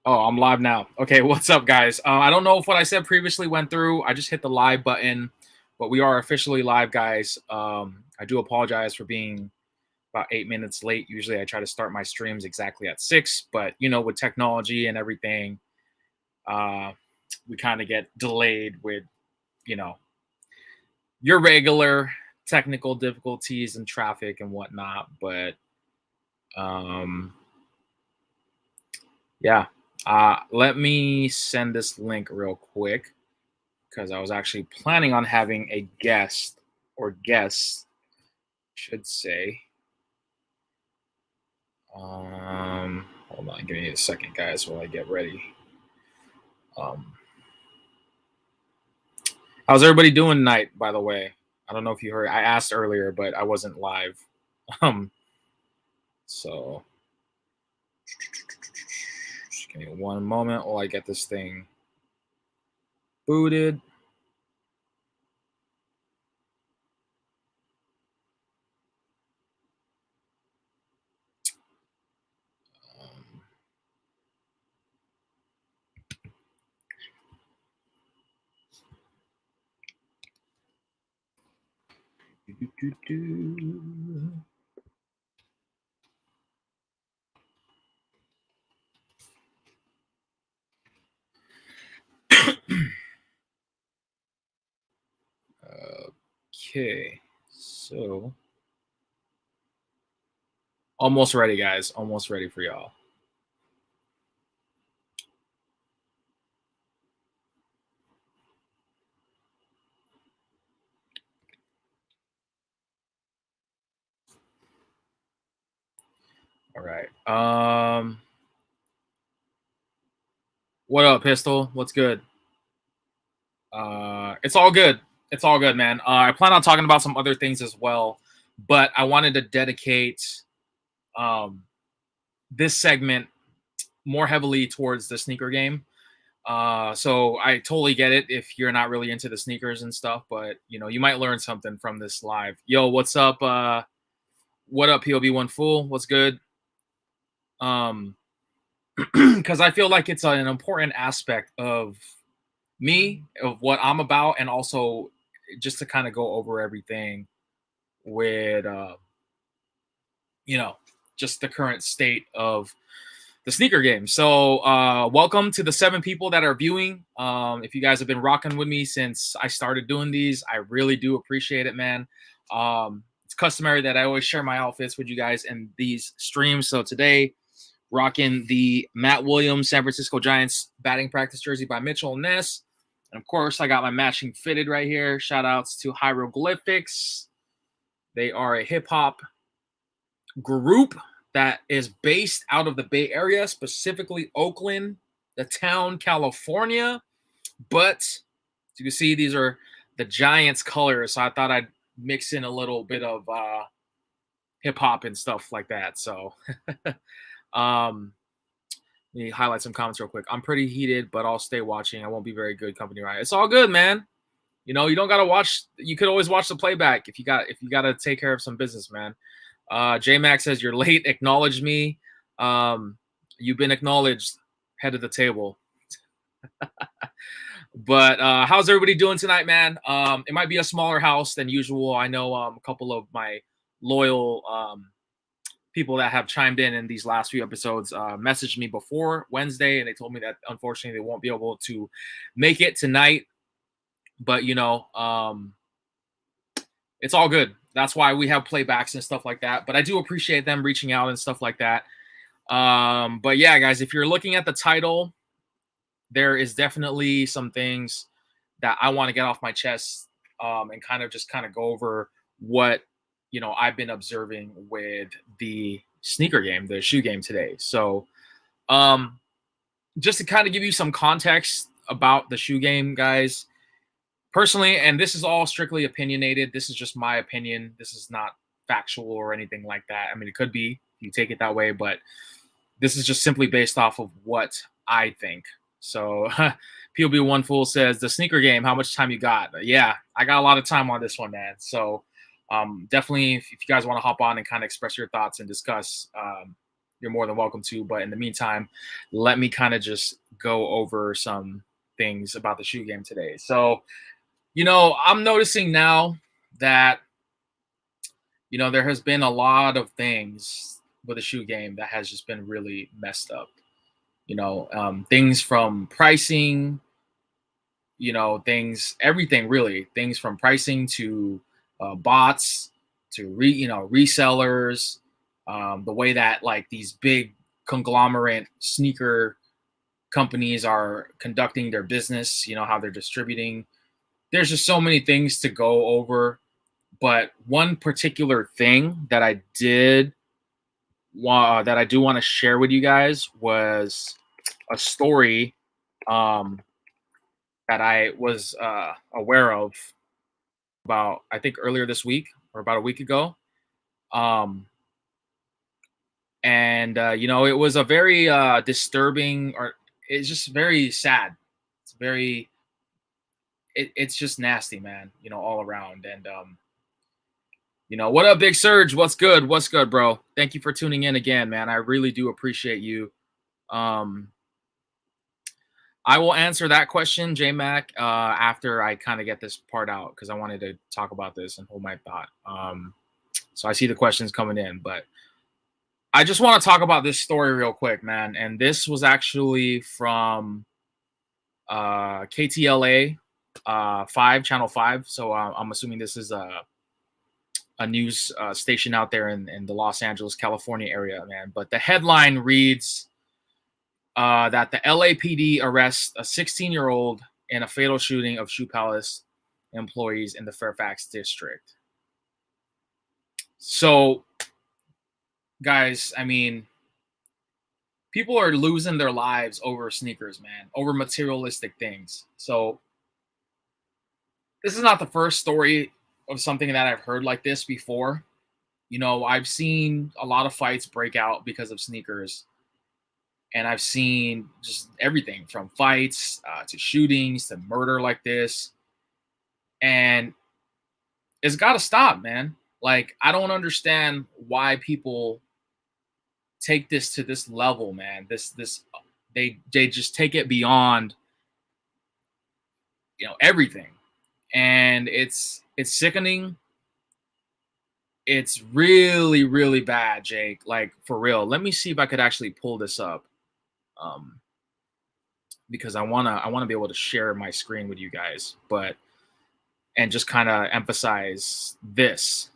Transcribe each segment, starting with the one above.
Oh, I'm live now. Okay, what's up, guys? I don't know if what I said previously went through. I just hit the live button, but we are officially live, guys. I do apologize for being about 8 minutes late. Usually, I try to start my streams exactly at 6, but with technology and everything, uh, we kind of get delayed with you know your regular technical difficulties and traffic and whatnot. But um, yeah, let me send this link real quick, because I was actually planning on having a guest or guests, should say. Hold on, give me a second, guys, while I get ready. Um, how's everybody doing tonight? By the way, I don't know if you heard. I asked earlier, but I wasn't live. Um, so just give me one moment while I get this thing booted. Um, Okay, so almost ready, guys. Almost ready for y'all. All right. What up, Pistol? What's good? It's all good. It's all good, man. I plan on talking about some other things as well, but I wanted to dedicate um, this segment more heavily towards the sneaker game. So I totally get it if you're not really into the sneakers and stuff, but you might learn something from this live. Yo, what's up? What up, POB One Fool? What's good? Um, because I feel like it's an important aspect of me, of what I'm about, and also just to kind of go over everything with you know just the current state of the sneaker game. So welcome to the 7 people that are viewing. If you guys have been rocking with me since I started doing these, I really do appreciate it, man. It's customary that I always share my outfits with you guys in these streams. So today, rocking the Matt Williams San Francisco Giants batting practice jersey by Mitchell Ness. And of course, I got my matching fitted right here. Shout outs to Hieroglyphics. They are a hip hop group that is based out of the Bay Area, specifically Oakland, the town, California. But as you can see, these are the Giants colors. So I thought I'd mix in a little bit of hip hop and stuff like that. So um, let me highlight some comments real quick. I'm pretty heated, but I'll stay watching. I won't be very good company, right? It's all good, man. You don't gotta watch. You could always watch the playback if you gotta take care of some business, man. J Max says you're late. Acknowledge me. You've been acknowledged. Head of the table. But how's everybody doing tonight, man? It might be a smaller house than usual. I know a couple of my loyal people that have chimed in these last few episodes messaged me before Wednesday, and they told me that unfortunately they won't be able to make it tonight. But it's all good. That's why we have playbacks and stuff like that. But I do appreciate them reaching out and stuff like that. But yeah, guys, if you're looking at the title, there is definitely some things that I want to get off my chest and kind of go over what I've been observing with the sneaker game, the shoe game today. So um, just to kind of give you some context about the shoe game, guys. Personally, and this is all strictly opinionated. This is just my opinion. This is not factual or anything like that. I mean, it could be if you take it that way, but this is just simply based off of what I think. So POB One Fool says the sneaker game. How much time you got? Yeah, I got a lot of time on this one, man. So definitely, if you guys want to hop on and kind of express your thoughts and discuss, you're more than welcome to. But in the meantime, let me kind of just go over some things about the shoe game today. So, I'm noticing now that, there has been a lot of things with the shoe game that has just been really messed up. Things from pricing, everything really, things from pricing to bots to resellers, the way that like these big conglomerate sneaker companies are conducting their business, how they're distributing. There's just so many things to go over, but one particular thing that I do want to share with you guys was a story that I was aware of about, I think, earlier this week or about a week ago. And it was a very disturbing, or it's just very sad. It's very, it's just nasty, man, all around. And, what up, Big Surge? What's good? What's good, bro? Thank you for tuning in again, man. I really do appreciate you. I will answer that question, J-Mac, after I kind of get this part out, because I wanted to talk about this and hold my thought. So I see the questions coming in, but I just want to talk about this story real quick, man. And this was actually from KTLA 5, Channel 5. So I'm assuming this is a news station out there in the Los Angeles, California area, man. But the headline reads that the LAPD arrests a 16-year-old in a fatal shooting of Shoe Palace employees in the Fairfax district. So, guys, I mean, people are losing their lives over sneakers, man, over materialistic things. So, this is not the first story of something that I've heard like this before. I've seen a lot of fights break out because of sneakers. And I've seen just everything from fights to shootings to murder like this. And it's got to stop, man. Like, I don't understand why people take this to this level, man. They just take it beyond, everything. And it's sickening. It's really, really bad, Jake. Like, for real. Let me see if I could actually pull this up. Because I wanna be able to share my screen with you guys, and just kind of emphasize this.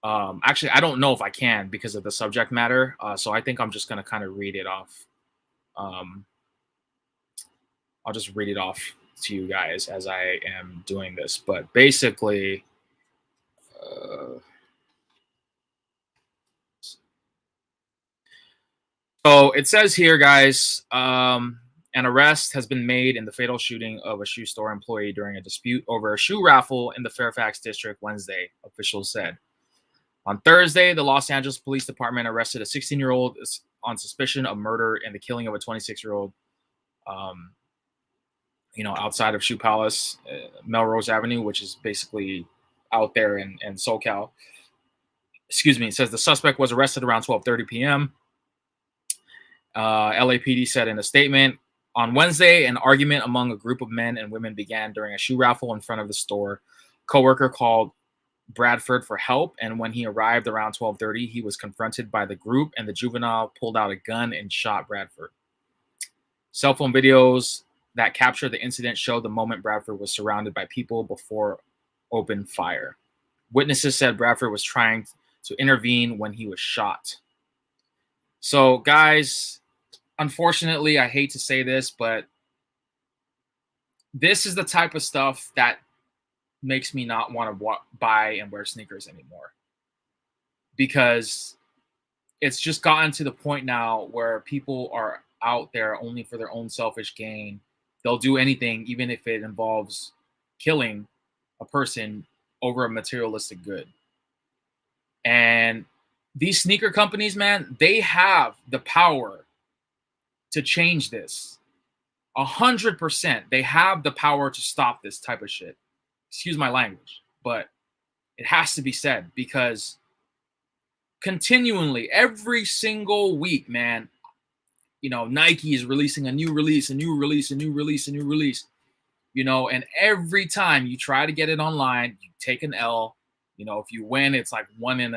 Actually, I don't know if I can because of the subject matter. So I think I'm just gonna kind of read it off. I'll just read it off to you guys as I am doing this. But basically, so it says here, guys, an arrest has been made in the fatal shooting of a shoe store employee during a dispute over a shoe raffle in the Fairfax district Wednesday, officials said. On Thursday, the Los Angeles Police Department arrested a 16-year-old on suspicion of murder and the killing of a 26-year-old, outside of Shoe Palace, Melrose Avenue, which is basically out there in SoCal. Excuse me. It says the suspect was arrested around 12:30 p.m. LAPD said in a statement, on Wednesday, an argument among a group of men and women began during a shoe raffle in front of the store. Coworker called Bradford for help, and when he arrived around 12:30, he was confronted by the group, and the juvenile pulled out a gun and shot Bradford. Cell phone videos that captured the incident showed the moment Bradford was surrounded by people before open fire. Witnesses said Bradford was trying to intervene when he was shot. So, guys, unfortunately, I hate to say this, but this is the type of stuff that makes me not want to buy and wear sneakers anymore. Because it's just gotten to the point now where people are out there only for their own selfish gain. They'll do anything, even if it involves killing a person over a materialistic good. And these sneaker companies, man, they have the power to change this. 100%. They have the power to stop this type of shit. Excuse my language, but it has to be said, because continually every single week, man. You know, Nike is releasing a new release, a new release, a new release, a new release. You know, and every time you try to get it online, you take an L. You know, if you win, it's like one in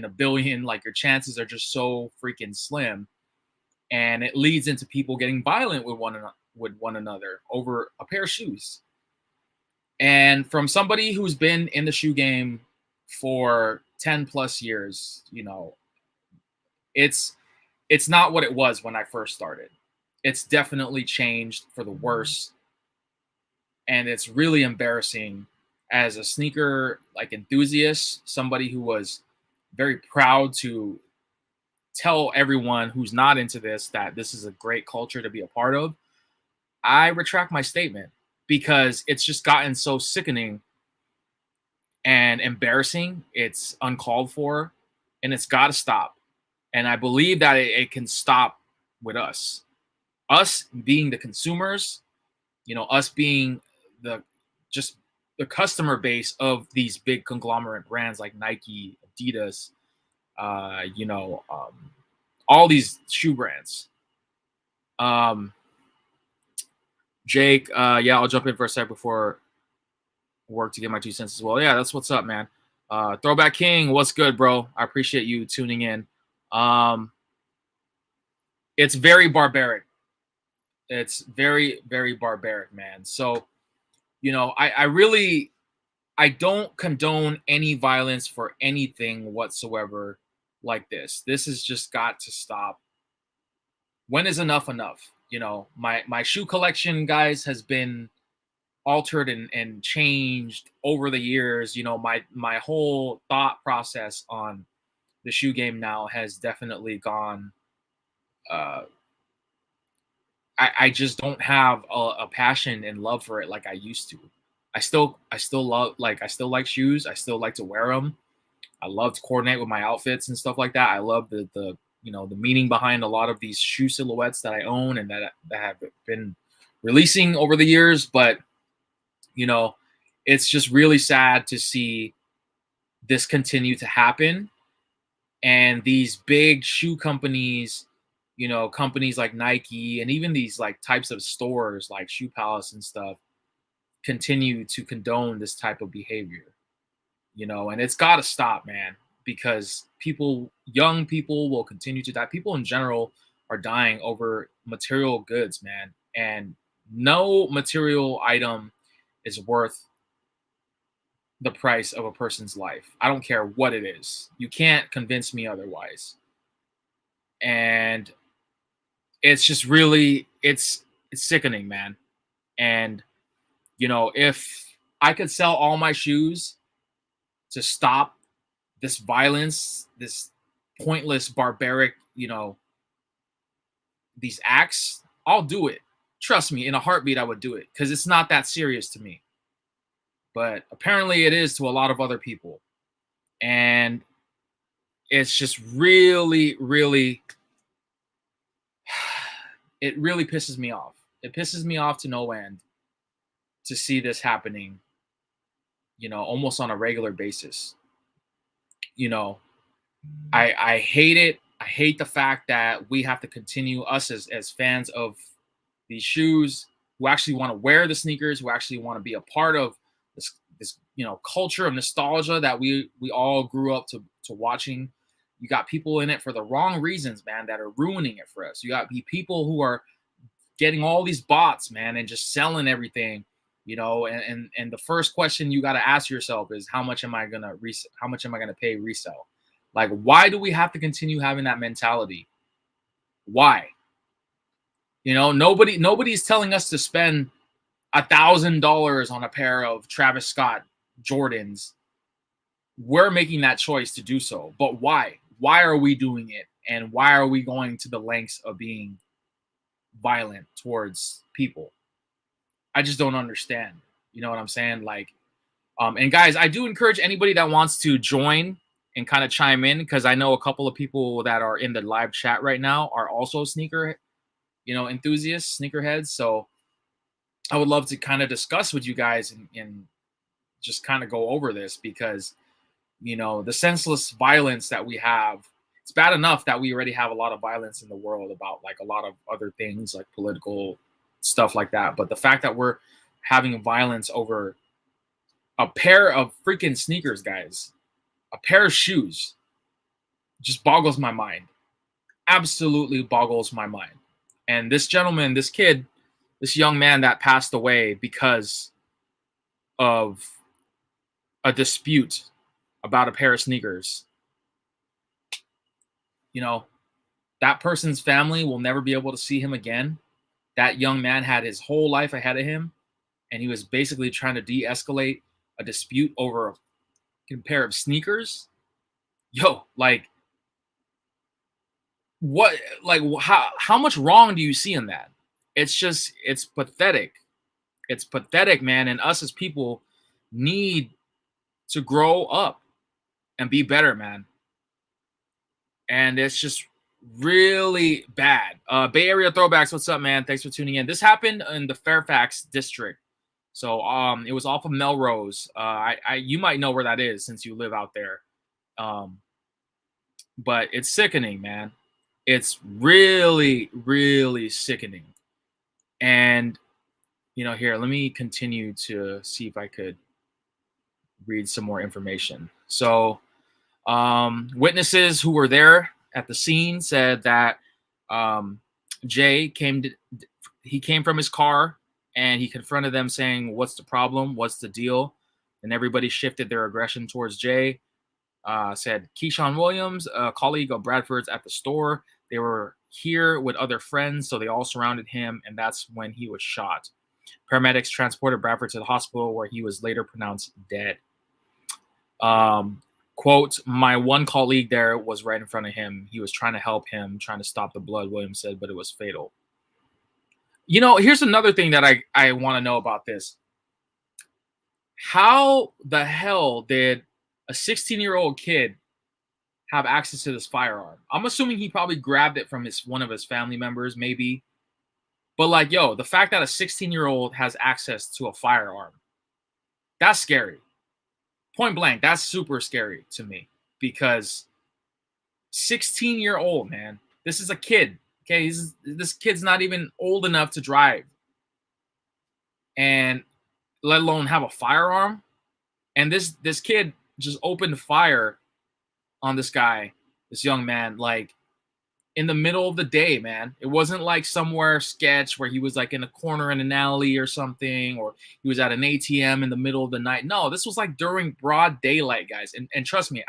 a billion. Like your chances are just so freaking slim, and it leads into people getting violent with one another over a pair of shoes. And from somebody who's been in the shoe game for 10 plus years, you know, it's it's not what it was when I first started. It's definitely changed for the worse, and it's really embarrassing as a sneaker like enthusiast, somebody who was very proud to tell everyone who's not into this that this is a great culture to be a part of. I retract my statement because it's just gotten so sickening and embarrassing. It's uncalled for, and it's got to stop. And I believe that it can stop with us being the consumers, you know, us being the just the customer base of these big conglomerate brands like Nike, Adidas, you know, all these shoe brands. Um, Jake, yeah, I'll jump in for a sec before work to get my 2 cents as well. Yeah, that's what's up, man. Throwback King, what's good, bro? I appreciate you tuning in. Um, it's very barbaric. It's very, very barbaric, man. So, you know, I really I don't condone any violence for anything whatsoever like this. This has just got to stop. When is enough enough? You know, my shoe collection, guys, has been altered and changed over the years. You know, my whole thought process on the shoe game now has definitely gone. Uh, I just don't have a passion and love for it like I used to. I still love I still like shoes. I still like to wear them. I love to coordinate with my outfits and stuff like that. I love the you know the meaning behind a lot of these shoe silhouettes that I own and that have been releasing over the years. But you know, it's just really sad to see this continue to happen. And these big shoe companies, you know, companies like Nike and even these like types of stores like Shoe Palace and stuff continue to condone this type of behavior, you know, and it's got to stop, man, because young people will continue to die. People in general are dying over material goods, man. And no material item is worth the price of a person's life. I don't care what it is. You can't convince me otherwise. And it's just really it's sickening, man. And you know, if I could sell all my shoes to stop this violence, this pointless barbaric, you know, these acts, I'll do it. Trust me, in a heartbeat I would do it cuz it's not that serious to me. But apparently it is to a lot of other people. And it's just really it really pisses me off. It pisses me off to no end to see this happening, you know, almost on a regular basis. You know, I hate it. I hate the fact that we have to continue us as fans of these shoes who actually want to wear the sneakers, who actually want to be a part of this you know culture of nostalgia that we all grew up to watching. You got people in it for the wrong reasons, man, that are ruining it for us. You got people who are getting all these bots, man, and just selling everything, you know. And the first question you got to ask yourself is how much am I gonna how much am I gonna pay resell? Like, why do we have to continue having that mentality? Why? You know, nobody's telling us to spend $1,000 on a pair of Travis Scott Jordans. We're making that choice to do so, but why? Why are we doing it? And why are we going to the lengths of being violent towards people? I just don't understand. You know what I'm saying? Like, and guys, I do encourage anybody that wants to join and kind of chime in because I know a couple of people that are in the live chat right now are also sneaker, you know, enthusiasts, sneakerheads. So I would love to kind of discuss with you guys and just kind of go over this because You know, the senseless violence that we have. It's bad enough that we already have a lot of violence in the world about like a lot of other things like political stuff like that. But the fact that we're having violence over a pair of freaking sneakers, guys, a pair of shoes, just boggles my mind. Absolutely boggles my mind. And this gentleman, this kid, this young man that passed away because of a dispute about a pair of sneakers, you know, that person's family will never be able to see him again. That young man had his whole life ahead of him, and he was basically trying to de-escalate a dispute over a pair of sneakers. Yo, like what, like how much wrong do you see in that? It's just, it's pathetic. It's pathetic, man. And us as people need to grow up and be better, man. And it's just really bad. Bay Area Throwbacks, what's up, man? Thanks for tuning in. This happened in the Fairfax district. So it was off of Melrose. You might know where that is since you live out there. But it's sickening, man. It's really, really sickening. And here, let me continue to see if I could read some more information. So witnesses who were there at the scene said that Jay came from his car and he confronted them saying, "What's the problem? What's the deal?" And everybody shifted their aggression towards Jay. Said Keyshawn Williams, a colleague of Bradford's at the store. They were here with other friends, so they all surrounded him, and that's when he was shot. Paramedics transported Bradford to the hospital, where he was later pronounced dead. Quote, "My one colleague there was right in front of him. He was trying to help him, trying to stop the blood," Williams said, "but it was fatal." Here's another thing that I want to know about this. How the hell did a 16-year-old kid have access to this firearm? I'm assuming he probably grabbed it from one of his family members, maybe. But like, yo, the fact that a 16-year-old has access to a firearm, that's scary. Point blank, that's super scary to me, because 16-year-old, man, this is a kid. Okay, this kid's not even old enough to drive, and let alone have a firearm. And this kid just opened fire on this guy, this young man, like in the middle of the day, man. It wasn't like somewhere sketch where he was like in a corner in an alley or something, or he was at an ATM in the middle of the night. No, this was like during broad daylight, guys. And trust me,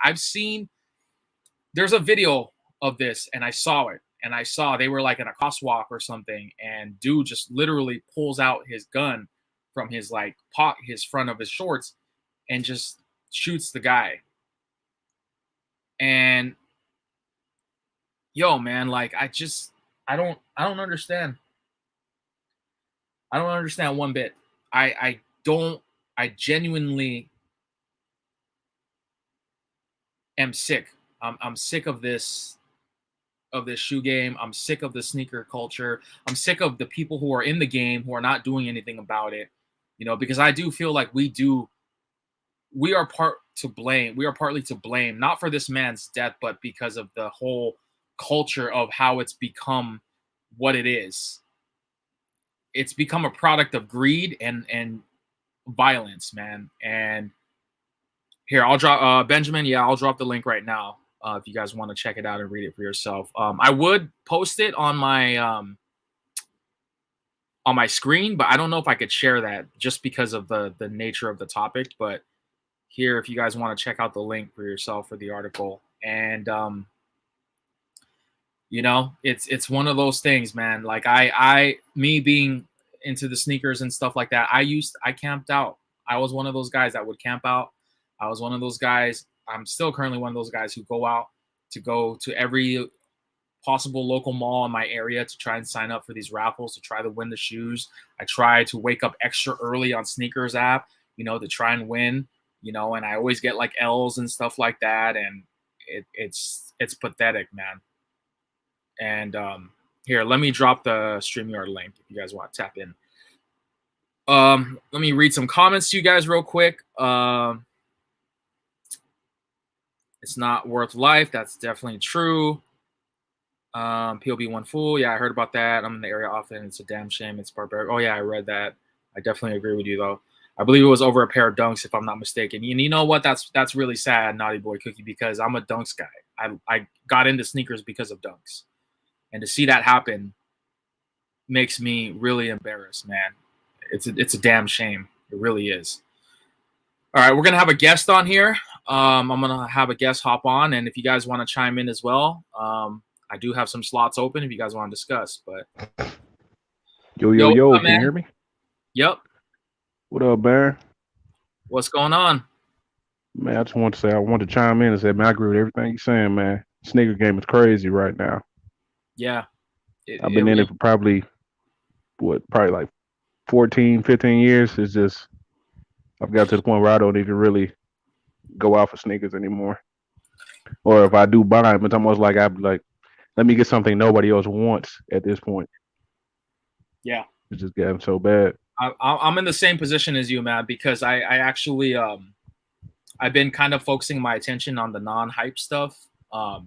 there's a video of this, and I saw it. And I saw they were like in a crosswalk or something, and dude just literally pulls out his gun from his like his front of his shorts and just shoots the guy. And yo, man, like I don't understand. I don't understand one bit. I genuinely am sick. I'm sick of this shoe game. I'm sick of the sneaker culture. I'm sick of the people who are in the game who are not doing anything about it. Because I do feel like we are partly to blame, not for this man's death, but because of the whole culture of how it's become what it is. It's become a product of greed and violence, man. And here, I'll drop Benjamin. Yeah, I'll drop the link right now if you guys want to check it out and read it for yourself. I would post it on my screen, but I don't know if I could share that just because of the nature of the topic. But here, if you guys want to check out the link for yourself for the article. And it's one of those things, man. Like me being into the sneakers and stuff like that, I camped out. I was one of those guys that would camp out. I was one of those guys. I'm still currently one of those guys who go out to every possible local mall in my area to try and sign up for these raffles, to try to win the shoes. I try to wake up extra early on Sneakers app, to try and win, and I always get like L's and stuff like that. And it's pathetic, man. And here, let me drop the StreamYard link if you guys want to tap in. Let me read some comments to you guys real quick. It's not worth life. That's definitely true. POB one fool. Yeah, I heard about that. I'm in the area often. It's a damn shame. It's barbaric. Oh yeah, I read that. I definitely agree with you though. I believe it was over a pair of dunks, if I'm not mistaken. And you know what? That's really sad, Naughty Boy Cookie, because I'm a dunks guy. I got into sneakers because of dunks, and to see that happen makes me really embarrassed, man. It's a damn shame. It really is. All right, we're gonna have a guest on here. I'm gonna have a guest hop on, and if you guys want to chime in as well, I do have some slots open if you guys want to discuss. But Yo, what's yo, up, can you man? hear me? Yep. What up, Baron? What's going on? Man, I just want to say I want to chime in and say, man, I agree with everything you're saying, man. Sneaker game is crazy right now. Yeah, I've been in it for probably like 14, 15 years. It's just I've got to the point where I don't even really go out for sneakers anymore. Or if I do buy them, it's almost like I'm like, let me get something nobody else wants at this point. yeah. It's just getting so bad. I'm in the same position as you, man, because I actually I've been kind of focusing my attention on the non-hype stuff.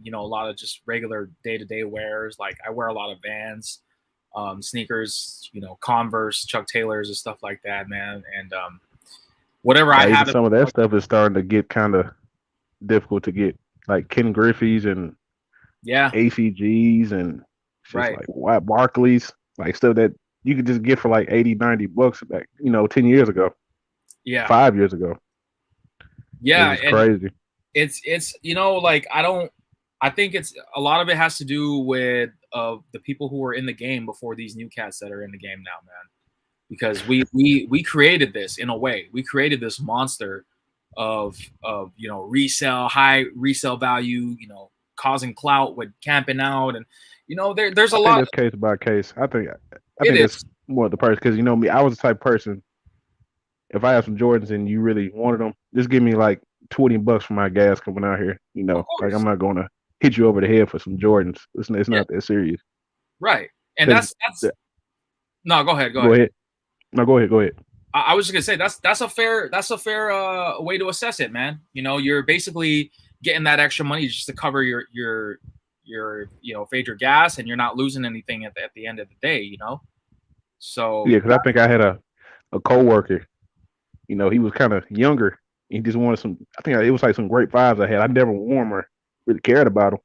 You know, a lot of just regular day-to-day wears. Like I wear a lot of Vans, sneakers, you know, Converse, Chuck Taylors, and stuff like that, man. And whatever I Now, even have, some of that stuff is starting to get kind of difficult to get, like Ken Griffey's and yeah, ACGs and just right, like White Barclays, like stuff that you could just get for like 80, 90 bucks back, 10 years ago, yeah, 5 years ago. It's yeah, just and crazy. it's you know, like I think it's a lot of it has to do with the people who were in the game before these new cats that are in the game now, man. Because we created this in a way. We created this monster of high resale value, causing clout with camping out, and there's a I think lot. that's case by case. I It think that's is, more the person because me, I was the type of person. If I have some Jordans and you really wanted them, just give me like $20 for my gas coming out here. of Like I'm course, not gonna hit you over the head for some Jordans. It's yeah, not that serious. right. And Because that's no, go ahead, go go ahead. ahead. No, go ahead. Go ahead. I was just gonna say that's a fair way to assess it, man. You're basically getting that extra money just to cover your fade your gas, and you're not losing anything at the end of the day. So Yeah, because I think I had a coworker. He was kind of younger. He just wanted some. I think it was like some great fives I had. I never wore them or really cared about them.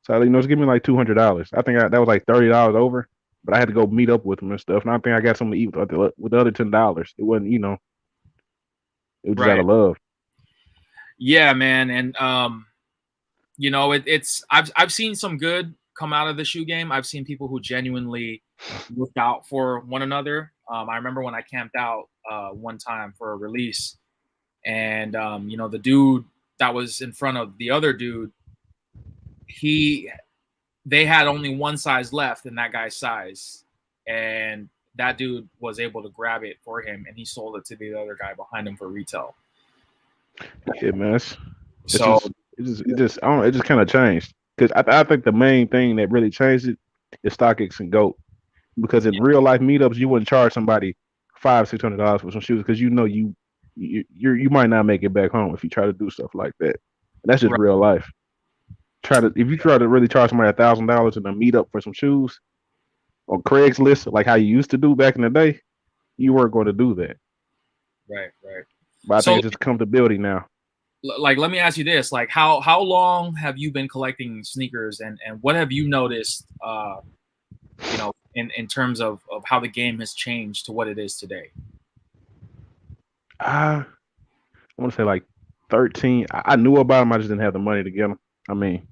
So just give me like $200. I think that was like $30 over. But I had to go meet up with him and stuff. And I think I got something to eat with the other $10. It wasn't, it was just out right, of love. yeah, man, and it's I've seen some good come out of the shoe game. I've seen people who genuinely look out for one another. I remember when I camped out one time for a release, and the dude that was in front of the other dude, he they had only one size left in that guy's size, and that dude was able to grab it for him, and he sold it to the other guy behind him for retail. Yeah, man. It's So just, I don't know. It just kind of changed. Because I think the main thing that really changed it is StockX and GOAT. Because in real life meetups, you wouldn't charge somebody $500-$600 for some shoes because you might not make it back home if you try to do stuff like that. And that's just right, real life. If you try to really charge somebody $1,000 in a meetup for some shoes on Craigslist, like how you used to do back in the day, you weren't going to do that. right, right. But I think So it's just comfortability now. like, let me ask you this: like, how long have you been collecting sneakers, and what have you noticed in terms of how the game has changed to what it is today? I want to say like 13. I knew about them. I just didn't have the money to get them. I mean,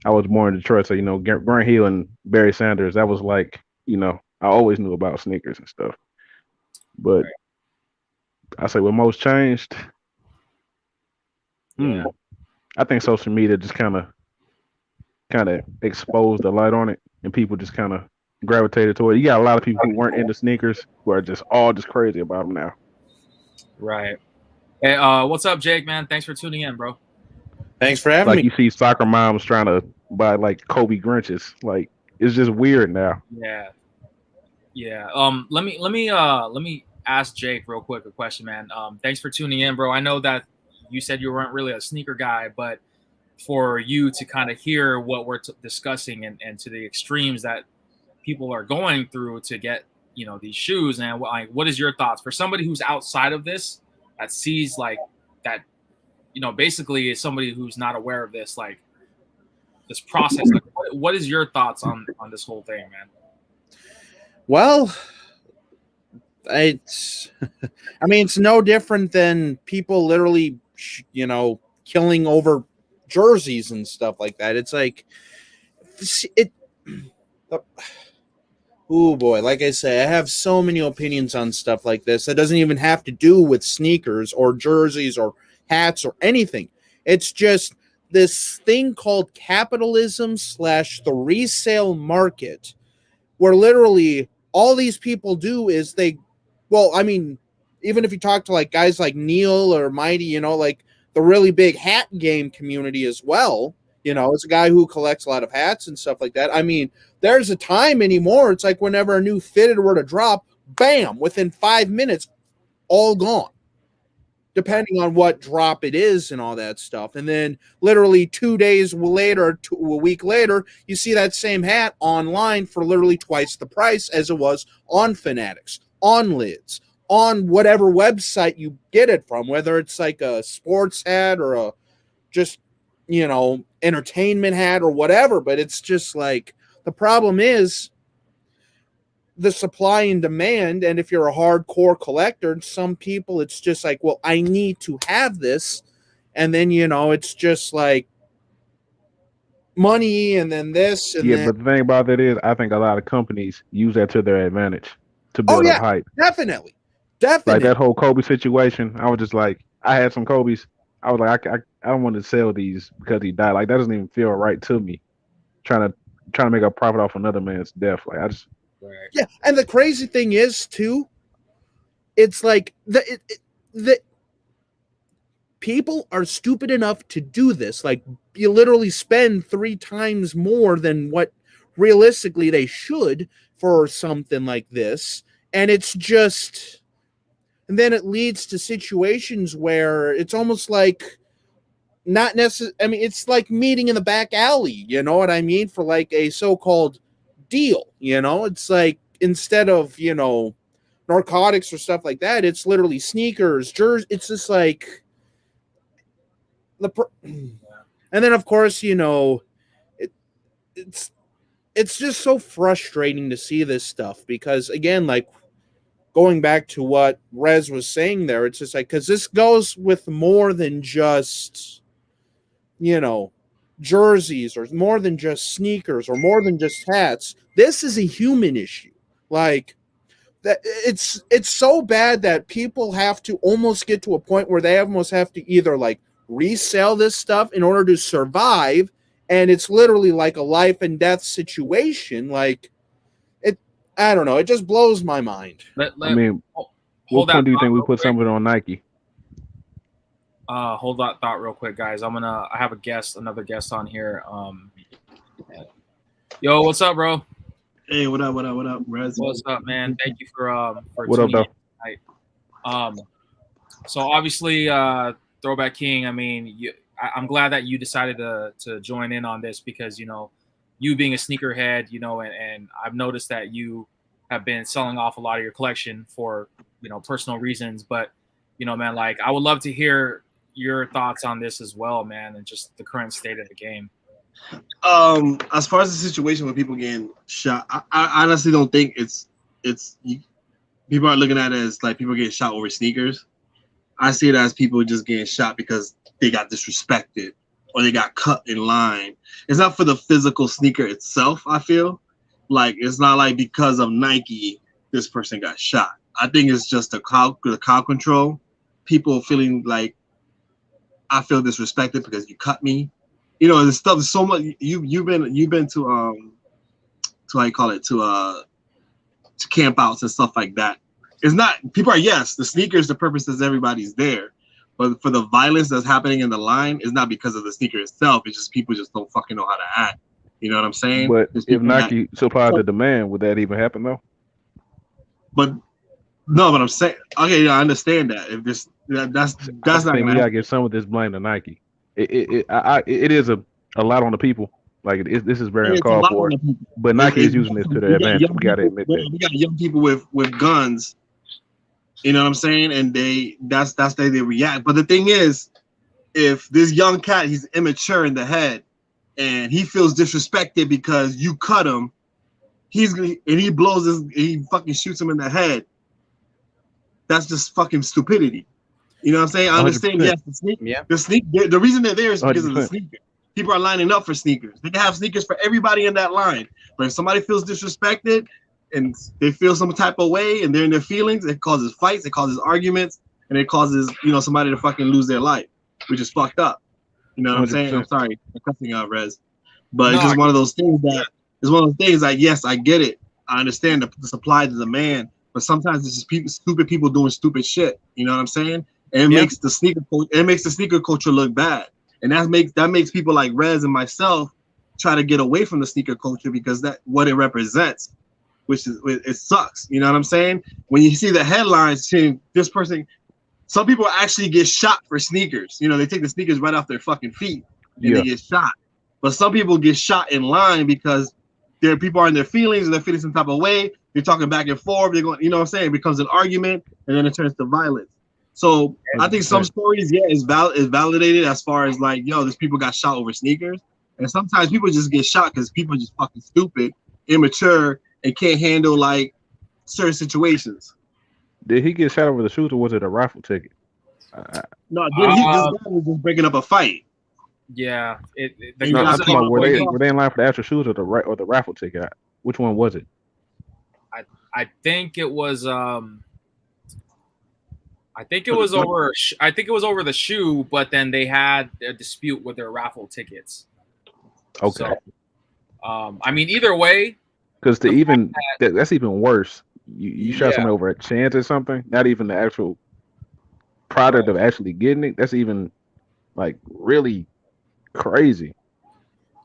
I was born in Detroit, so Grant Hill and Barry Sanders. That was like, I always knew about sneakers and stuff. But Right. I say what most changed. Yeah. I think social media just kind of exposed the light on it, and people just kind of gravitated toward it. You got a lot of people who weren't into sneakers who are just all just crazy about them now. Right. Hey, what's up, Jake, man? Thanks for tuning in, bro. Thanks for having Like me. you see soccer moms trying to buy like Kobe Grinches. Like it's just weird now. Yeah. Yeah. Let me ask Jake real quick a question, man. Thanks for tuning in, bro. I know that you said you weren't really a sneaker guy, but for you to kind of hear what we're discussing and to the extremes that people are going through to get these shoes. And what is your thoughts for somebody who's outside of this, that sees like that, basically is somebody who's not aware of this, like this process? Like, what is your thoughts on this whole thing, man? Well, it's I mean, it's no different than people literally killing over jerseys and stuff like that. It's like oh boy, like I say, I have so many opinions on stuff like this that doesn't even have to do with sneakers or jerseys or hats or anything. It's just this thing called capitalism / the resale market, where literally all these people do is even if you talk to like guys like Neil or Mighty, like the really big hat game community as well, it's a guy who collects a lot of hats and stuff like that. I mean, there's a time anymore. It's like whenever a new fitted were to drop, bam, within 5 minutes, all gone, depending on what drop it is and all that stuff. And then literally 2 days later, a week later, you see that same hat online for literally twice the price as it was on Fanatics, on Lids, on whatever website you get it from, whether it's like a sports hat or a just, entertainment hat or whatever. But it's just like, the problem is the supply and demand. And if you're a hardcore collector, some people, it's just like, well, I need to have this. And then, it's just like money and then this. And but the thing about that is, I think a lot of companies use that to their advantage to build up hype. Definitely. Like that whole Kobe situation, I was just like, I had some Kobe's. I was like, I don't want to sell these because he died. Like, that doesn't even feel right to me. Trying to make a profit off another man's death. Like, I just. Right. Yeah, and the crazy thing is too, it's like the people are stupid enough to do this. Like, you literally spend 3 times more than what realistically they should for something like this, and it's just. And then it leads to situations where it's almost like not necessarily. I mean, it's like meeting in the back alley. You know what I mean? For like a so-called deal. It's like instead of narcotics or stuff like that, it's literally sneakers, jerseys. It's just like and then of course it's just so frustrating to see this stuff because again, like. Going back to what Rez was saying there, it's just like, because this goes with more than just, jerseys or more than just sneakers or more than just hats. This is a human issue. Like, that it's so bad that people have to almost get to a point where they almost have to either like resell this stuff in order to survive. And it's literally like a life and death situation. Like, I don't know. It just blows my mind. What point do you think we put something on Nike? Hold that thought real quick, guys. I have another guest on here. Yo, what's up, bro? Hey, what up, Rez? What's up, man? Thank you for what up, though? Tonight. So obviously, Throwback King. I mean, I'm glad that you decided to join in on this because you being a sneakerhead, and I've noticed that you have been selling off a lot of your collection for, personal reasons. But, man, like I would love to hear your thoughts on this as well, man, and just the current state of the game. As far as the situation with people getting shot, I honestly don't think people are looking at it as like people getting shot over sneakers. I see it as people just getting shot because they got disrespected or they got cut in line. It's not for the physical sneaker itself, I feel. Like, it's not like because of Nike, this person got shot. I think it's just the crowd control. People feeling like, I feel disrespected because you cut me. The stuff is so much. You've been to how you call it, to camp outs and stuff like that. It's not, people are, yes, the sneakers, the purpose is everybody's there. But for the violence that's happening in the line, is not because of the sneaker itself. It's just people just don't fucking know how to act. You know what I'm saying? But if Nike supplied the demand, would that even happen though? But no, but I'm saying, okay, yeah, I understand that. If this, that's not. We gotta get some of this blame to Nike. it is a lot on the people. Like this is very It's a uncalled lot on for. the people. But Nike is using this to their advantage. We got to admit that. We got young people with guns. You know what I'm saying? And that's the way they react. But the thing is, if this young cat, he's immature in the head, and he feels disrespected because you cut him, he fucking shoots him in the head. That's just fucking stupidity. You know what I'm saying? I understand. 100%. Yes, the reason they're there is because of the 100%. sneaker. People are lining up for sneakers. They can have sneakers for everybody in that line. But if somebody feels disrespected and they feel some type of way and they're in their feelings, it causes fights, it causes arguments, and it causes, somebody to fucking lose their life, which is fucked up. You know what I'm saying? I'm sorry for cussing out, Rez. But it's just one of those things like, yes, I get it. I understand the supply to demand, but sometimes it's just stupid people doing stupid shit. You know what I'm saying? And it makes the sneaker culture look bad. And that makes people like Rez and myself try to get away from the sneaker culture because that's what it represents, which is it sucks. You know what I'm saying? When you see the headlines saying this person, some people actually get shot for sneakers. They take the sneakers right off their fucking feet and they get shot. But some people get shot in line because people are in their feelings and they're feeling some type of way. They're talking back and forth. They're going, you know what I'm saying? It becomes an argument and then it turns to violence. So I think some stories, is validated as far as like, these people got shot over sneakers. And sometimes people just get shot because people are just fucking stupid, immature, and can't handle like certain situations. Did he get shot over the shoes or was it a raffle ticket? No, this guy was just breaking up a fight. Yeah, I'm talking about were they in line for the actual shoes or the raffle ticket? Which one was it? I think it was I think it was over the shoe, but then they had a dispute with their raffle tickets. Okay. So, I mean, either way, because that's even worse. You shot someone over a chance or something, not even the actual product of actually getting it. That's even like really crazy.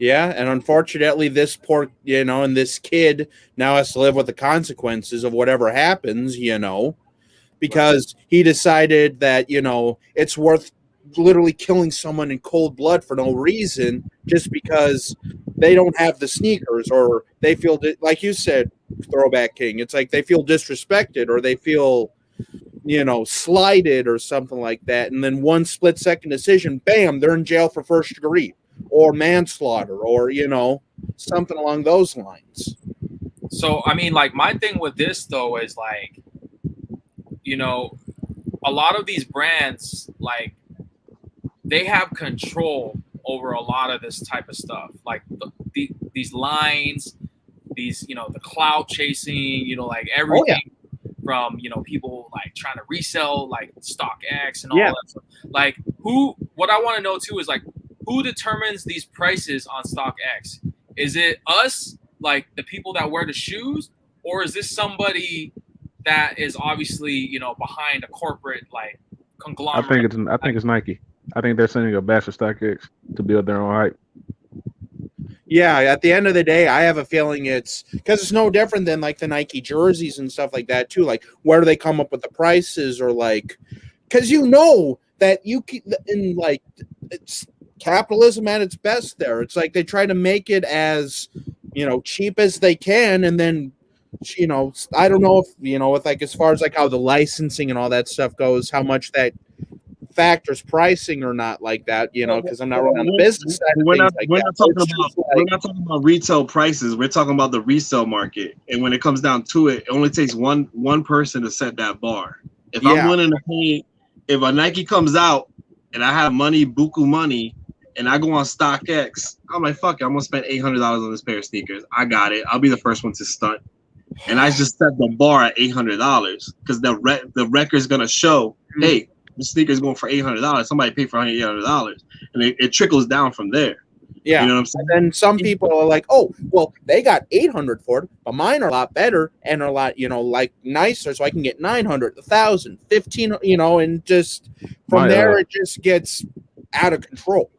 Yeah, and unfortunately, this poor, and this kid now has to live with the consequences of whatever happens, because he decided that, it's worth literally killing someone in cold blood for no reason just because they don't have the sneakers or they feel, like you said, Throwback King, it's like they feel disrespected or they feel, slighted or something like that. And then one split-second decision, bam, they're in jail for first degree or manslaughter or, something along those lines. So, I mean, like, my thing with this, though, is, like, a lot of these brands, like, they have control over a lot of this type of stuff. Like, these lines, the cloud chasing, like, everything from, people, like, trying to resell, like, StockX and all that stuff. Like, what I want to know, too, is, like, who determines these prices on StockX? Is it us, like the people that wear the shoes, or is this somebody that is obviously, behind a corporate like conglomerate? I think it's Nike. I think they're sending a batch of StockX to build their own hype. Yeah, at the end of the day, I have a feeling it's because it's no different than like the Nike jerseys and stuff like that too. Like, where do they come up with the prices, or like, because that in like it's capitalism at its best there. It's like they try to make it as, cheap as they can. And then, I don't know if, with like, as far as like how the licensing and all that stuff goes, how much that factors pricing or not like that, because I'm not really on the business side of things. We're not talking about retail prices. We're talking about the resale market. And when it comes down to it, it only takes one person to set that bar. If I'm willing to pay, if a Nike comes out and I have buku money, and I go on StockX, I'm like, fuck it, I'm gonna spend $800 on this pair of sneakers. I got it. I'll be the first one to stunt. And I just set the bar at $800 because the record's gonna show, hey, the sneaker's going for $800. Somebody paid for $800, and it trickles down from there. Yeah, you know what I'm saying. And then some people are like, oh, well, they got $800 for it, but mine are a lot better and are a lot, like nicer, so I can get $900, $1,000, $1,500, and just from there it just gets out of control.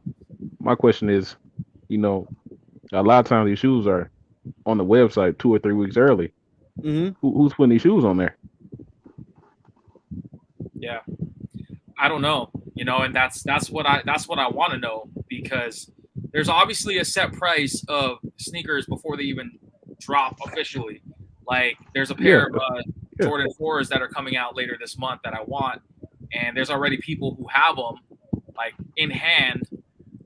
My question is, a lot of times these shoes are on the website 2 or 3 weeks early. Mm-hmm. Who's putting these shoes on there? Yeah, I don't know. And that's what I want to know. because there's obviously a set price of sneakers before they even drop officially. Like there's a pair of Jordan 4s that are coming out later this month that I want, and there's already people who have them like in hand,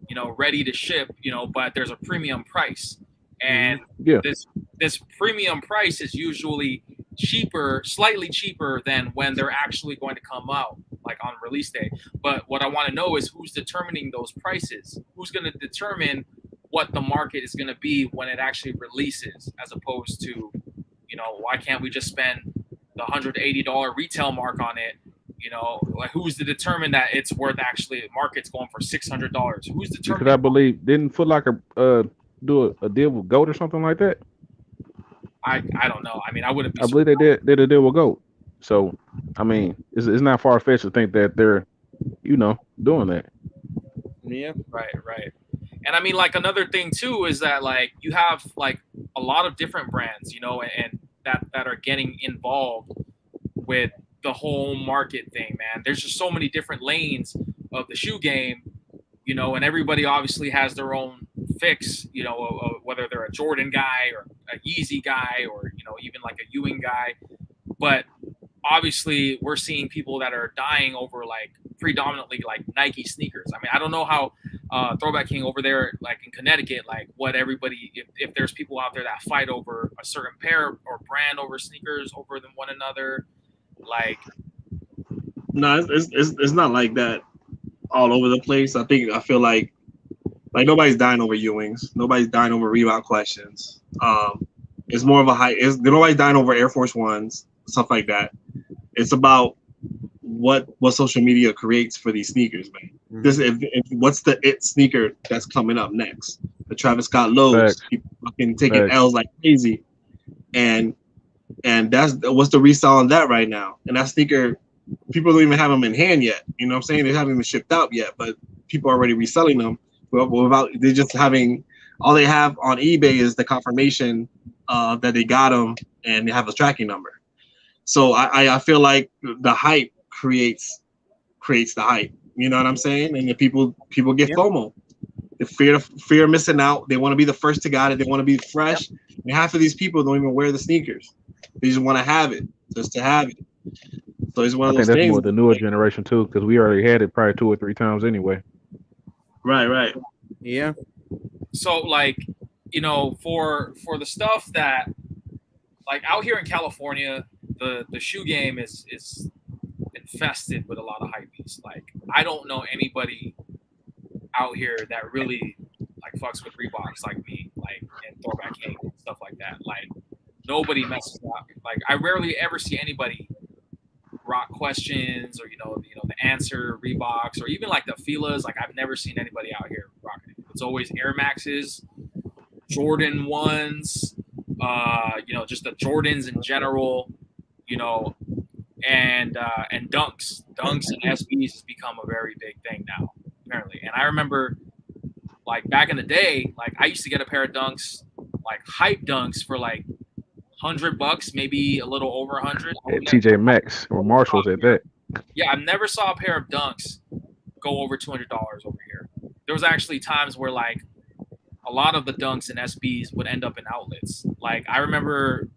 you know, ready to ship, you know, but there's a premium price. And this premium price is usually cheaper, slightly cheaper than when they're actually going to come out, like on release day. But what I want to know is who's determining those prices? Who's going to determine what the market is going to be when it actually releases, as opposed to, you know, why can't we just spend the $180 retail mark on it? You know, like who's to determine that it's worth actually the market's going for $600? Who's determining? Because I believe didn't Foot Locker do a deal with GOAT or something like that? I don't know. I mean, I wouldn't be. I believe they did a deal with GOAT. So I mean, it's not far fetched to think that they're, you know, doing that. Yeah. Right. And I mean, like another thing too is that like you have like a lot of different brands, you know, and that are getting involved with the whole market thing, man. There's just so many different lanes of the shoe game, you know, and everybody obviously has their own fix, you know, of whether they're a Jordan guy or a Yeezy guy or, you know, even like a Ewing guy. But obviously we're seeing people that are dying over like predominantly like Nike sneakers. I mean, I don't know how Throwback King over there, like in Connecticut, like what everybody, if there's people out there that fight over a certain pair or brand over sneakers over than one another, like. No, it's not like that all over the place. I feel like nobody's dying over Ewings. Nobody's dying over Reebok questions. It's more of a high. Nobody's dying over Air Force Ones, stuff like that. It's about what social media creates for these sneakers, man. What's the it sneaker that's coming up next? The Travis Scott lows, people fucking taking L's like crazy, and that's what's the resale on that right now. And that sneaker, people don't even have them in hand yet. You know what I'm saying? They haven't even shipped out yet, but people are already reselling them. They're just having all they have on eBay is the confirmation that they got them, and they have a tracking number. So I feel like the hype creates the hype. You know what I'm saying? And the people get FOMO. The fear of missing out. They want to be the first to got it. They want to be fresh. And half of these people don't even wear the sneakers. They just want to have it, just to have it. So it's one of those things. I think that's more the newer generation too, because we already had it probably 2 or 3 times anyway. Right. Yeah. So like, you know, for the stuff that like out here in California, the shoe game is infested with a lot of hypebeasts. Like I don't know anybody out here that really like fucks with Reeboks like me, like and Throwback King and stuff like that. Like nobody messes up. Like I rarely ever see anybody rock questions or you know the answer Reeboks or even like the Fila's. Like I've never seen anybody out here rocking it. It's always Air Maxes, Jordan 1s, you know, just the Jordans in general, you know, and Dunks and SBs has become a very big thing now, apparently. And I remember, like back in the day, like I used to get a pair of Dunks, like hype Dunks, for like $100, maybe a little over 100. At TJ Maxx or Marshalls at that. Yeah, I never saw a pair of Dunks go over $200 over here. There was actually times where like a lot of the Dunks and SBs would end up in outlets. Like I remember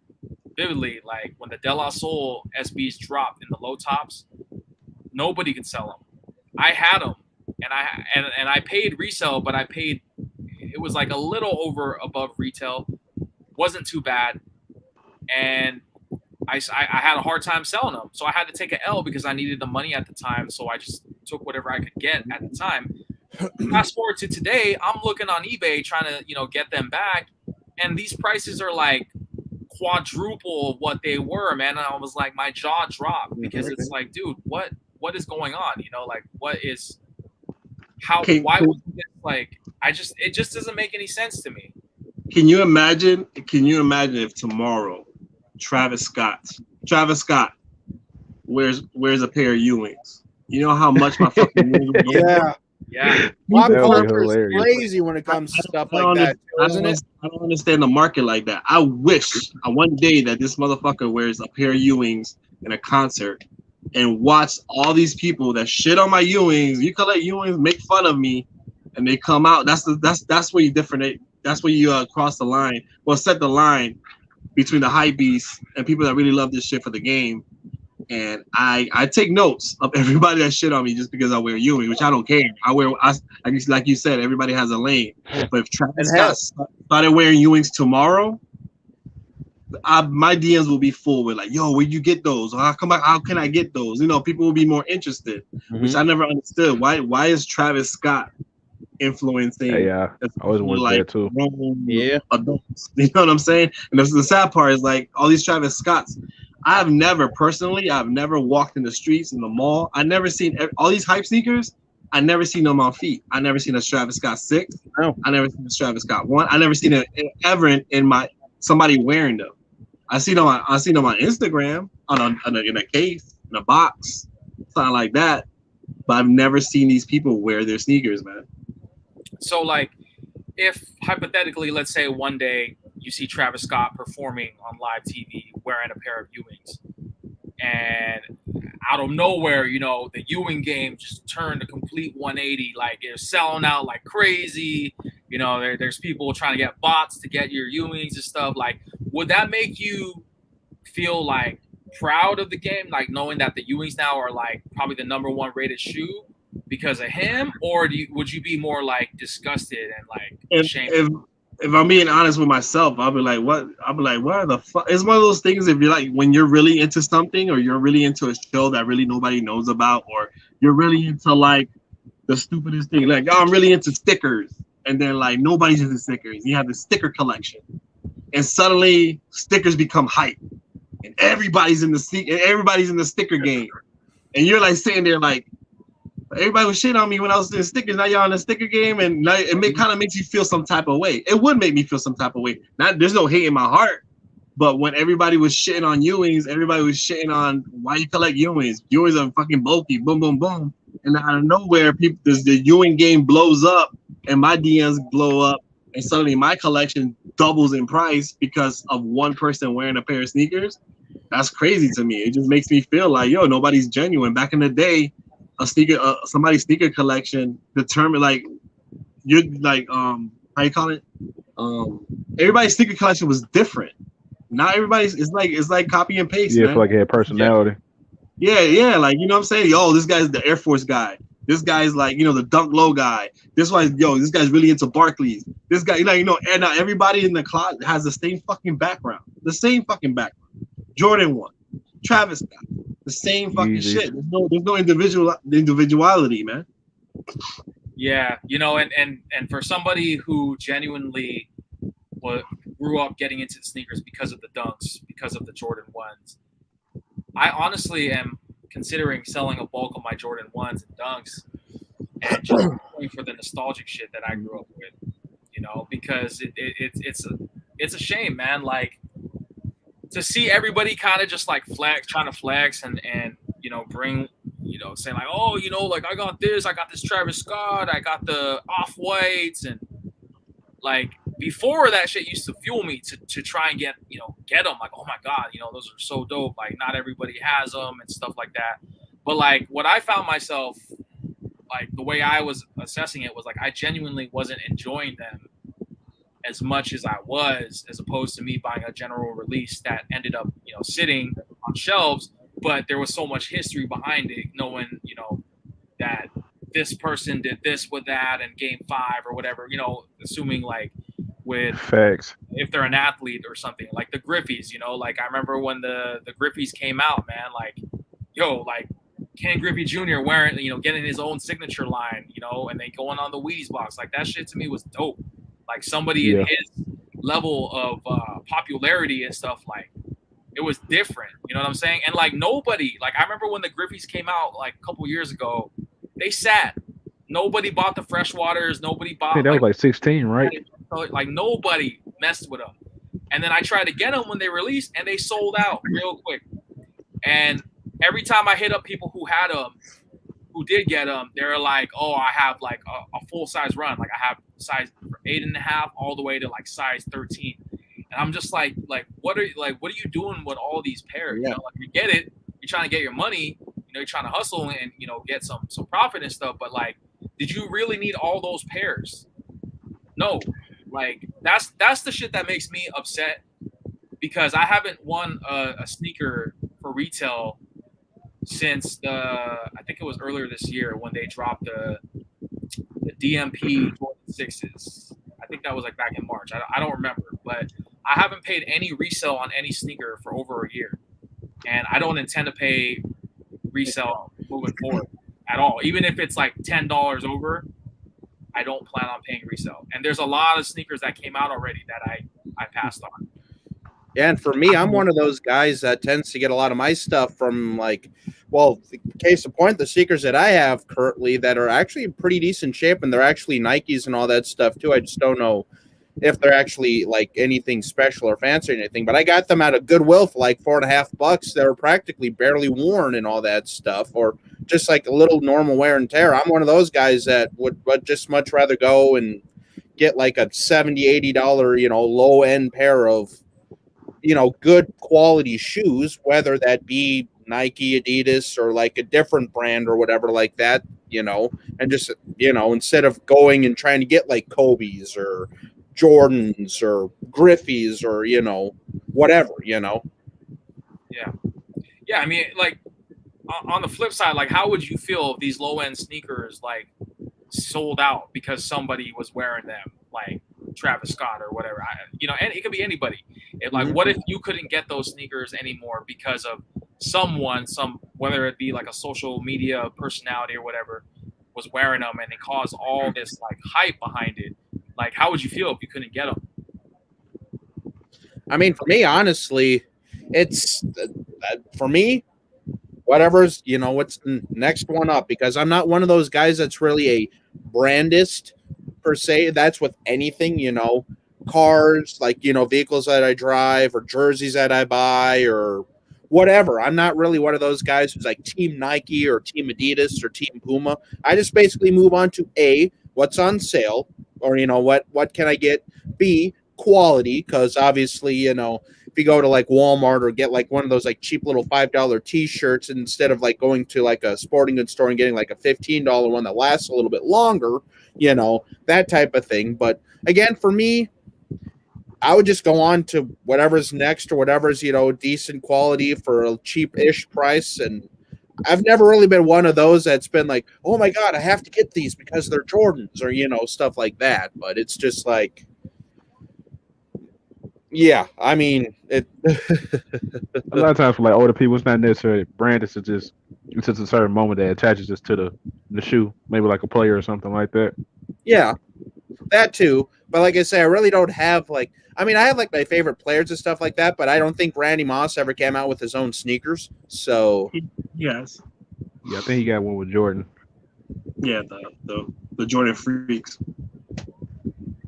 vividly, like when the De La Soul SBs dropped in the low tops, nobody could sell them. I had them, and I paid resale, but it was like a little above retail. Wasn't too bad, and I had a hard time selling them, so I had to take an L because I needed the money at the time. So I just took whatever I could get at the time. Fast forward to today, I'm looking on eBay trying to, you know, get them back, and these prices are like quadruple what they were, man. And I was like, my jaw dropped because it's like, dude, what is going on? You know, like why was it like? It just doesn't make any sense to me. Can you imagine if tomorrow Travis Scott wears a pair of Ewings? You know how much my fucking Ewings Yeah. Pop culture is crazy when it comes to stuff like that, isn't it? I don't understand the market like that. I wish one day that this motherfucker wears a pair of Ewings in a concert and watch all these people that shit on my Ewings. You collect Ewings, make fun of me, and they come out. That's where you differentiate. That's where you cross the line. Well, set the line between the hype beasts and people that really love this shit for the game. And I take notes of everybody that shit on me just because I wear Ewing, which I don't care. I guess like you said, everybody has a lane. But if Travis Scott started wearing Ewings tomorrow, my DMs will be full with like, yo, where'd you get those? Or how can I get those? You know, people will be more interested, which I never understood. Why is Travis Scott influencing? Yeah, I always wanted that too. Adults, you know what I'm saying? And the sad part is like all these Travis Scotts. I've never walked in the streets in the mall. I never seen all these hype sneakers. I never seen them on feet. I never seen a Travis Scott 6. No. I never seen a Travis Scott 1. I never seen it ever in my somebody wearing them. I seen them on Instagram in a case, in a box, something like that. But I've never seen these people wear their sneakers, man. So like, if hypothetically, let's say one day you see Travis Scott performing on live TV wearing a pair of Ewings, and out of nowhere, you know, the Ewing game just turned a complete 180. Like, they're selling out like crazy. You know, there's people trying to get bots to get your Ewings and stuff. Like, would that make you feel like proud of the game, like knowing that the Ewings now are like probably the number 1 rated shoe because of him, or would you be more like disgusted and like ashamed? If I'm being honest with myself, I'll be like, what? I'll be like, what the fuck? It's one of those things. If you're like, when you're really into something, or you're really into a show that really nobody knows about, or you're really into like the stupidest thing, like, oh, I'm really into stickers, and then like nobody's into stickers. You have the sticker collection, and suddenly stickers become hype, and everybody's in the sticker game, and you're like sitting there like, everybody was shit on me when I was doing stickers. Now y'all in the sticker game, and now it kind of makes you feel some type of way. It would make me feel some type of way. There's no hate in my heart, but when everybody was shitting on Ewings, everybody was shitting on why you collect Ewings. Ewings are fucking bulky, boom, boom, boom. And out of nowhere, the Ewing game blows up, and my DMs blow up, and suddenly my collection doubles in price because of one person wearing a pair of sneakers. That's crazy to me. It just makes me feel like, yo, nobody's genuine. Back in the day, somebody's sneaker collection determined, like, you're like, how you call it? Everybody's sneaker collection was different. Not everybody's, it's like copy and paste. Yeah, man. I feel like it had personality. Yeah, like, you know what I'm saying? Yo, this guy's the Air Force guy. This guy's like, you know, the Dunk Low guy. This guy's really into Barclays. This guy, you know, and now everybody in the closet has the same fucking background. Jordan 1, Travis Scott, the same fucking shit. There's no individuality, man. Yeah, you know, and for somebody who genuinely grew up getting into the sneakers because of the Dunks, because of the Jordan 1s, I honestly am considering selling a bulk of my Jordan 1s and Dunks and just going for the nostalgic shit that I grew up with, you know, because it's a shame, man. Like, to see everybody kind of just like trying to flex and you know, bring, you know, saying like, oh, you know, like, I got this Travis Scott, I got the Off-Whites, and like, before, that shit used to fuel me to try and get them. Like, oh my God, you know, those are so dope. Like, not everybody has them and stuff like that. But like, what I found myself, like, the way I was assessing it was like, I genuinely wasn't enjoying them as much as I was, as opposed to me buying a general release that ended up, you know, sitting on shelves, but there was so much history behind it, knowing, you know, that this person did this with that in game 5 or whatever, you know, assuming like with facts, if they're an athlete or something, like the Griffies, you know, like I remember when the Griffies came out, man, like, yo, like Ken Griffey Jr. wearing, you know, getting his own signature line, you know, and then going on the Wheaties box, like that shit to me was dope. Like, somebody in his level of popularity and stuff, like, it was different. You know what I'm saying? And like, nobody, like, I remember when the Griffies came out like a couple years ago, they sat. Nobody bought the Freshwaters. Nobody bought. Hey, that was like 16, right? Like, nobody messed with them. And then I tried to get them when they released, and they sold out real quick. And every time I hit up people who had them, who did get them, they're like, oh, I have like a full size run. Like, I have size 8.5 all the way to like size 13. And I'm just like, what are you doing with all these pairs? Yeah. You know, like, you get it. You're trying to get your money. You know, you're trying to hustle and, you know, get some profit and stuff. But like, Did you really need all those pairs? No. Like that's the shit that makes me upset because I haven't won a sneaker for retail since I think it was earlier this year when they dropped the DMP Jordan 6s. I think that was like back in March. I don't remember, but I haven't paid any resale on any sneaker for over a year, and I don't intend to pay resale moving forward at all. Even if it's like $10 over, I don't plan on paying resale. And there's a lot of sneakers that came out already that I passed on. Yeah, and for me, I'm one of those guys that tends to get a lot of my stuff from like, well, case in point, the sneakers that I have currently that are actually in pretty decent shape, and they're actually Nikes and all that stuff too. I just don't know if they're actually like anything special or fancy or anything, but I got them at a Goodwill for like $4.50. They were practically barely worn and all that stuff, or just like a little normal wear and tear. I'm one of those guys that would just much rather go and get like a $70-$80, low end pair of, good quality shoes, whether that be Nike, Adidas, or like a different brand or whatever like that, and just, instead of going and trying to get like Kobe's or Jordans or Griffey's or, whatever, Yeah. Yeah. I mean, like on the flip side, like how would you feel if these low end sneakers like sold out because somebody was wearing them, like Travis Scott or whatever, and it could be anybody. What if you couldn't get those sneakers anymore because of whether it be like a social media personality or whatever was wearing them and it caused all this like hype behind it? Like, how would you feel if you couldn't get them? I mean, for me, honestly, it's for me, whatever's, what's the next one up, because I'm not one of those guys that's really a brandist per se. That's with anything, cars, like, vehicles that I drive or jerseys that I buy or whatever. I'm not really one of those guys who's like Team Nike or Team Adidas or Team Puma. I just basically move on to A, what's on sale, or, what can I get? B, quality, because obviously, if you go to like Walmart or get like one of those like cheap little $5 t-shirts instead of like going to like a sporting goods store and getting like a $15 one that lasts a little bit longer, that type of thing. But again, for me, I would just go on to whatever's next or whatever's, decent quality for a cheap-ish price. And I've never really been one of those that's been like, oh my God, I have to get these because they're Jordans or, stuff like that. But it's just like, yeah, I mean, it. A lot of times for like older people, it's not necessarily brand. It's just a certain moment that attaches us to the shoe, maybe like a player or something like that. Yeah, that too. But like I say, I really don't have like. I mean, I have like my favorite players and stuff like that, but I don't think Randy Moss ever came out with his own sneakers. So Yes. Yeah, I think he got one with Jordan. Yeah, the Jordan Freaks.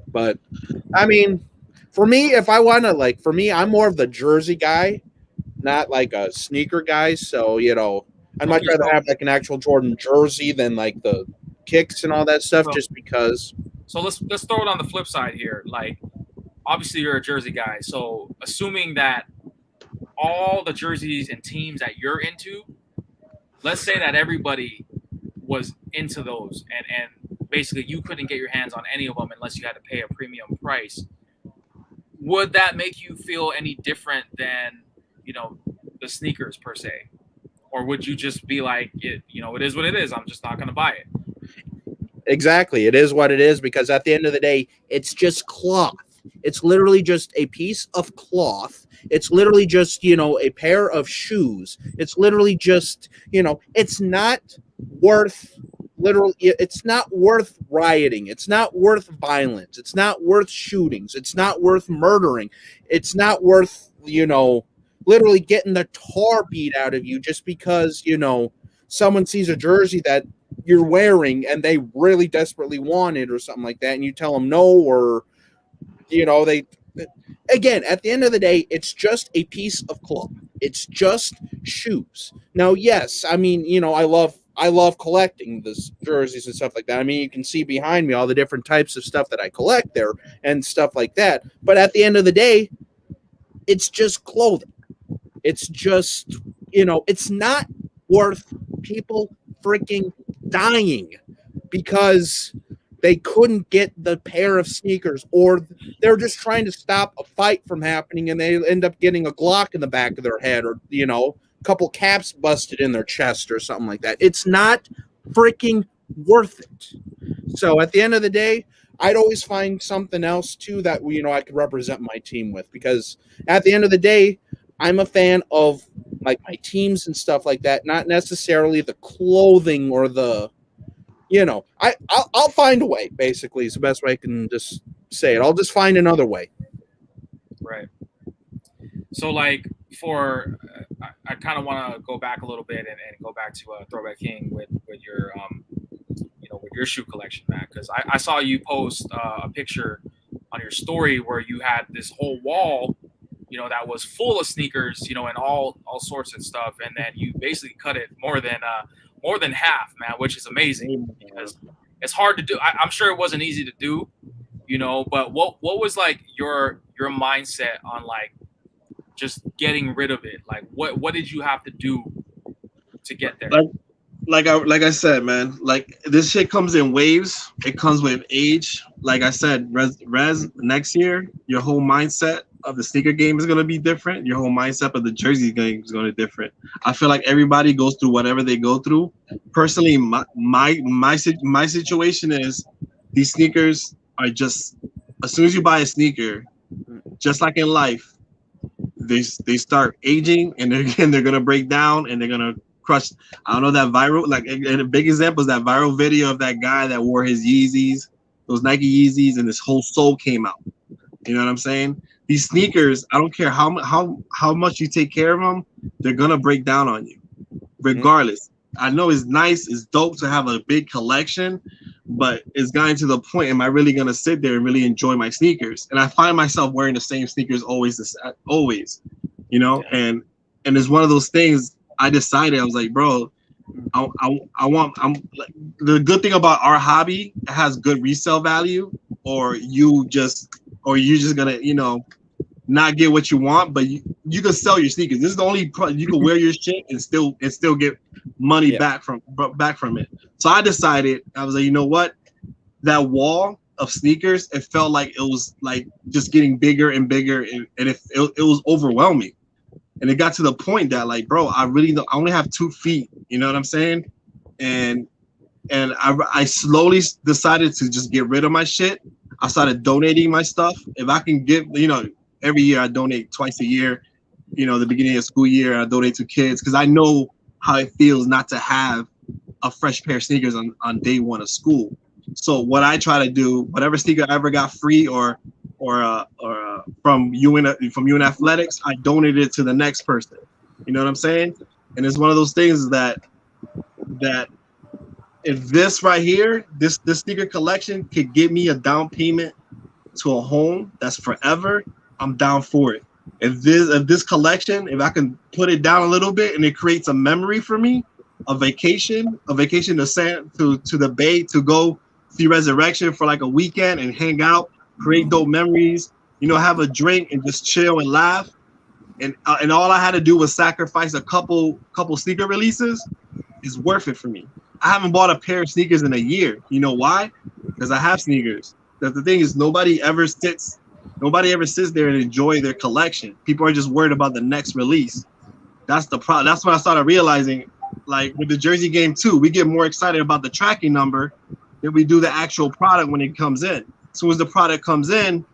But I mean, for me, if I want to for me, I'm more of the jersey guy, not like a sneaker guy. So, I'd much rather have like an actual Jordan jersey than like the kicks and all that stuff, just because. So let's throw it on the flip side here. Like, obviously you're a jersey guy. So assuming that all the jerseys and teams that you're into, let's say that everybody was into those and basically you couldn't get your hands on any of them unless you had to pay a premium price. Would that make you feel any different than, the sneakers per se? Or would you just be like, it is what it is. I'm just not going to buy it. Exactly. It is what it is, because at the end of the day, it's just cloth. It's literally just a piece of cloth. It's literally just, a pair of shoes. It's literally just, it's not worth it's not worth rioting. It's not worth violence. It's not worth shootings. It's not worth murdering. It's not worth, literally getting the tar beat out of you just because, someone sees a jersey that you're wearing and they really desperately want it or something like that, and you tell them no, or they, again, at the end of the day, it's just a piece of cloth. It's just shoes. Now, yes, I mean, I love collecting this jerseys and stuff like that. I mean, you can see behind me all the different types of stuff that I collect there and stuff like that. But at the end of the day, it's just clothing. It's just, it's not worth people freaking dying because they couldn't get the pair of sneakers, or they're just trying to stop a fight from happening, and they end up getting a Glock in the back of their head, or a couple caps busted in their chest or something like that. It's not freaking worth it. So at the end of the day, I'd always find something else too that I could represent my team with, because at the end of the day, I'm a fan of like my teams and stuff like that, not necessarily the clothing or the I'll find a way, basically, is the best way I can just say it. I'll just find another way. Right. So, like, I kind of want to go back a little bit and go back to Throwback King with your, with your shoe collection, man. Because I saw you post a picture on your story where you had this whole wall, that was full of sneakers, and all sorts of stuff. And then you basically cut it more than half, man, which is amazing because it's hard to do. I'm sure it wasn't easy to do, but what was like your mindset on like just getting rid of it? Like what did you have to do to get there? Like I said, man, like this shit comes in waves. It comes with age. Like I said, Rez, next year, your whole mindset of the sneaker game is going to be different. Your whole mindset of the jersey game is going to be different. I feel like everybody goes through whatever they go through. Personally, my situation is these sneakers are just, as soon as you buy a sneaker, just like in life, they start aging and they're going to break down and they're going to crush. I don't know, that viral, like, and a big example is that viral video of that guy that wore his Yeezys, those Nike Yeezys, and his whole soul came out. You know what I'm saying? These sneakers, I don't care how much you take care of them, they're gonna break down on you, regardless. I know it's nice, it's dope to have a big collection, but it's gotten to the point, am I really gonna sit there and really enjoy my sneakers? And I find myself wearing the same sneakers always, and it's one of those things. I decided, I was like, bro, I'm like, the good thing about our hobby, it has good resale value, or you just gonna, not get what you want, but you can sell your sneakers. This is the only you can wear your shit and still get money back from it. So I decided, I was like, you know what? That wall of sneakers, it felt like it was like just getting bigger and bigger, and it was overwhelming. And it got to the point that, like, bro, I only have 2 feet. You know what I'm saying? And I slowly decided to just get rid of my shit. I started donating my stuff. If I can give, every year I donate twice a year. The beginning of school year, I donate to kids because I know how it feels not to have a fresh pair of sneakers on day one of school. So what I try to do, whatever sneaker I ever got free or from UN Athletics, I donated it to the next person. You know what I'm saying? And it's one of those things that if this right here, this sneaker collection could give me a down payment to a home that's forever, I'm down for it. If this collection, if I can put it down a little bit and it creates a memory for me, a vacation to the Bay to go see Resurrection for like a weekend and hang out, create dope memories, have a drink and just chill and laugh. And all I had to do was sacrifice a couple sneaker releases, is worth it for me. I haven't bought a pair of sneakers in a year. You know why? Because I have sneakers. The thing is, nobody ever sits there and enjoy their collection. People are just worried about the next release. That's the problem. That's when I started realizing, like with the jersey game too, we get more excited about the tracking number than we do the actual product when it comes in. As soon as the product comes in,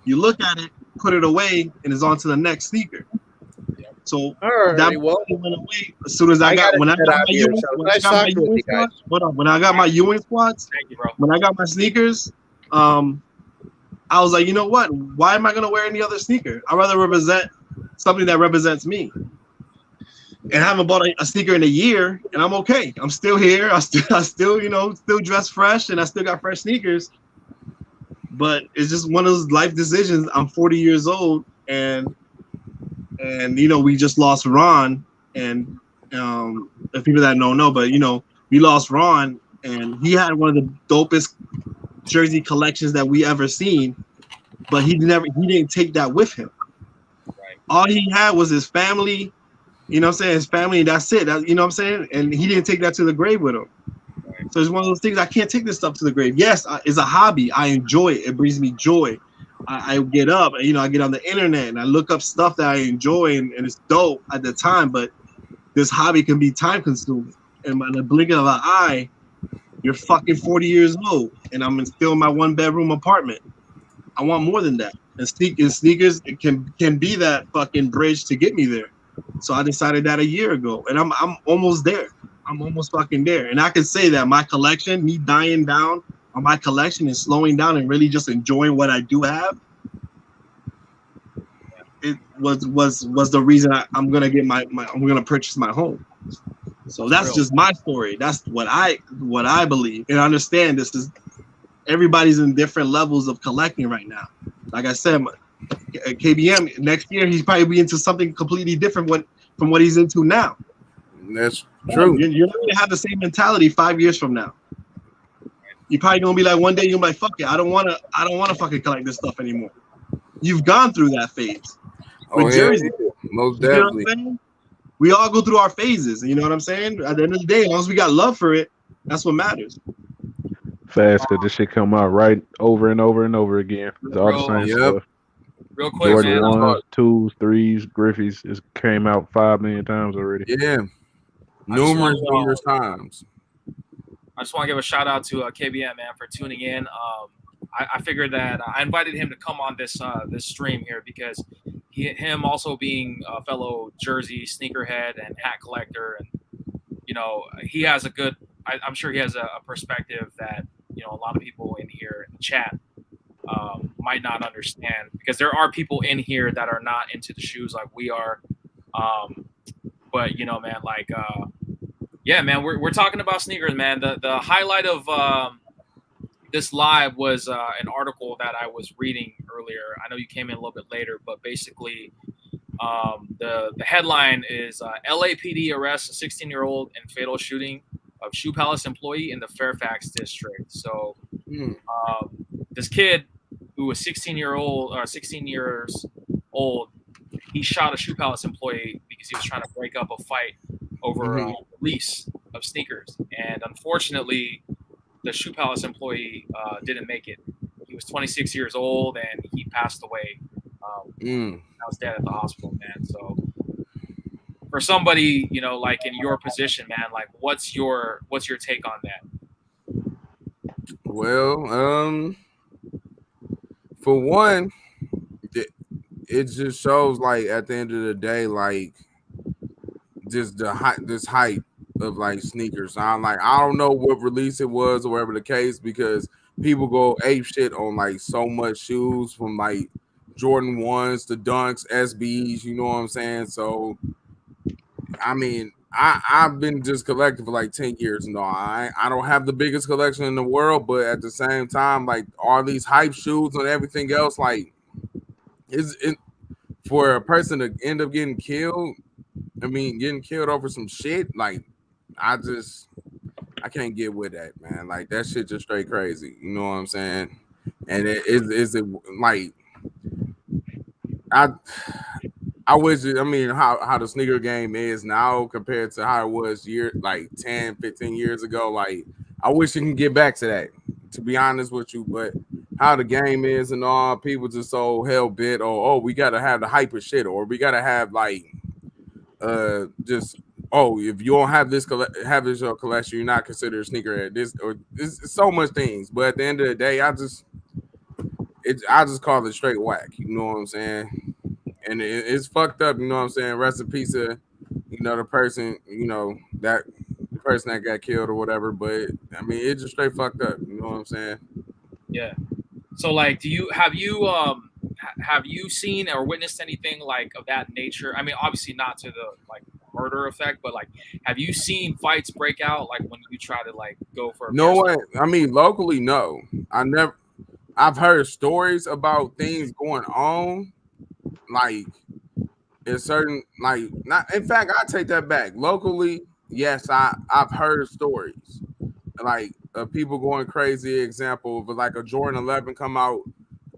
you look at it, put it away, and it's on to the next sneaker. So that went away as soon as when I got my Ewing squats, when I got my sneakers, I was like, you know what? Why am I gonna wear any other sneaker? I'd rather represent something that represents me. And I haven't bought a sneaker in a year, and I'm okay. I'm still here. I still still dress fresh, and I still got fresh sneakers. But it's just one of those life decisions. I'm 40 years old, and we just lost Ron, and the people that don't know, but we lost Ron, and he had one of the dopest jersey collections that we ever seen, but he didn't take that with him. Right. All he had was his family, his family, and that's it. You know what I'm saying? And he didn't take that to the grave with him. Right. So it's one of those things. I can't take this stuff to the grave. Yes, it's a hobby. I enjoy it. It brings me joy. I get up, you know, I get on the internet and I look up stuff that I enjoy, and it's dope at the time. But this hobby can be time consuming. And by the blink of an eye, you're fucking 40 years old, and I'm still in my 1-bedroom apartment. I want more than that. And sneakers can be that fucking bridge to get me there. So I decided that a year ago, and I'm almost there. I'm almost fucking there. And I can say that my collection, me dying down on my collection and slowing down and really just enjoying what I do have, it was the reason I'm gonna get I'm gonna purchase my home. So that's just my story. That's what I believe and understand. This is everybody's in different levels of collecting right now. Like I said, KBM next year he's probably be into something completely different from what he's into now. That's true. You're not gonna have the same mentality 5 years from now. You're probably gonna be like, one day you're gonna be like, fuck it, I don't wanna fucking collect this stuff anymore. You've gone through that phase. Oh, With Jersey, most you know definitely. what I'm saying? We all go through our phases. You know what I'm saying? At the end of the day, as long as we got love for it, that's what matters. Fast, because this shit come out right over and over and over again. It's all the same Yep. stuff. Real quick, Jordan man. 1s, 2s, 3s, Griffey's. It came out 5 million times already. Yeah. I just Numerous times. I just want to give a shout out to KBM, man, for tuning in. I figured that I invited him to come on this stream here because him also being a fellow Jersey sneakerhead and hat collector, and you know he has a good. I'm sure he has a perspective that you know a lot of people in here in the chat might not understand, because there are people in here that are not into the shoes like we are. But you know, man, like yeah, man, we're talking about sneakers, man. The highlight of this live was an article that I was reading earlier. I know you came in a little bit later, but basically the headline is LAPD arrests a 16-year-old in fatal shooting of Shoe Palace employee in the Fairfax district. So this kid who was 16 years old, he shot a Shoe Palace employee because he was trying to break up a fight over a release of sneakers. And unfortunately, the Shoe Palace employee didn't make it. He was 26 years old and he passed away. I was dead at the hospital, man. So for somebody, you know, like in your position, man, like what's your take on that? Well, for one, it just shows like at the end of the day, like just this hype of like sneakers. I don't know what release it was or whatever the case, because people go ape shit on like so much shoes, from like Jordan 1s to Dunks, SBs, you know what I'm saying? So I mean, I've been just collecting for like 10 years and all. I don't have the biggest collection in the world, but at the same time, like all these hype shoes and everything else, like it for a person to end up getting killed, getting killed over some shit, like I can't get with that, man. Like that shit just straight crazy. You know what I'm saying? And is it like I wish, how the sneaker game is now compared to how it was 10, 15 years ago. Like, I wish you can get back to that, to be honest with you. But how the game is and all, people just so hell bent, we got to have the hyper shit, or we got to have like, if you don't have this your collection, you're not considered a sneakerhead. This or it's so much things. But at the end of the day, I just call it straight whack. You know what I'm saying? And it's fucked up, you know what I'm saying? Rest in peace to, the person, that the person that got killed or whatever. But it's just straight fucked up, you know what I'm saying? Yeah. So like, have you seen or witnessed anything like of that nature? I mean, obviously not to the like murder effect, but like, have you seen fights break out like when you try to like go for a no one? Locally, no. I've heard stories about things going on. Like it's certain, like, not, in fact, I take that back. Locally, yes, I've heard stories like people going crazy. Example, but like a Jordan 11 come out,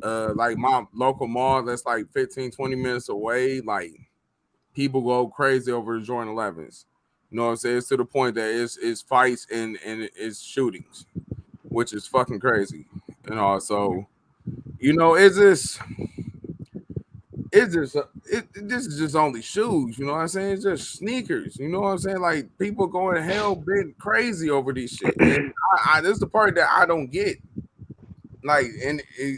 like my local mall that's like 15-20 minutes away, like people go crazy over the Jordan 11s. You know what I'm saying? It's to the point that it's fights and it's shootings, which is fucking crazy. You know, so this is just only shoes, you know what I'm saying? It's just sneakers, you know what I'm saying? Like people going hell bent crazy over these shit. And this is the part that I don't get. Like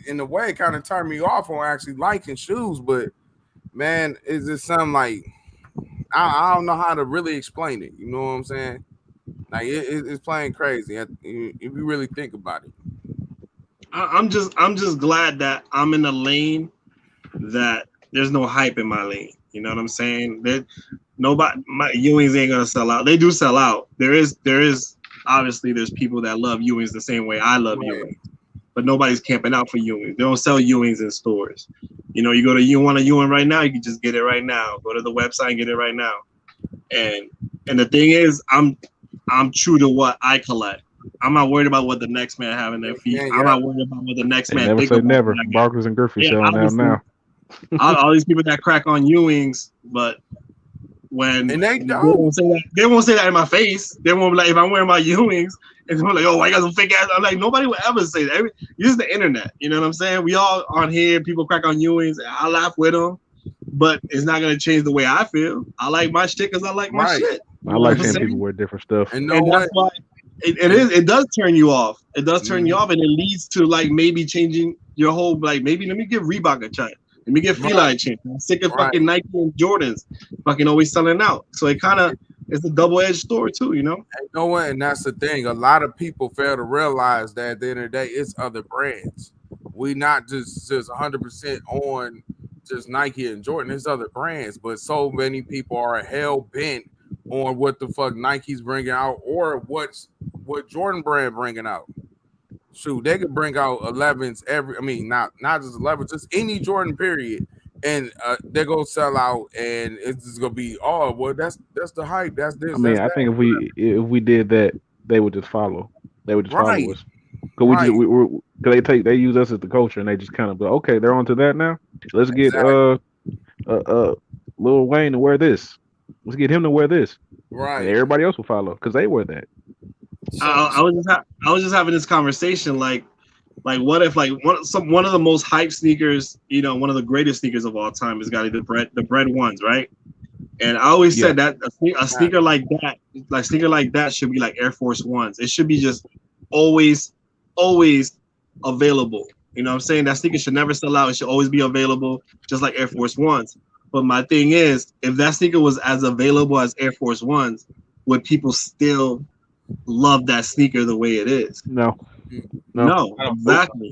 in a way it kind of turned me off on actually liking shoes, but man, it's just something like I don't know how to really explain it. You know what I'm saying? Like it's playing crazy if you really think about it. I'm just glad that I'm in a lane that there's no hype in my lane. You know what I'm saying? That nobody, my Ewings ain't gonna sell out. They do sell out. There is obviously there's people that love Ewings the same way I love Ewings, but nobody's camping out for Ewings. They don't sell Ewings in stores. You know, you want a Ewing right now, you can just get it right now. Go to the website and get it right now. And the thing is, I'm true to what I collect. I'm not worried about what the next man have in their feet. I'm not worried about what the next man never think say about. never. Barkers and Griffey selling out now. all these people that crack on Ewings, but when and they won't say that in my face. They won't be like, if I'm wearing my Ewings, and they're like, oh, I got some fake ass. I'm like, nobody will ever say that. Use the internet. You know what I'm saying? We all on here, people crack on Ewings. I laugh with them, but it's not gonna change the way I feel. I like my shit because I like my shit. I like seeing people wear different stuff, and that's why it does turn you off. It does turn you off, and it leads to like maybe changing your whole like maybe let me give Reebok a try. Let me get Fila a chance. I'm sick of fucking Nike and Jordans fucking always selling out. So it kind of it's a double-edged sword too, you know? And you know what? And that's the thing. A lot of people fail to realize that at the end of the day, it's other brands. We not just 100% on just Nike and Jordan. It's other brands, but so many people are hell bent on what the fuck Nike's bringing out or what Jordan brand bringing out. Shoot, they could bring out 11s not just 11, just any Jordan period, and they're gonna sell out, and it's just gonna be that's the hype. That's this. I mean, I think if we did that, they would just follow. They would just follow us because they use us as the culture, and they just kind of go, okay, they're on to that now. Let's get Lil Wayne to wear this. Let's get him to wear this. Right. And everybody else will follow because they wear that. I was just having this conversation like what if like one of the most hyped sneakers, you know, one of the greatest sneakers of all time is got to be the bread ones, right? And I always said that a sneaker like that should be like Air Force Ones. It should be just always available. You know what I'm saying? That sneaker should never sell out. It should always be available, just like Air Force Ones. But my thing is, if that sneaker was as available as Air Force Ones, would people still love that sneaker the way it is? No, exactly.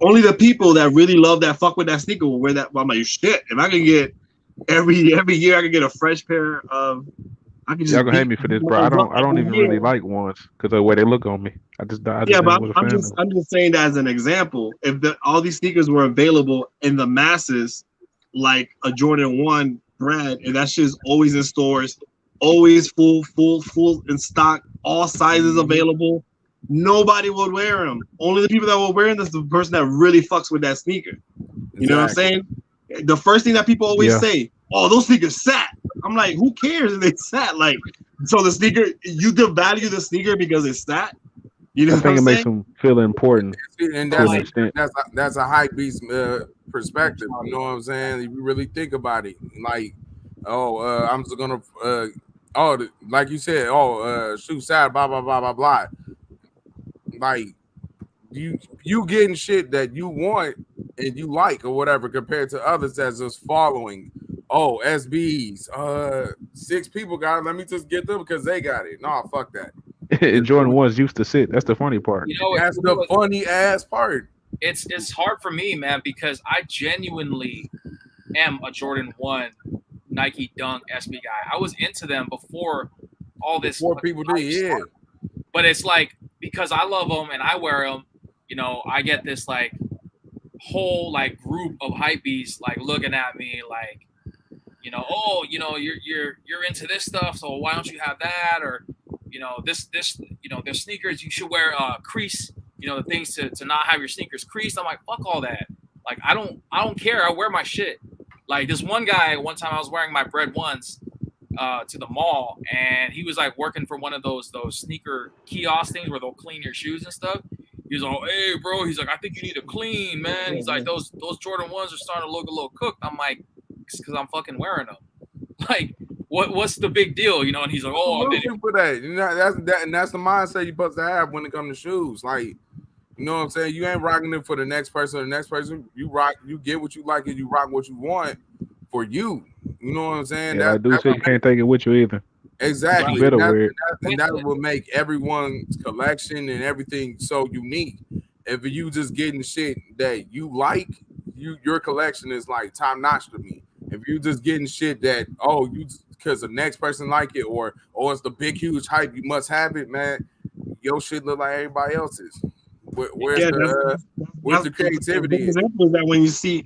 Only the people that really love that fuck with that sneaker will wear that. I'm like, shit. If I can get every year, I can get a fresh pair of. I can just. Y'all gonna hate me for this, bro. I don't even really like ones because of the way they look on me. I'm just saying that as an example. If all these sneakers were available in the masses, like a Jordan 1 bread, and that shit's always in stores, always full in stock, all sizes available, nobody would wear them. Only the people that will wear them is the person that really fucks with that sneaker. You know what I'm saying? The first thing that people always say, oh, those sneakers sat. I'm like, who cares if they sat? Like, so the sneaker, you devalue the sneaker because it's sat? You know I think it makes them feel important. And that's a hype beast perspective. You know what I'm saying? If you really think about it, like, I'm just gonna, like you said, shoot side, blah blah blah blah blah. Like, you getting shit that you want and you like or whatever compared to others that's just following. Oh, SBs, 6 people got it. Let me just get them because they got it. No, fuck that. Jordan 1s used to sit. That's the funny part. You know, that's the funny ass part. It's hard for me, man, because I genuinely am a Jordan 1 Nike Dunk SB guy. I was into them before all this. Before people did, yeah. But it's like, because I love them and I wear them, you know, I get this like whole like group of hypebeasts like looking at me like, you know, oh, you know, you're into this stuff, so why don't you have that? Or, you know, this, you know, their sneakers, you should wear crease, you know, the things to not have your sneakers creased. I'm like, fuck all that. Like, I don't care. I wear my shit. Like this one guy, one time I was wearing my bread ones, to the mall, and he was like working for one of those sneaker kiosk things where they'll clean your shoes and stuff. He was like, "Hey, bro," he's like, "I think you need to clean, man." He's like, "Those Jordan 1s are starting to look a little cooked." I'm like, "Because I'm fucking wearing them." Like, what's the big deal, you know? And he's like, "Oh, I'm looking for that. You know, that's the mindset you're supposed to have when it comes to shoes. Like, you know what I'm saying? You ain't rocking it for the next person. The next person, you get what you like, and you rock what you want for you. You know what I'm saying? Yeah, I do say you can't take it with you either. Exactly. You better wear it. And that will make everyone's collection and everything so unique. If you just getting shit that you like, your collection is like top notch to me. If you just getting shit that because the next person like it or it's the big huge hype, you must have it, man. Your shit look like everybody else's. Where's the creativity? The example is that when you see,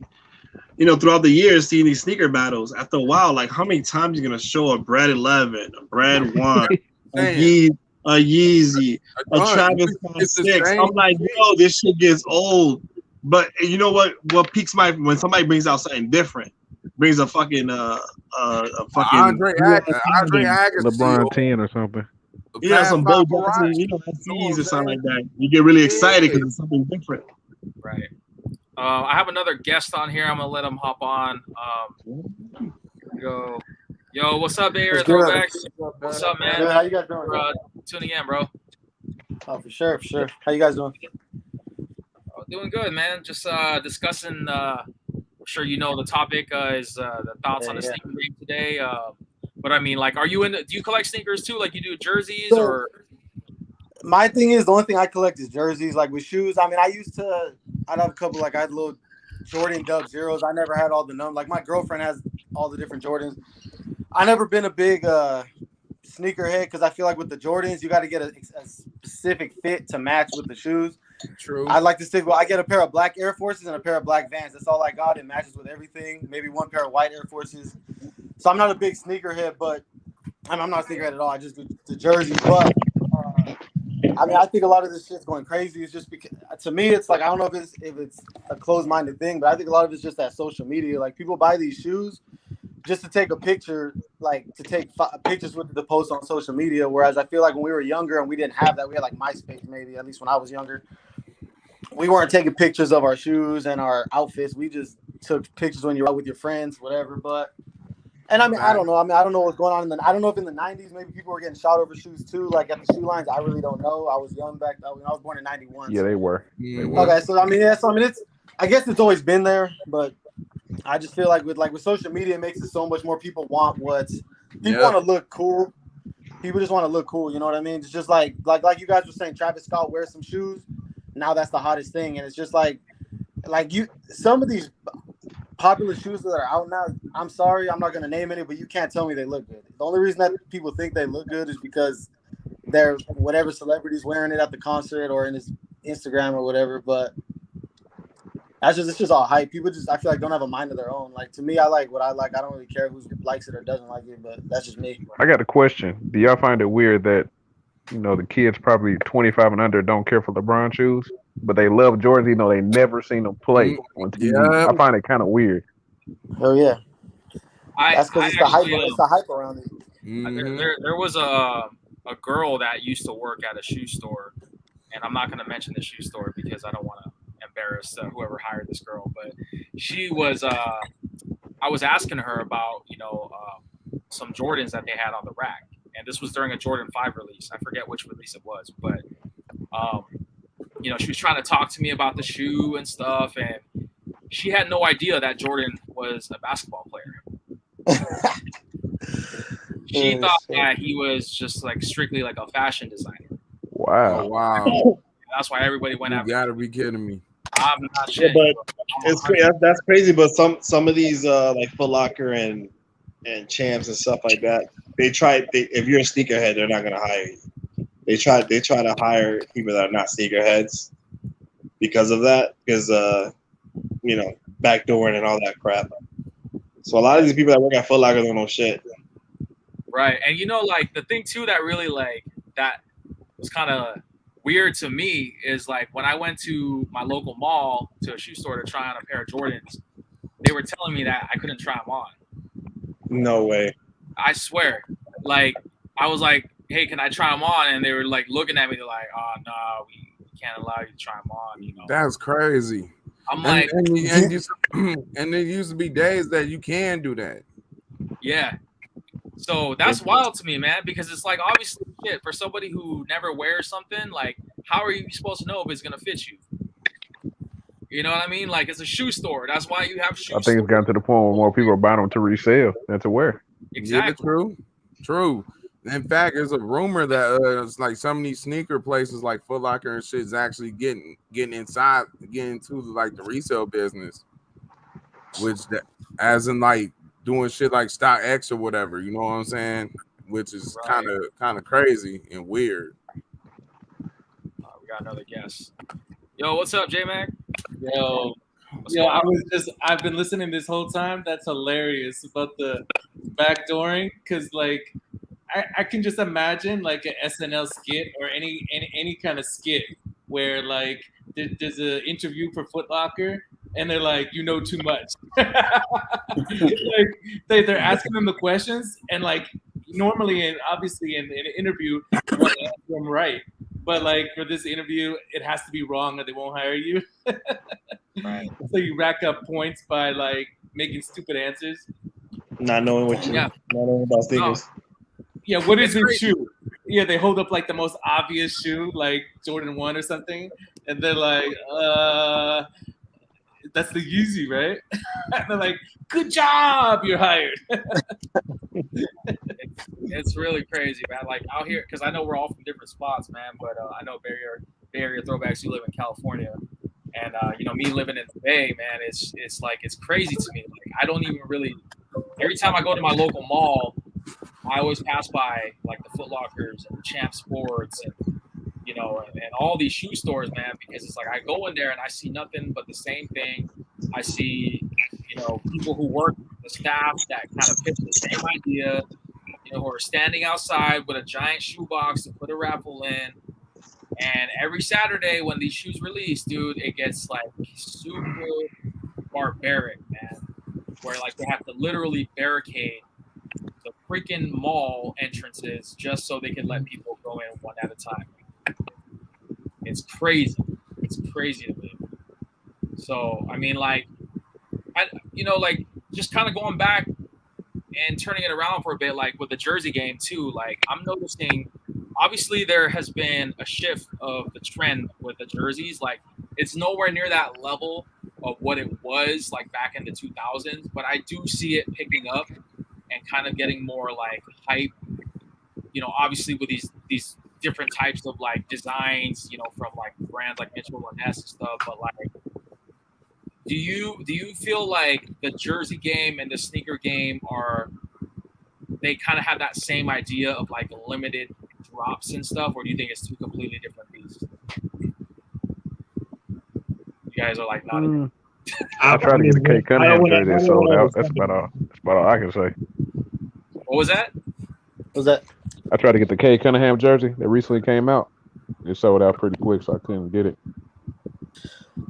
you know, throughout the years, seeing these sneaker battles, after a while, like how many times you're gonna show a Bread 11, a Bread 1, a Yeezy, a Travis Scott 6? I'm like, yo, this shit gets old. But you know what? What piques when somebody brings out something different, brings a fucking Andre Agassi, LeBron 10 or something. Yeah, some Bo Jackson, you know, SCs or something like that. You get really excited because it's something different. Right. I have another guest on here. I'm gonna let him hop on. Yo, what's up, Bay Area Throwbacks? What's up, man? Good. How you guys doing? For, tuning in, bro. Oh, for sure. How you guys doing? Oh, doing good, man. Just discussing. I'm sure you know the topic is the thoughts on the sneaker game today. But I mean, like, do you collect sneakers too? Like you do jerseys or? My thing is the only thing I collect is jerseys. Like with shoes, I mean, I'd have a couple. Like I had little Jordan Dub Zeros. I never had all the numbers. Like my girlfriend has all the different Jordans. I never been a big sneakerhead because I feel like with the Jordans, you got to get a specific fit to match with the shoes. True. I like to stick with. I get a pair of black Air Forces and a pair of black Vans. That's all I got. It matches with everything. Maybe one pair of white Air Forces. So I'm not a big sneakerhead, but I'm not a sneakerhead at all. I just do the jerseys. But I mean, I think a lot of this shit's going crazy. It's just because to me, it's like I don't know if it's a closed-minded thing, but I think a lot of it's just that social media. Like people buy these shoes just to take a picture, like to take pictures with the post on social media. Whereas I feel like when we were younger and we didn't have that, we had like MySpace maybe. At least when I was younger, we weren't taking pictures of our shoes and our outfits. We just took pictures when you were out with your friends, whatever. But and I mean, I don't know. I don't know what's going on I don't know if in the 90s maybe people were getting shot over shoes too, like at the shoe lines. I really don't know. I was young back then. I was born in 91. Yeah, so. they were. Okay, so I mean, I guess it's always been there, but I just feel like with social media, it makes it so much more people want want to look cool. People just want to look cool. You know what I mean? It's just like you guys were saying, Travis Scott wears some shoes. Now that's the hottest thing, and it's just like some of these popular shoes that are out now, I'm sorry, I'm not going to name any, but you can't tell me they look good. The only reason that people think they look good is because they're whatever celebrity's wearing it at the concert or in his Instagram or whatever. But it's just all hype. People just, I feel like, don't have a mind of their own. Like, to me, I like what I like. I don't really care who likes it or doesn't like it, but that's just me. I got a question. Do y'all find it weird that, you know, the kids probably 25 and under don't care for LeBron shoes, but they love Jordans, even though they never seen them play on TV? Yeah. I find it kind of weird. Oh yeah, that's because it's the hype. Actually, It's the hype around it. Mm-hmm. there was a girl that used to work at a shoe store, and I'm not going to mention the shoe store because I don't want to embarrass whoever hired this girl. But she was, I was asking her about, you know, some Jordans that they had on the rack, and this was during a Jordan 5 release. I forget which release it was, but you know, she was trying to talk to me about the shoe and stuff, and she had no idea that Jordan was a basketball player. She thought that he was just like strictly like a fashion designer. Wow. Oh, wow. That's why everybody went You after. gotta be kidding me. I'm not shit. But that's crazy. But some of these like Foot Locker and Champs and stuff like that, if you're a sneakerhead, they're not gonna hire you. They try to hire people that are not sneakerheads because of that, because you know, backdooring and all that crap. So a lot of these people that work at Foot Locker don't know shit. Right, and you know, like the thing too that really like that was kind of weird to me is like when I went to my local mall to a shoe store to try on a pair of Jordans, they were telling me that I couldn't try them on. No way. I swear, like I was like, hey, can I try them on? And they were like looking at me, they're like, oh no, we can't allow you to try them on. You know, That's crazy. I'm And like, and there used to be days that you can do that. yeah. So that's wild to me, man, because it's like obviously shit for somebody who never wears something. Like, how are you supposed to know if it's gonna fit you? You know what I mean? Like, it's a shoe store. That's why you have shoes. I think it's gotten to the point where more people are buying them to resell than to wear. Exactly. Yeah, true. In fact, there's a rumor that it's like some of these sneaker places like Foot Locker and shit is actually getting into like the resale business, which as in like doing shit like Stock X or whatever. You know what I'm saying? Which is Right. kind of crazy and weird. We got another guest. Yo, what's up, J Mac? Yo, I've been listening this whole time. That's hilarious about the backdooring, because like I can just imagine like an SNL skit or any kind of skit where like there's an interview for Foot Locker and they're like, you know too much. Like they're asking them the questions, and like normally and obviously in an interview you want to answer them right. But like for this interview, it has to be wrong or they won't hire you. Right. So you rack up points by like making stupid answers. Not knowing what you, not knowing about sneakers. Yeah, what is his shoe? Yeah, they hold up like the most obvious shoe, like Jordan 1 or something, and they're like, that's the Yeezy, right? And they're like, good job, you're hired. It's really crazy, man. Like out here, because I know we're all from different spots, man. But I know Bay Area throwbacks. You live in California, and you know me living in the Bay, man. It's like it's crazy to me. Like I don't even really. Every time I go to my local mall, I always pass by like the Foot Lockers and Champ Sports and you know and all these shoe stores, man. Because it's like I go in there and I see nothing but the same thing. I see you know people who work the staff that kind of pitch the same idea. You know, who are standing outside with a giant shoebox to put a raffle in. And every Saturday when these shoes release, dude, it gets like super barbaric, man. Where like they have to literally barricade the freaking mall entrances just so they can let people go in one at a time. It's crazy. It's crazy to me. So I mean, like, like just kind of going back and turning it around for a bit, like with the Jersey game too, like I'm noticing obviously there has been a shift of the trend with the jerseys. Like it's nowhere near that level of what it was like back in the 2000s, but I do see it picking up and kind of getting more like hype, you know, obviously with these different types of like designs, you know, from like brands like Mitchell and Ness and stuff. But like do you feel like the jersey game and the sneaker game they kind of have that same idea of like limited drops and stuff, or do you think it's two completely different beasts? You guys are like nodding. I tried to get the Kate Cunningham jersey sold out. That's about all I can say. What was that? I tried to get the Kate Cunningham jersey that recently came out. It sold out pretty quick, so I couldn't get it.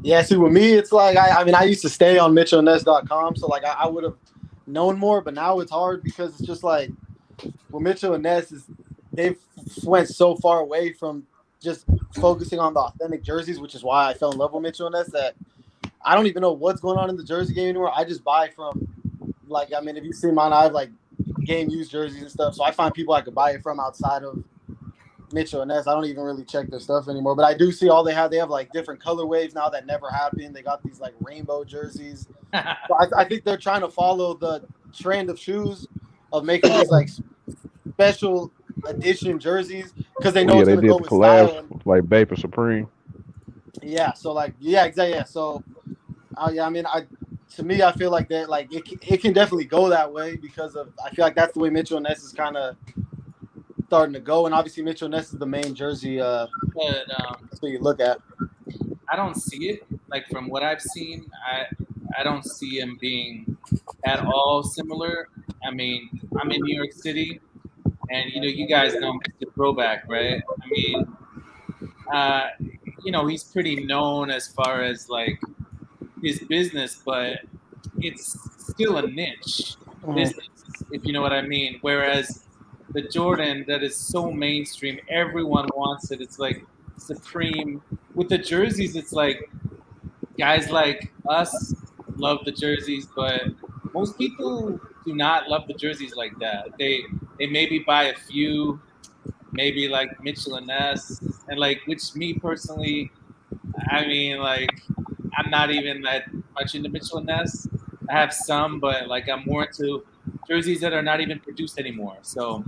Yeah, see, with me, it's like I used to stay on MitchellNess.com, so like I would have known more, but now it's hard because it's just like with Mitchell and Ness they've went so far away from just focusing on the authentic jerseys, which is why I fell in love with Mitchell and Ness. That I don't even know what's going on in the jersey game anymore. I just buy from like if you see mine, I have like game used jerseys and stuff, so I find people I could buy it from outside of Mitchell and Ness. I don't even really check their stuff anymore, but I do see all they have like different color waves now that never happened. They got these like rainbow jerseys. So I think they're trying to follow the trend of shoes of making these like special edition jerseys because they know it's going to go with style. Like Vapor Supreme. Yeah, so like exactly. Yeah, so to me, I feel like that like it can definitely go that way because I feel like that's the way Mitchell and Ness is kind of starting to go, and obviously Mitchell Ness is the main jersey. But that's what you look at. I don't see it like from what I've seen. I don't see him being at all similar. I mean, I'm in New York City, and you guys know Mr. Throwback, right? I mean, he's pretty known as far as like his business, but it's still a niche business. if you know what I mean. Whereas the Jordan that is so mainstream, everyone wants it. It's like supreme. With the jerseys, it's like guys like us love the jerseys, but most people do not love the jerseys like that. They maybe buy a few, maybe like Mitchell and Ness, and like which me personally, I mean like I'm not even that much into Mitchell and Ness. I have some, but like I'm more into jerseys that are not even produced anymore. So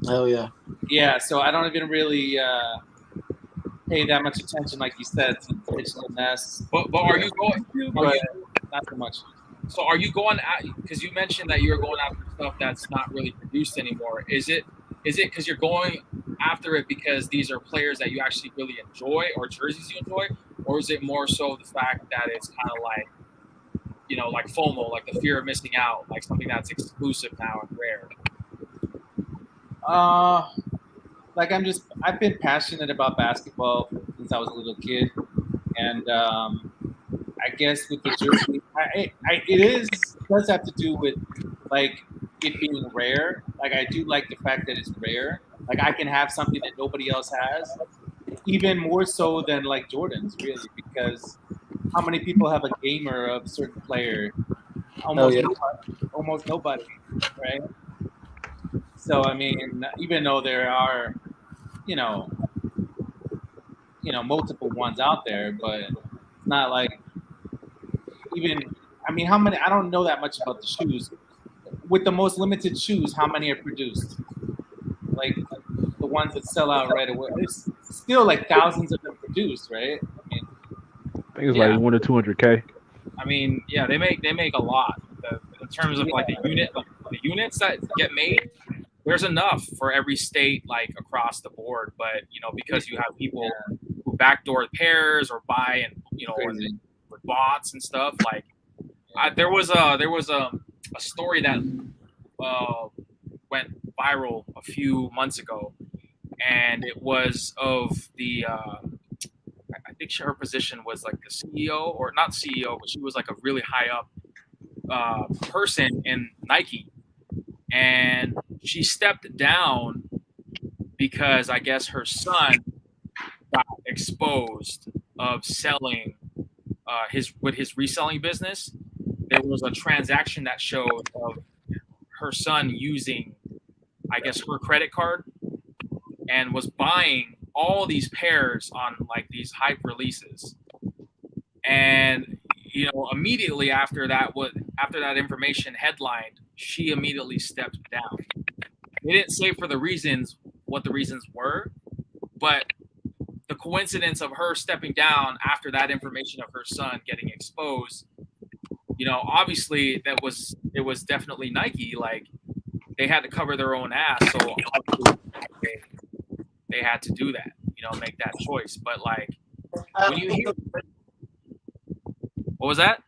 Hell yeah. yeah, so I don't even really pay that much attention, like you said, to Mitchell and Ness. But are you going? Are But you not so much. so are you going at? Because you mentioned that you're going after stuff that's not really produced anymore. Is it because you're going after it because these are players that you actually really enjoy or jerseys you enjoy, or is it more so the fact that it's kind of like like FOMO, like the fear of missing out, like something that's exclusive now and rare? Like I've been passionate about basketball since I was a little kid, and I guess with the jersey, it does have to do with like it being rare. Like I do like the fact that it's rare. Like I can have something that nobody else has, even more so than like Jordans, really, because how many people have a gamer of a certain player? Hell yeah. Almost nobody, right? So I mean, even though there are, you know, multiple ones out there, but it's not like even. I mean, how many? I don't know that much about the shoes. With the most limited shoes, how many are produced? Like the ones that sell out right away. There's still like thousands of them produced, right? I mean, I think it's Yeah. like 1 to 200K. I mean, yeah, they make a lot. In terms of like the units that get made, there's enough for every state like across the board. But because you have people who backdoor pairs or buy and crazy. with bots and stuff, like there was a story that went viral a few months ago, and it was of the I think her position was like the CEO, or not CEO, but she was like a really high up person in Nike, and she stepped down because I guess her son got exposed of selling his reselling business. There was a transaction that showed of her son using, I guess, her credit card and was buying all these pairs on like these hype releases. And immediately after that information headlined, she immediately stepped down. They didn't say for the reasons what the reasons were, but the coincidence of her stepping down after that information of her son getting exposed, obviously it was definitely Nike. Like they had to cover their own ass, so they had to do that, make that choice. But like when you hear, what was that?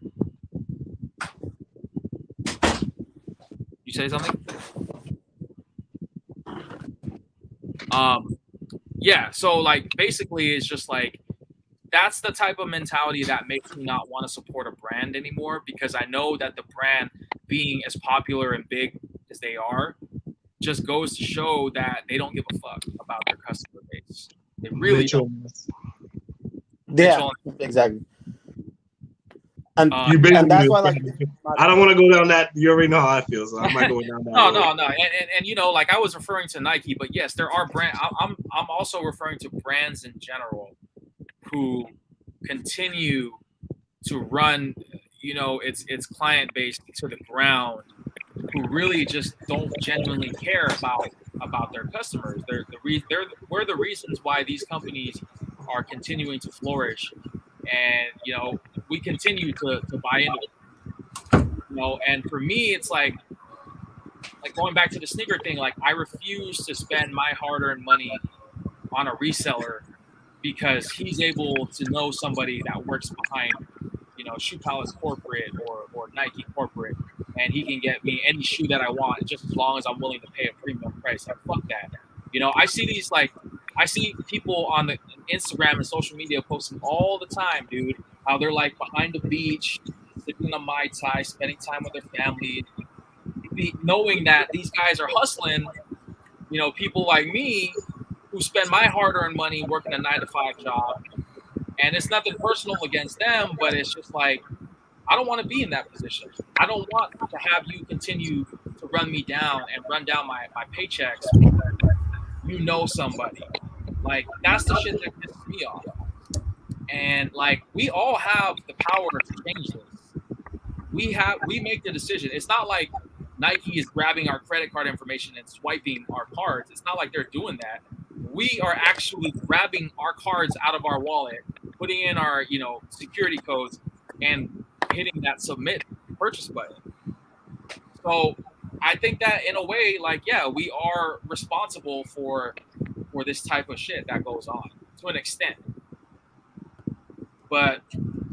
You say something? Yeah, so like basically it's just like that's the type of mentality that makes me not want to support a brand anymore, because I know that the brand being as popular and big as they are just goes to show that they don't give a fuck about their customer base. They really don't. Yeah, exactly. And, You basically, and that's why, like, I don't want to go down that. You already know how I feel, so I'm not going down that. No. And like I was referring to Nike, but yes, there are brand. I'm also referring to brands in general who continue to run, its client base to the ground, who really just don't genuinely care about their customers. We're the reasons why these companies are continuing to flourish, and we continue to buy into it. And for me, it's like going back to the sneaker thing. Like I refuse to spend my hard-earned money on a reseller because he's able to know somebody that works behind, Shoe Palace corporate or Nike corporate, and he can get me any shoe that I want just as long as I'm willing to pay a premium price. Like fuck that. I see people on the Instagram and social media posting all the time, dude, how they're like behind the beach, sipping a Mai Tai, spending time with their family, knowing that these guys are hustling, you know, people like me who spend my hard-earned money working a 9-to-5 job, and it's nothing personal against them, but it's just like, I don't want to be in that position. I don't want to have you continue to run me down and run down my paychecks because you know somebody. Like, that's the shit that pisses me off. And like, we all have the power to change this. We make the decision. It's not like Nike is grabbing our credit card information and swiping our cards. It's not like they're doing that. We are actually grabbing our cards out of our wallet, putting in our, you know, security codes, and hitting that submit purchase button. So I think that in a way, like, yeah, we are responsible for this type of shit that goes on to an extent. But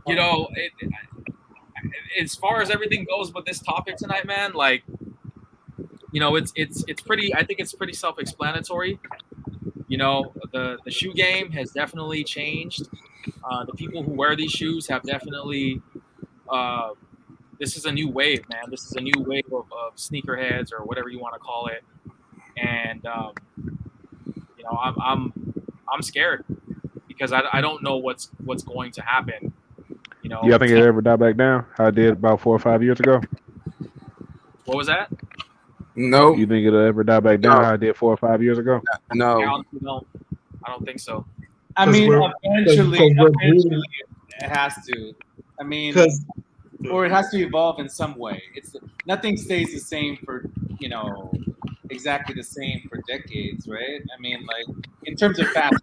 you know, as far as everything goes with this topic tonight, man, like, you know, it's pretty. I think it's pretty self-explanatory. You know, the shoe game has definitely changed. The people who wear these shoes have definitely. This is a new wave, man. This is a new wave of sneakerheads, or whatever you want to call it. And you know, I'm scared because I don't know what's going to happen. You know. Yeah, I think it ever died back down. How it did about 4 or 5 years ago. What was that? No. You think it'll ever die back down? How it did 4 or 5 years ago? No. I don't think so. I mean, eventually it has to. I mean, or it has to evolve in some way. Nothing stays the same for, you know, exactly the same for decades, right? I mean, like, in terms of fashion,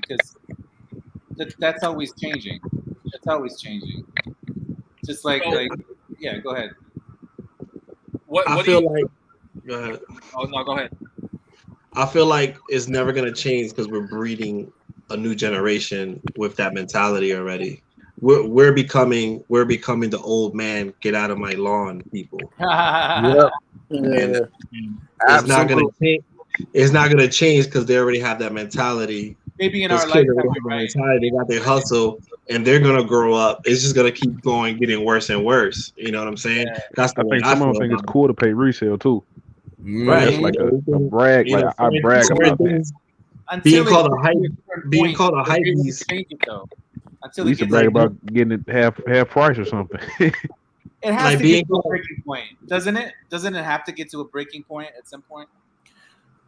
because that's always changing. That's always changing. Just like, yeah, go ahead. Go ahead. Oh no, go ahead. I feel like it's never gonna change because we're breeding a new generation with that mentality already. We're becoming the old man, get out of my lawn people. Yeah. It's not gonna change. It's not gonna change because they already have that mentality. Maybe in our lifetime, right? They got their hustle, and they're gonna grow up. It's just gonna keep going, getting worse and worse. You know what I'm saying? Yeah. That's the I way think some of them think it's cool to pay resale too. Right. It's like a brag. You know, Like I brag about that. Being called a hype beast. Until We used to brag about getting it half price or something. It has Like to being get to a breaking point, doesn't it? Doesn't it have to get to a breaking point at some point?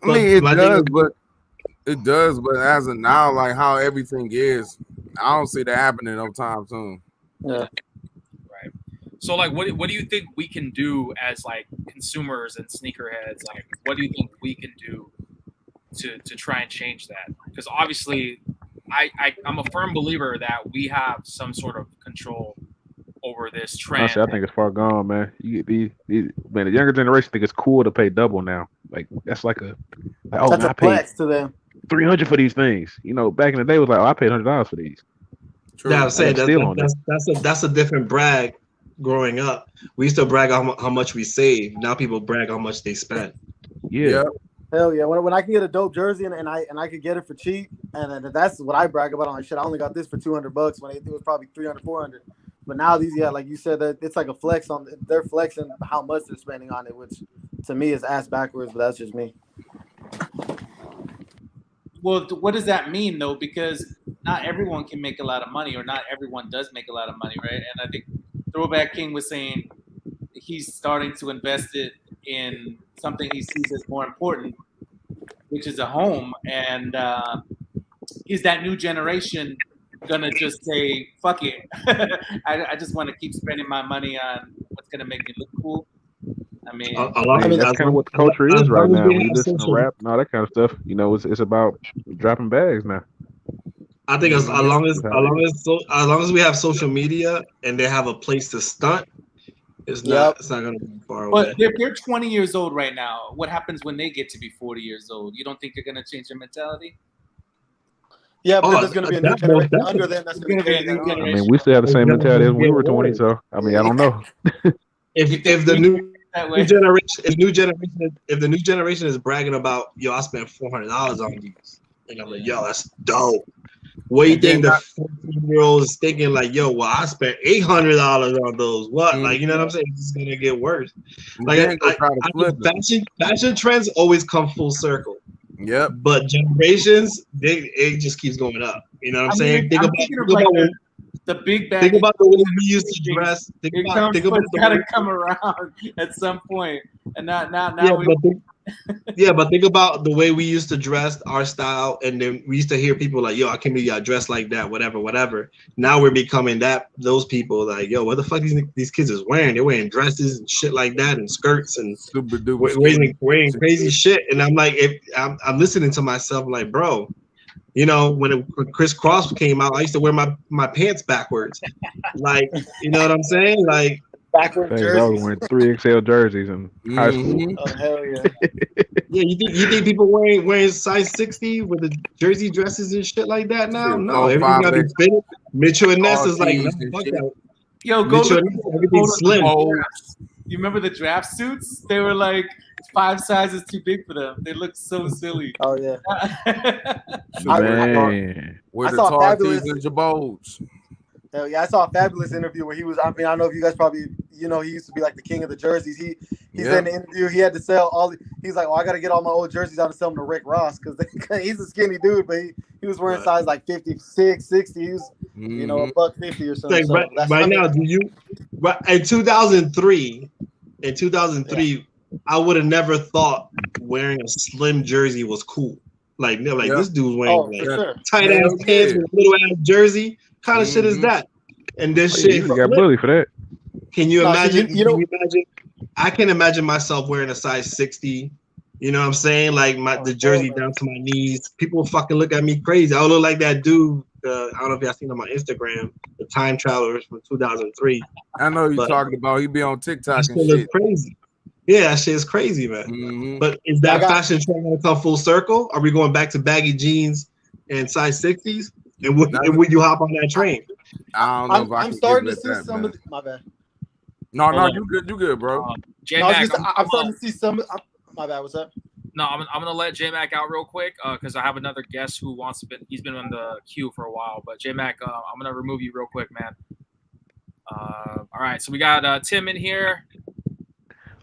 I mean, it does, but as of now, like how everything is, I don't see that happening no time soon. Yeah. Right. So, like, what do you think we can do as like consumers and sneakerheads? Like, what do you think we can do to try and change that? Because obviously, I'm a firm believer that we have some sort of control over this trend. Honestly, I think it's far gone, man. You get man, the younger generation think it's cool to pay double now. Like that's like that's a flex to them. $300 for these things. You know, back in the day it was like, I paid $100 for these. True. Yeah, I'm saying that's a different brag. Growing up, we used to brag on how much we saved. Now people brag how much they spent. Yeah. Hell yeah! When I can get a dope jersey and I could get it for cheap, and that's what I brag about. I'm like, shit, I only got this for $200 when it was probably 300, 400. But now these, like you said, that it's like a flex on. They're flexing how much they're spending on it, which to me is ass backwards. But that's just me. Well, what does that mean though? Because not everyone can make a lot of money, or not everyone does make a lot of money, right? And I think Throwback King was saying he's starting to invest it in something he sees as more important, which is a home. And is that new generation gonna just say, fuck it? I just want to keep spending my money on what's gonna make me look cool. I mean, that's kind of what the culture is right now. When you listen to rap and all that kind of stuff, you know, it's about dropping bags now. I think as long as we have social media and they have a place to stunt, it's not going to be far away. But if they're 20 years old right now, what happens when they get to be 40 years old? You don't think they're going to change their mentality? Yeah, but there's going to be a new generation under them that's going to be a new generation. I mean, we still have the same mentality as when we were 20, so I mean, I don't know. If the new generation is bragging about, yo, I spent $400 on these, and I'm like, yo, that's dope. What do you And then think the 14-year-old is thinking? Like, yo, well, I spent $800 on those. What? Like, you know what I'm saying? It's just gonna get worse. Like, then go try to flip it. fashion trends always come full circle. Yep. But generations, it just keeps going up. You know what I'm saying? Think about the big bag. Think about the way we used to dress. Think about it's the gotta way, come around at some point, and now but think about the way we used to dress, our style, and then we used to hear people like, "Yo, I can't believe y'all dressed like that," whatever. Now we're becoming those people like, "Yo, what the fuck these kids is wearing? They're wearing dresses and shit like that, and skirts and super duper wearing crazy shit." And I'm like, if I'm listening to myself, I'm like, bro. You know, when Chris Cross came out, I used to wear my pants backwards. Like, you know what I'm saying? Like, backward jerseys. I was wearing 3XL jerseys in high school. Oh hell yeah! Yeah, you think people wearing size 60 with the jersey dresses and shit like that now? No, everything got to be fitted. Mitchell and Ness is like, no, fuck that. Yo, go Mitchell look and Ness, everything's slim. You remember the draft suits? They were like 5 sizes too big for them. They looked so silly. Oh yeah. Man. With I the saw tall Fabulous. tees and Jabos. Hell yeah, I saw a Fabulous interview where he was. I mean, I don't know if you guys probably, he used to be like the king of the jerseys. He said in the interview he had to sell all. He's like, well, I got to get all my old jerseys out and sell them to Rick Ross because he's a skinny dude, but he was wearing size like 56, 60. He was, $150 or something. Like, so right now, in 2003, I would have never thought wearing a slim jersey was cool. Like this dude's wearing tight ass pants with a little ass jersey. Kind of shit is that? And this shit. You got bullied for that. Can you imagine? I can imagine myself wearing a size 60. You know what I'm saying? Like the jersey down to my knees. People fucking look at me crazy. I look like that dude. I don't know if y'all seen him on Instagram. The time travelers from 2003. I know you're talking about. He be on TikTok and shit. Crazy. Yeah, that shit is crazy, man. But is that fashion trend gonna come full circle? Are we going back to baggy jeans and size 60s? And would you hop on that train? I don't know if I'm starting to see some of my bad. No, you good, bro. I'm starting to see some. My bad. What's up? No, I'm gonna let J Mac out real quick because I have another guest who he's been on the queue for a while. But J Mac, I'm gonna remove you real quick, man. All right, so we got Tim in here.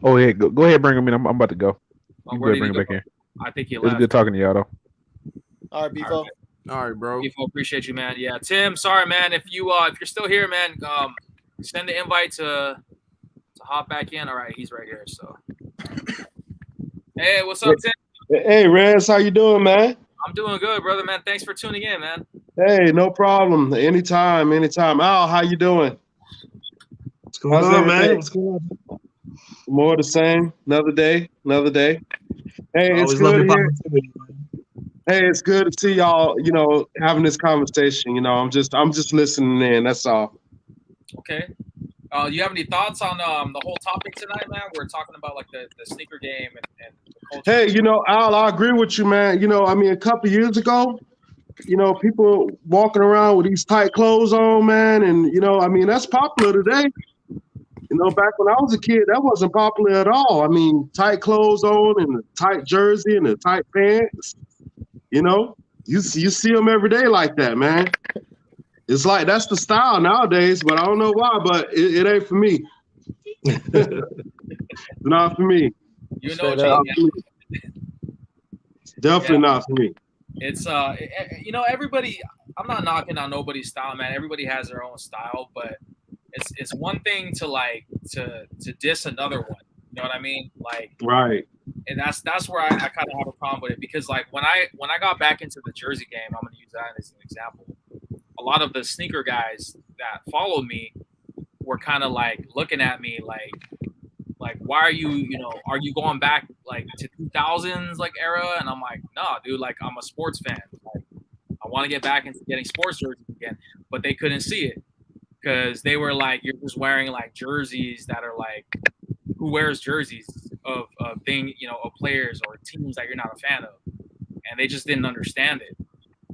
Oh yeah, go ahead, bring him in. I'm about to go. You bring him back in. I think he left. It was good talking to y'all though. All right, Beefo. All right, bro. Beefo, appreciate you, man. Yeah, Tim. Sorry, man. If you're still here, man, send the invite to hop back in. All right, he's right here. So, hey, what's up, Tim? Hey, Rez, how you doing, man? I'm doing good, brother, man. Thanks for tuning in, man. Hey, no problem. Anytime. Al, how you doing? What's going on, man? What's going on? More the same. Another day. Hey, it's good here. Hey, it's good to see y'all, having this conversation. I'm just listening in. That's all. Okay. You have any thoughts on the whole topic tonight, man? We're talking about like the sneaker game and the culture. Hey, Al, I agree with you, man. A couple years ago, people walking around with these tight clothes on, man, and that's popular today. Back when I was a kid, that wasn't popular at all. Tight clothes on and a tight jersey and a tight pants. You see them every day like that, man. It's like that's the style nowadays, but I don't know why, but it ain't for me. Not for me. Definitely not for me. It's everybody. I'm not knocking on nobody's style, man. Everybody has their own style, but it's one thing to diss another one. You know what I mean? Like, right. And that's where I kind of have a problem with it because like when I got back into the jersey game, I'm going to use that as an example. A lot of the sneaker guys that followed me were kind of like looking at me like why are you going back like to 2000s like era? And I'm like, nah, dude, like I'm a sports fan. Like I want to get back into getting sports jerseys again, but they couldn't see it because they were like, you're just wearing like jerseys that are like, who wears jerseys of players or teams that you're not a fan of, and they just didn't understand it.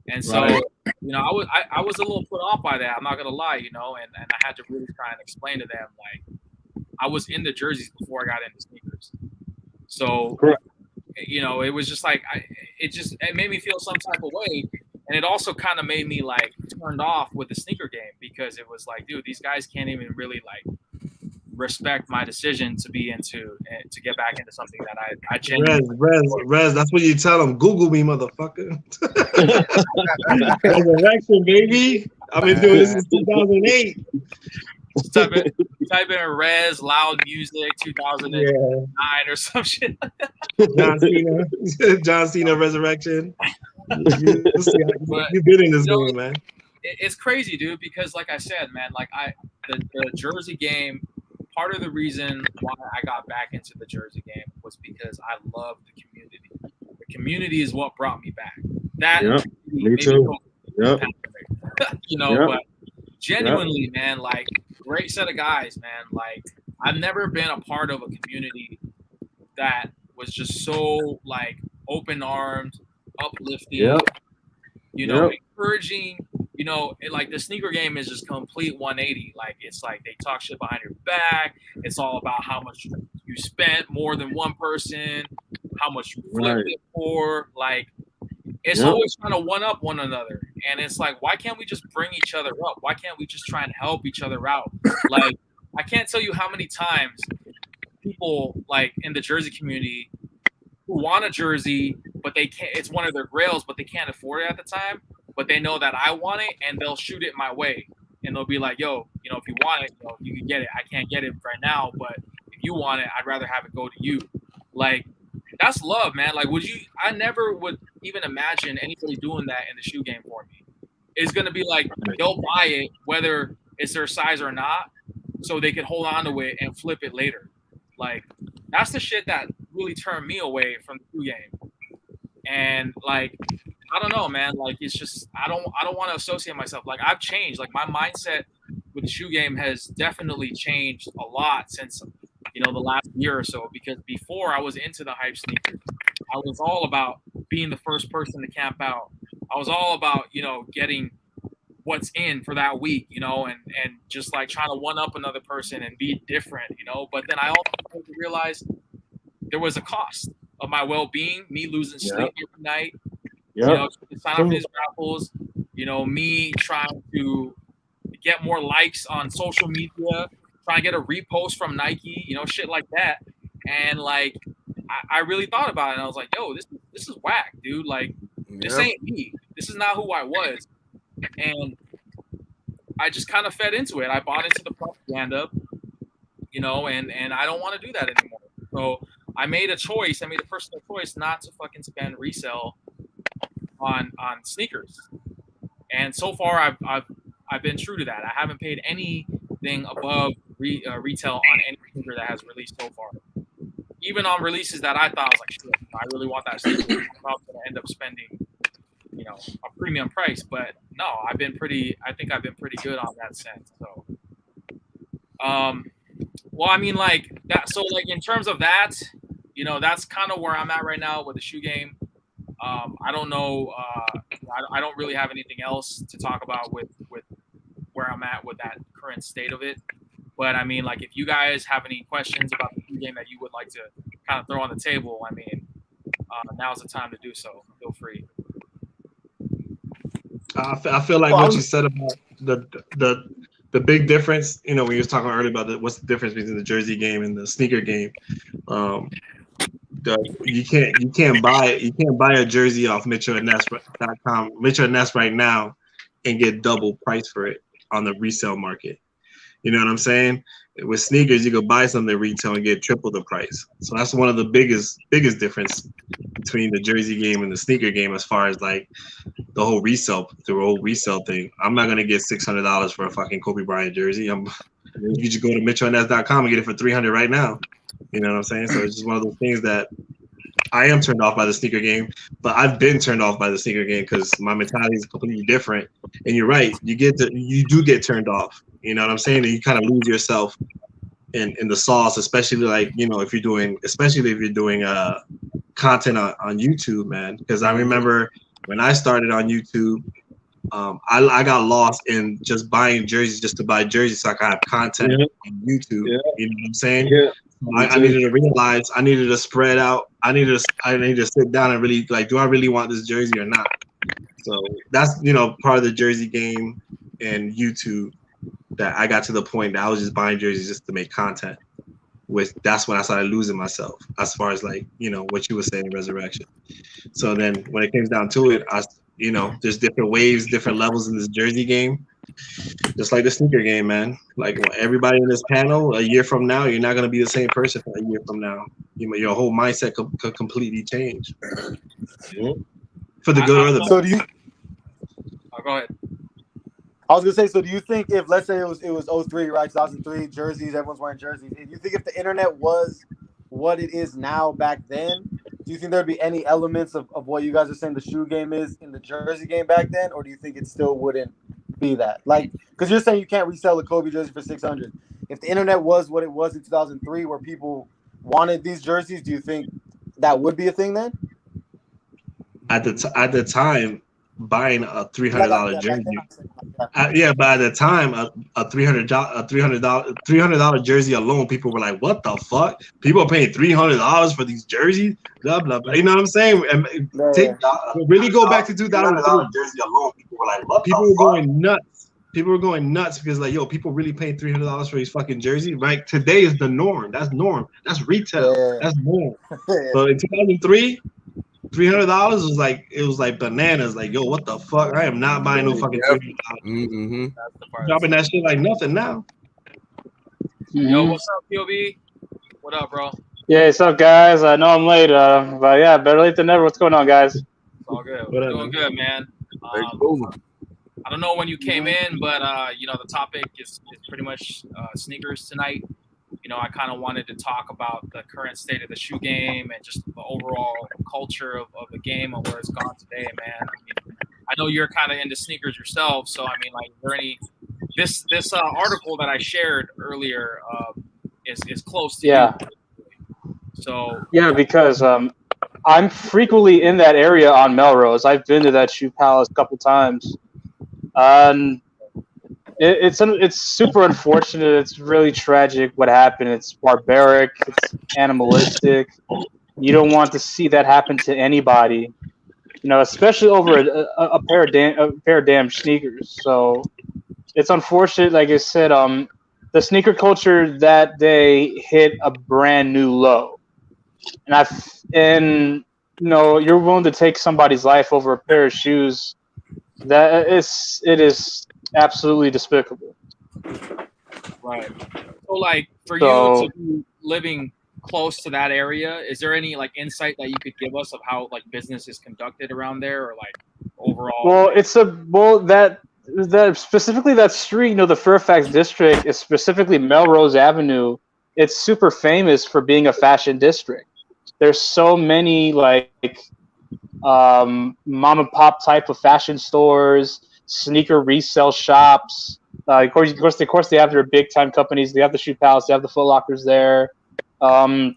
And so, I was a little put off by that. I'm not gonna lie, and I had to really try and explain to them like I was into jerseys before I got into sneakers. So, it was just like it made me feel some type of way And it also kind of made me like turned off with the sneaker game because it was like, dude, these guys can't even really like respect my decision to be into and to get back into something that I genuinely. Rez, that's what you tell them. Google me, motherfucker. Resurrection, baby. I've been doing this since 2008. Type in Rez Loud Music 2009 or some shit. John Cena Resurrection. You've been in this game, man. It's crazy, dude, because like I said, man, like the Jersey game, part of the reason why I got back into the Jersey game was because I love the community. The community is what brought me back. That me too. You know, but genuinely, man, like great set of guys, man. Like I've never been a part of a community that was just so like open-armed, uplifting, you know, encouraging. You know, like the sneaker game is just complete 180. Like it's like they talk shit behind your back. It's all about how much you spent more than one person, how much you flipped it for. Like it's always trying to one up one another. And it's like, why can't we just bring each other up? Why can't we just try and help each other out? Like I can't tell you how many times people like in the Jersey community who want a jersey, but they can't. It's one of their grails, but they can't afford it at the time. But they know that I want it, and they'll shoot it my way. And they'll be like, yo, you know, if you want it, you know, you can get it. I can't get it right now, but if you want it, I'd rather have it go to you. Like, that's love, man. Like, I never would even imagine anybody doing that in the shoe game for me. It's going to be like, they'll buy it, whether it's their size or not, so they can hold on to it and flip it later. Like, that's the shit that really turned me away from the shoe game. And, like, I don't know, man. Like it's just I don't want to associate myself. Like I've changed. Like my mindset with the shoe game has definitely changed a lot since the last year or so. Because before I was into the hype sneakers, I was all about being the first person to camp out. I was all about getting what's in for that week, and just like trying to one up another person and be different, But then I also realized there was a cost of my well-being, me losing sleep every night. Sign up for these raffles, me trying to get more likes on social media, trying to get a repost from Nike, shit like that. And like, I really thought about it and I was like, yo, this is whack, dude. Like, this ain't me. This is not who I was. And I just kind of fed into it. I bought into the propaganda, and I don't want to do that anymore. So I made a personal choice not to fucking spend resale on sneakers, and so far I've been true to that. I haven't paid anything above retail on any sneaker that has released so far. Even on releases that I thought I was like, shit, I really want that sneaker, I'm probably gonna end up spending, a premium price. But no, I think I've been pretty good on that sense. So, well, I mean, like that. So, like in terms of that, that's kind of where I'm at right now with the shoe game. I don't know. I don't really have anything else to talk about with where I'm at with that current state of it. But I mean, like, if you guys have any questions about the shoe game that you would like to kind of throw on the table, I mean, now's the time to do so. Feel free. I feel like what you said about the big difference. When you was talking earlier about what's the difference between the jersey game and the sneaker game. You can't buy a jersey off MitchellandNess.com, Mitchell and Ness right now, and get double price for it on the resale market. You know what I'm saying? With sneakers, you could buy something retail and get triple the price. So that's one of the biggest difference between the jersey game and the sneaker game, as far as like the whole resale thing. I'm not gonna get $600 for a fucking Kobe Bryant jersey. You just go to MitchellandNess.com and get it for $300 right now. You know what I'm saying? So it's just one of those things that I am turned off by the sneaker game, but I've been turned off by the sneaker game because my mentality is completely different. And you're right, you do get turned off. You know what I'm saying? And you kind of lose yourself in the sauce, especially like if you're doing content on YouTube, man. Because I remember when I started on YouTube, I got lost in just buying jerseys just to buy jerseys so I could have content on YouTube. You know what I'm saying? I needed to realize I needed to spread out. I needed to sit down and really like, do I really want this jersey or not? So that's part of the jersey game and YouTube that I got to the point that I was just buying jerseys just to make content. That's when I started losing myself as far as like what you were saying, Resurrection. So then when it comes down to it, there's different waves, different levels in this jersey game. Just like the sneaker game, man. Like everybody in this panel, a year from now, you're not gonna be the same person a year from now. Your whole mindset could completely change. For the good or the bad. So do you? Go ahead. I was gonna say, so do you think if, let's say it was 03, right, 2003, jerseys, everyone's wearing jerseys. Do you think if the internet was what it is now back then, do you think there'd be any elements of what you guys are saying the shoe game is in the jersey game back then, or do you think it still wouldn't be that? Like, because you're saying you can't resell a Kobe jersey for $600. If the internet was what it was in 2003, where people wanted these jerseys, do you think that would be a thing then? At the time, buying a $300 jersey. But at the time, a $300 jersey alone, people were like, "What the fuck? People are paying $300 for these jerseys?" Blah blah blah. You know what I'm saying? And really go back to 2003. Jersey alone, people were like, "What?" People were going nuts. People were going nuts because like, yo, people really paying $300 for these fucking jerseys. Right? Today is the norm. That's norm. That's retail. That's norm. So in 2003. $300 was like bananas. Like, yo, what the fuck? I am not buying no fucking $300. Dropping that shit like nothing now. Yo, what's up, POB? What up, bro? Yeah, what's up, guys? I know I'm late, but yeah, better late than never. What's going on, guys? It's all good. We're doing good, man. I don't know when you came in, but the topic is pretty much sneakers tonight. I kind of wanted to talk about the current state of the shoe game and just the overall culture of the game and where it's gone today, man. I mean, I know you're kind of into sneakers yourself, so I mean, like, is there any this article that I shared earlier is close to you. So yeah, because I'm frequently in that area on Melrose. I've been to that shoe palace a couple times, and it's super unfortunate. It's really tragic what happened. It's barbaric. It's animalistic. You don't want to see that happen to anybody, especially over a pair of damn sneakers. So it's unfortunate. Like I said, the sneaker culture that day hit a brand new low, and you're willing to take somebody's life over a pair of shoes. It is absolutely despicable. Right. So, like, for you to be living close to that area, is there any like insight that you could give us of how like business is conducted around there, or like overall? Well, that specifically that street, the Fairfax district is specifically Melrose Avenue. It's super famous for being a fashion district. There's so many like mom and pop type of fashion stores, sneaker resale shops. Of course, they have their big time companies. They have the Shoe Palace. They have the Foot Lockers there. Like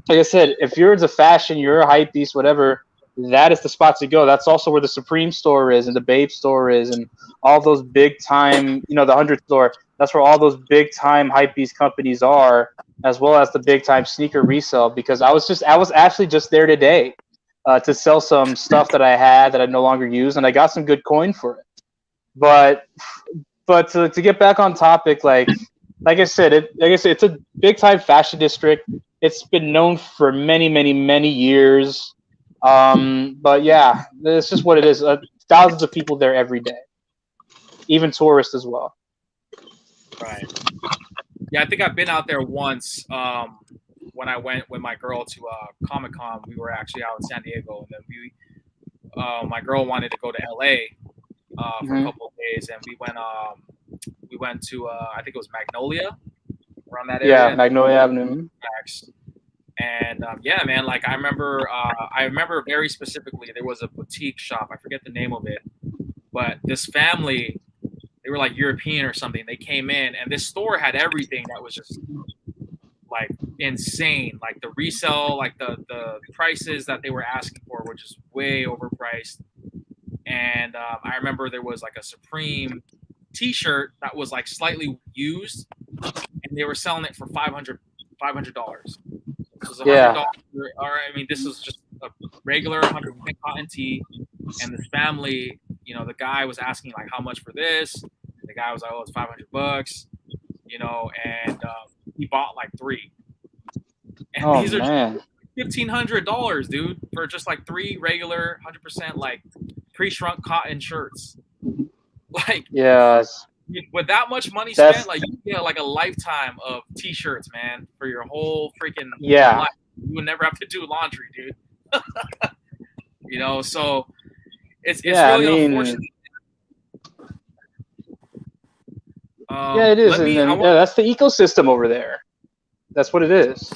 I said, if you're into fashion, you're a hype beast, whatever, that is the spot to go. That's also where the Supreme store is and the Babe store is and all those big time, the 100 store. That's where all those big time hype beast companies are, as well as the big time sneaker resale. Because I was actually just there today to sell some stuff that I had that I no longer use, and I got some good coin for it. But to get back on topic, like I said, it's a big time fashion district. It's been known for many, many, many years. But yeah, it's just what it is. Thousands of people there every day, even tourists as well. Right. Yeah, I think I've been out there once. When I went with my girl to Comic-Con, we were actually out in San Diego, and then my girl wanted to go to LA for a couple of days, and we went to I think it was Magnolia, around that area. Yeah, Magnolia Avenue. And yeah, man, like I remember very specifically there was a boutique shop. I forget the name of it, but this family, they were like European or something. They came in, and this store had everything that was just like insane. Like the resale, like the prices that they were asking for were just way overpriced. And I remember there was like a Supreme T-shirt that was like slightly used, and they were selling it for $500. This was $100. Yeah. Or I mean, this was just a regular 100% cotton tee, and this family, you know, the guy was asking like how much for this. The guy was like, oh, it's $500, you know, and he bought like 3. And Oh these are man. $1,500, dude, for just like 3 regular 100% like pre-shrunk cotton shirts. Like, Yeah. with that much money That's- spent, like you get like a lifetime of t-shirts, man, for your whole freaking Yeah. life. You would never have to do laundry, dude. You know, so it's Yeah, really I mean- unfortunate. Yeah, it is. Let And me- then, I want- yeah, that's the ecosystem over there. That's what it is.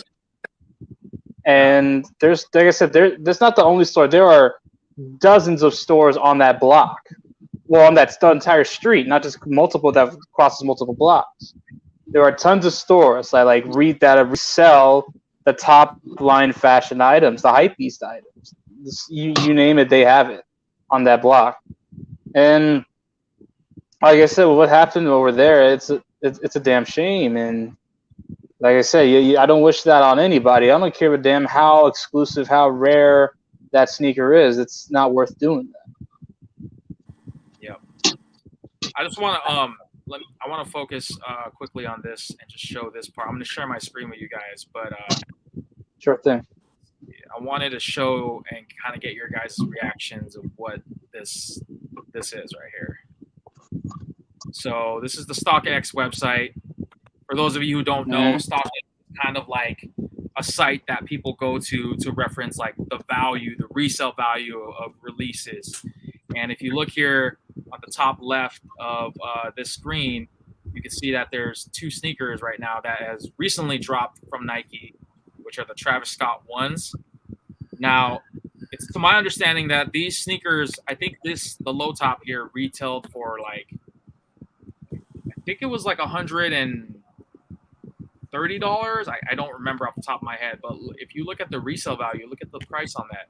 And there's, like I said, that's not the only store. There are dozens of stores on that block. Well, on that entire street, not just multiple that crosses multiple blocks. There are tons of stores that like resell the top line fashion items, the hypebeast items. You name it, they have it on that block. And like I said, what happened over there, it's a damn shame. And like I said, I don't wish that on anybody. I don't care a damn how exclusive, how rare that sneaker is. It's not worth doing that. Yeah. I just want to I want to focus quickly on this and just show this part. I'm going to share my screen with you guys, but Sure thing. I wanted to show and kind of get your guys' reactions of what this is right here. So this is the StockX website. For those of you who don't know, StockX is kind of like a site that people go to reference like the value, the resale value of releases. And if you look here on the top left of this screen, you can see that there's 2 sneakers right now that has recently dropped from Nike, which are the Travis Scott ones. Now, it's to my understanding that these sneakers, I think the low top here retailed for like, I think it was like $130. I don't remember off the top of my head, but if you look at the resale value, look at the price on that.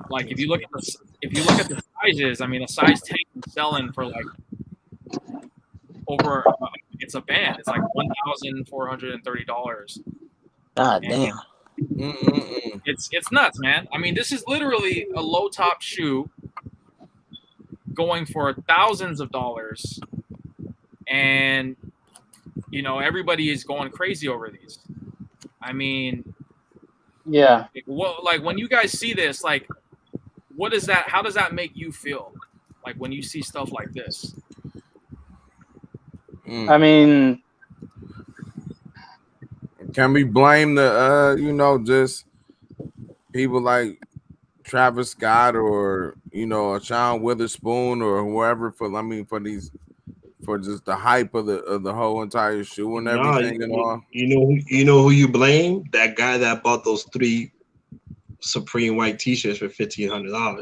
Like if you look at the sizes, I mean, a size 10 is selling for like over. It's a band. It's like $1,430. God damn. It's nuts, man. I mean, this is literally a low top shoe going for thousands of dollars, and you know everybody is going crazy over these. I mean, yeah. Like when you guys see this, like, what is that? How does that make you feel? Like when you see stuff like this? I mean, can we blame the just people like Travis Scott or a Sean Witherspoon or whoever for just the hype of the whole entire shoe and everything and all? You know who you blame? That guy that bought those 3 Supreme white T-shirts for $1,500.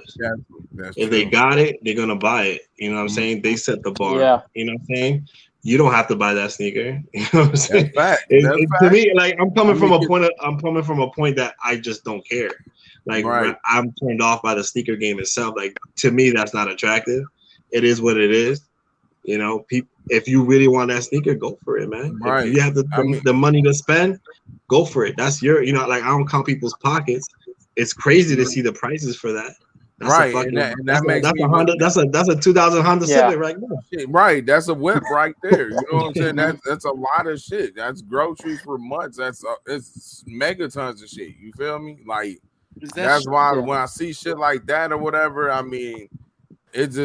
That's if true. they got it, they're gonna buy it. You know what I'm saying? They set the bar. Yeah. You know what I'm saying? You don't have to buy that sneaker. You know what I'm saying? Fact. To me, like I'm coming from a point that I just don't care. Like right. I'm turned off by the sneaker game itself. Like to me, that's not attractive. It is what it is. You know, if you really want that sneaker, go for it, man. Right. If you have the money to spend, go for it. That's your, like I don't count people's pockets. It's crazy to see the prices for that. That's right, fucking, that makes that's me a Honda. That's a 2000 Honda Civic right now. Right, that's a whip right there. You know what I'm saying? That's a lot of shit. That's groceries for months. It's megatons of shit. You feel me? Like that's why when I see shit like that or whatever, I mean, it's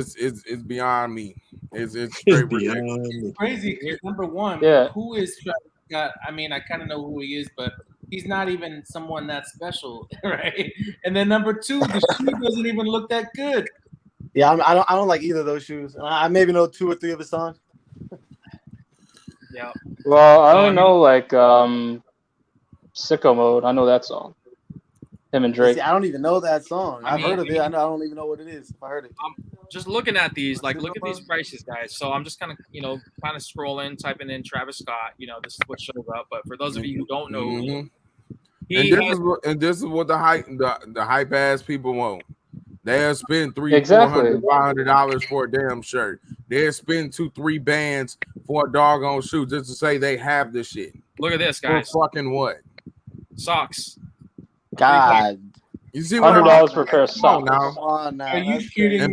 beyond me. It's straight ridiculous. Crazy. Number one, who is Travis Scott? I mean, I kind of know who he is, but he's not even someone that special, right? And then number 2, the shoe doesn't even look that good. Yeah, I don't like either of those shoes. I maybe know 2 or 3 of his songs. Yeah. Well, I don't know, like Sicko Mode. I know that song. Him and Drake. See, I don't even know that song. I've heard of it. I don't even know what it is. If I heard it. Just looking at these, like, look at these prices, guys. So I'm just kind of, scrolling, typing in Travis Scott. This is what shows up. But for those of you who don't know, this is what the hype ass people want. They'll spend $300, $400 for a damn shirt. They'll spend 2-3 bands for a doggone shoe just to say they have this shit. Look at this, guys. For fucking what? Socks. God. You see what I'm $100 per pair of Come on socks. now. Come on now. Are you That's kidding crazy.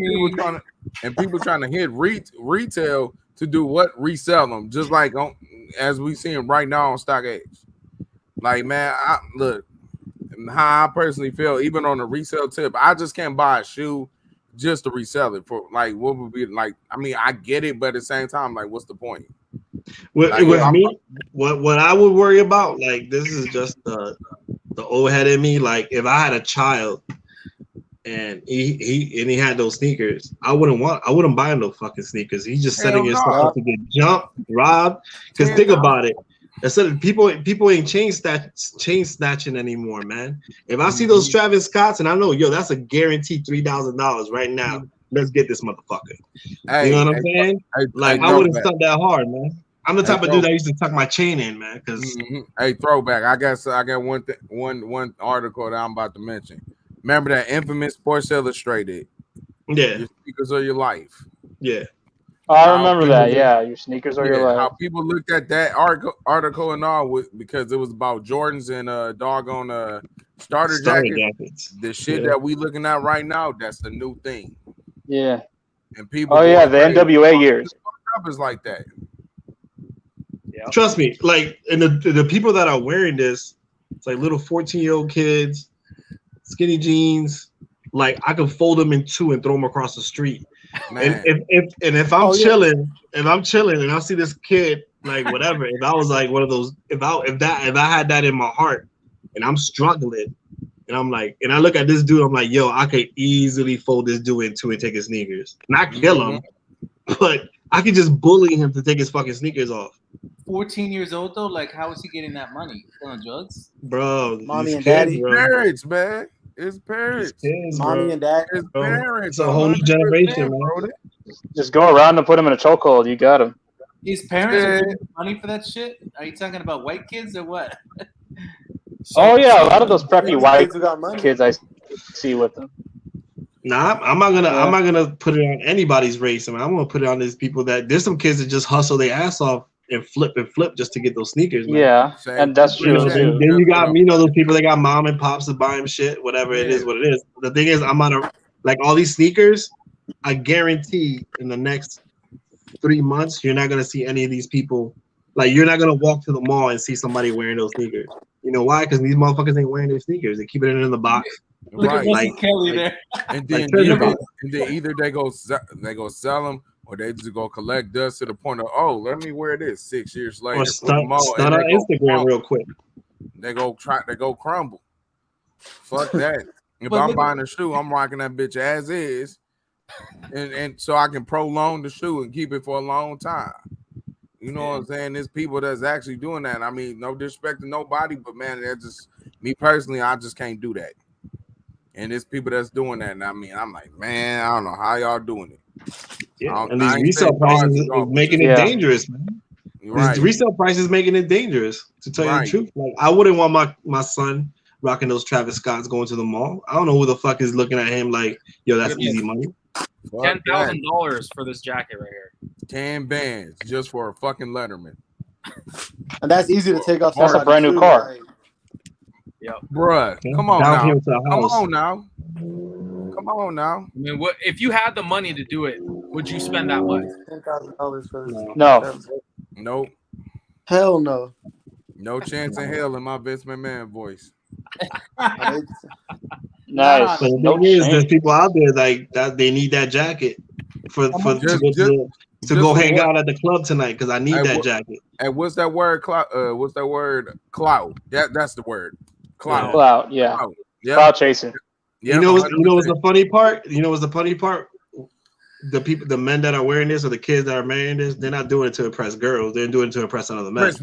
And me? people trying to hit retail to do what? Resell them, just like as we seeing right now on StockX. Like, man, look, how I personally feel, even on the resale tip, I just can't buy a shoe just to resell it for like what would be like. I mean, I get it, but at the same time, like, what's the point? With Like, if I'm- me, what I would worry about, like this is just the old head in me. Like if I had a child and he had those sneakers, I wouldn't buy him no fucking sneakers. He's just setting Hell himself no. up to get jumped, robbed. Because think about it. Instead of people ain't chain snatching anymore, man. If I see those Travis Scotts and I know, yo, that's a guaranteed $3,000 right now. Let's get this motherfucker. Hey, You know what I'm saying? Like I wouldn't stunt that hard, man. I'm the type of dude that used to tuck my chain in, man. Because Hey, throwback. I got one article that I'm about to mention. Remember that infamous Sports Illustrated? Yeah. Your sneakers are your life. Yeah. Oh, I remember that. Yeah, your sneakers are your life. How people looked at that article and all because it was about Jordans and doggone starter jackets. The shit that we looking at right now, that's the new thing. Yeah. And people. Oh yeah, the NWA years. Is like that. Yeah. Trust me, like, and the people that are wearing this, it's like little 14-year-old kids, skinny jeans. Like I could fold them in two and throw them across the street. Man. And if I'm chilling, and I see this kid, like whatever, if I was like one of those, if I had that in my heart, and I'm struggling, and I'm like, and I look at this dude, I'm like, yo, I could easily fold this dude in two and take his sneakers, not kill him, but I could just bully him to take his fucking sneakers off. 14 years old though, like how is he getting that money? Selling drugs? Bro, mommy and daddy, parents, man. It's parents. Mommy and dad. It's parents. It's a whole new generation, man. Just go around and put him in a chokehold. You got him. His parents are getting money for that shit? Are you talking about white kids or what? Oh yeah, a lot of those preppy white kids I see with them. Nah, I'm not gonna put it on anybody's race. I mean, I'm gonna put it on these people that there's some kids that just hustle their ass off and flip just to get those sneakers. Man. Yeah, and that's true. Then you got those people that got mom and pops to buy them shit, whatever it is, what it is. The thing is, I'm on like all these sneakers. I guarantee in the next 3 months, you're not gonna see any of these people. Like you're not gonna walk to the mall and see somebody wearing those sneakers. You know why? Because these motherfuckers ain't wearing their sneakers. They keep it in the box. Look at Russell Kelly there. And then either they go sell them or they just go collect dust to the point of, oh, let me wear this 6 years later. Or start on Instagram real quick. They go crumble. Fuck that. If I'm buying a shoe, I'm rocking that bitch as is, and so I can prolong the shoe and keep it for a long time. You know what I'm saying? There's people that's actually doing that. I mean, no disrespect to nobody, but man, that's just me personally. I just can't do that. And there's people that's doing that. And I mean, I'm like, man, I don't know how y'all doing it. Yeah, and these resale prices is making it dangerous, man. Right. These resale prices making it dangerous. To tell you the truth, like I wouldn't want my son rocking those Travis Scotts going to the mall. I don't know who the fuck is looking at him like, yo, that's easy money. $10,000 for this jacket right here. 10 bands just for a fucking Letterman. And that's easy to take off. That's a brand new car. Like, yep. Bruh, come on now. Come on now. I mean, what if you had the money to do it? Would you spend that much? $10,000 for this? No. Nope. Hell no. No chance in hell in my best man voice. Nice. But the thing is, there's people out there like that. They need that jacket to go hang out at the club tonight because I need that jacket. And what's that word? What's that word? Clout. That's the word. Clout. Clout. Yeah. Clout chasing. Yeah. You know what's the funny part? You know what's the funny part? The men that are wearing this or the kids that are wearing this, they're not doing it to impress girls. They're doing it to impress another man.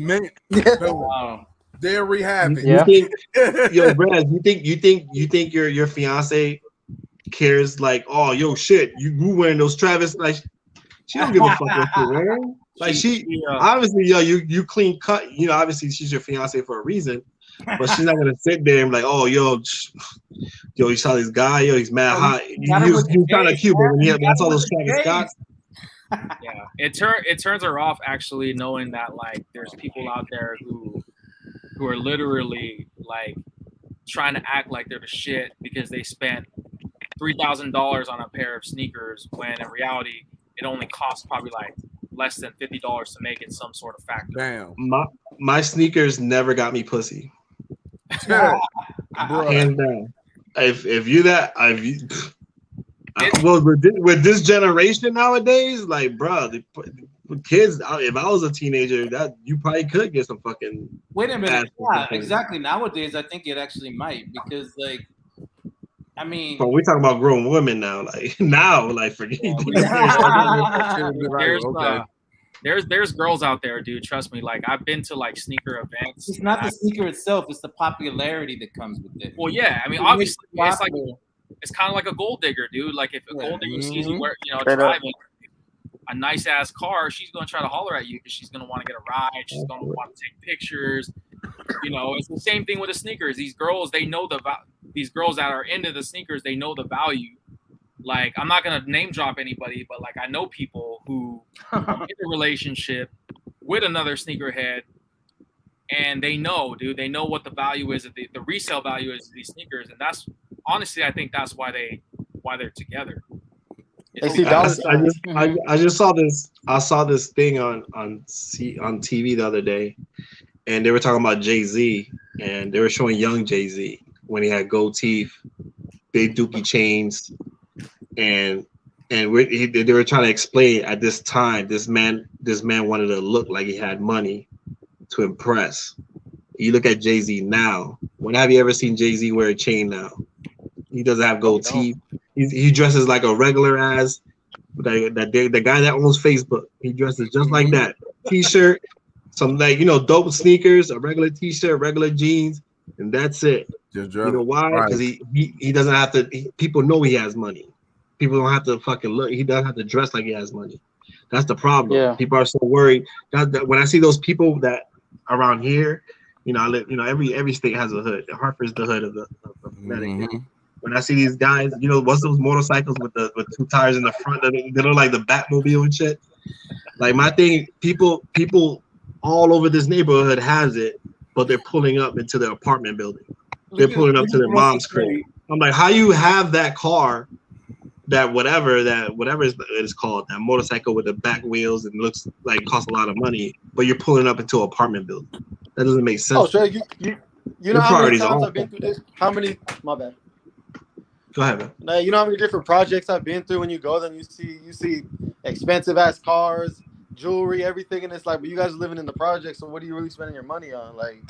Wow. They're rehabbing. Yo, Brad, you think your fiance cares like, oh, yo, shit, you wearing those Travis? Like, she don't give a fuck what you're wearing. Like obviously, you clean cut. You know, obviously she's your fiance for a reason, but she's not gonna sit there and be like, oh, yo, you saw this guy, yo, he's mad hot. You kind of cute, but that's all those Travis Scotts. Yeah, it turns her off actually, knowing that like there's people out there who are literally like trying to act like they're the shit because they spent $3,000 on a pair of sneakers when in reality it only costs probably like less than $50 to make it some sort of factor. Damn. My sneakers never got me pussy. Bro. Hands down. If you that well with this generation nowadays, like bro, the kids. If I was a teenager, that you probably could get some fucking. Wait a minute. ass Yeah, fucking- exactly. Nowadays, I think it actually might because, like, I mean, But we're talking about grown women now. Like now, like forget. There's girls out there, dude. Trust me. Like I've been to like sneaker events. it's not the sneaker itself; it's the popularity that comes with it. Well, yeah. I mean, It makes obviously, it it's like popular. it's kind of like a gold digger, dude. Like if a Yeah. gold digger sees you, Straight up. driving a nice ass car, she's gonna try to holler at you because she's gonna want to get a ride. She's gonna want to take pictures. You know, it's the same thing with the sneakers. These girls, they know these girls that are into the sneakers, they know the value. Like I'm not gonna name drop anybody, but like I know people who are in a relationship with another sneakerhead, and they know, dude, they know what the value is, the resale value is of these sneakers, and that's honestly, I think that's why they're together. They see dollar signs. I just saw this. I saw this thing on TV the other day, and they were talking about Jay-Z, and they were showing young Jay-Z when he had gold teeth, big dookie chains, and they were trying to explain at this time this man wanted to look like he had money to impress. You look at Jay-Z now. When have you ever seen Jay-Z wear a chain now? He doesn't have gold teeth. He dresses like a regular ass. The guy that owns Facebook, he dresses just like that. T-shirt, some like dope sneakers, a regular T-shirt, regular jeans, and that's it. Just you know why? Because he doesn't have to. People know he has money. People don't have to fucking look. He doesn't have to dress like he has money. That's the problem. Yeah. People are so worried. That when I see those people that around here, I live. Every state has a hood. Hartford's the hood of Connecticut. When I see these guys, what's those motorcycles with two tires in the front that they look like the Batmobile and shit. Like my thing, people all over this neighborhood has it, but they're pulling up into their apartment building. They're pulling up to their mom's crib. I'm like, how you have that car, that whatever it's called, that motorcycle with the back wheels and looks like it costs a lot of money, but you're pulling up into an apartment building. That doesn't make sense. Oh, sure. You know how many times I've been through this? My bad. Go ahead, man. Now, you know how many different projects I've been through. When you go, then you see expensive ass cars, jewelry, everything, and it's like, but you guys are living in the project, so what are you really spending your money on? Like,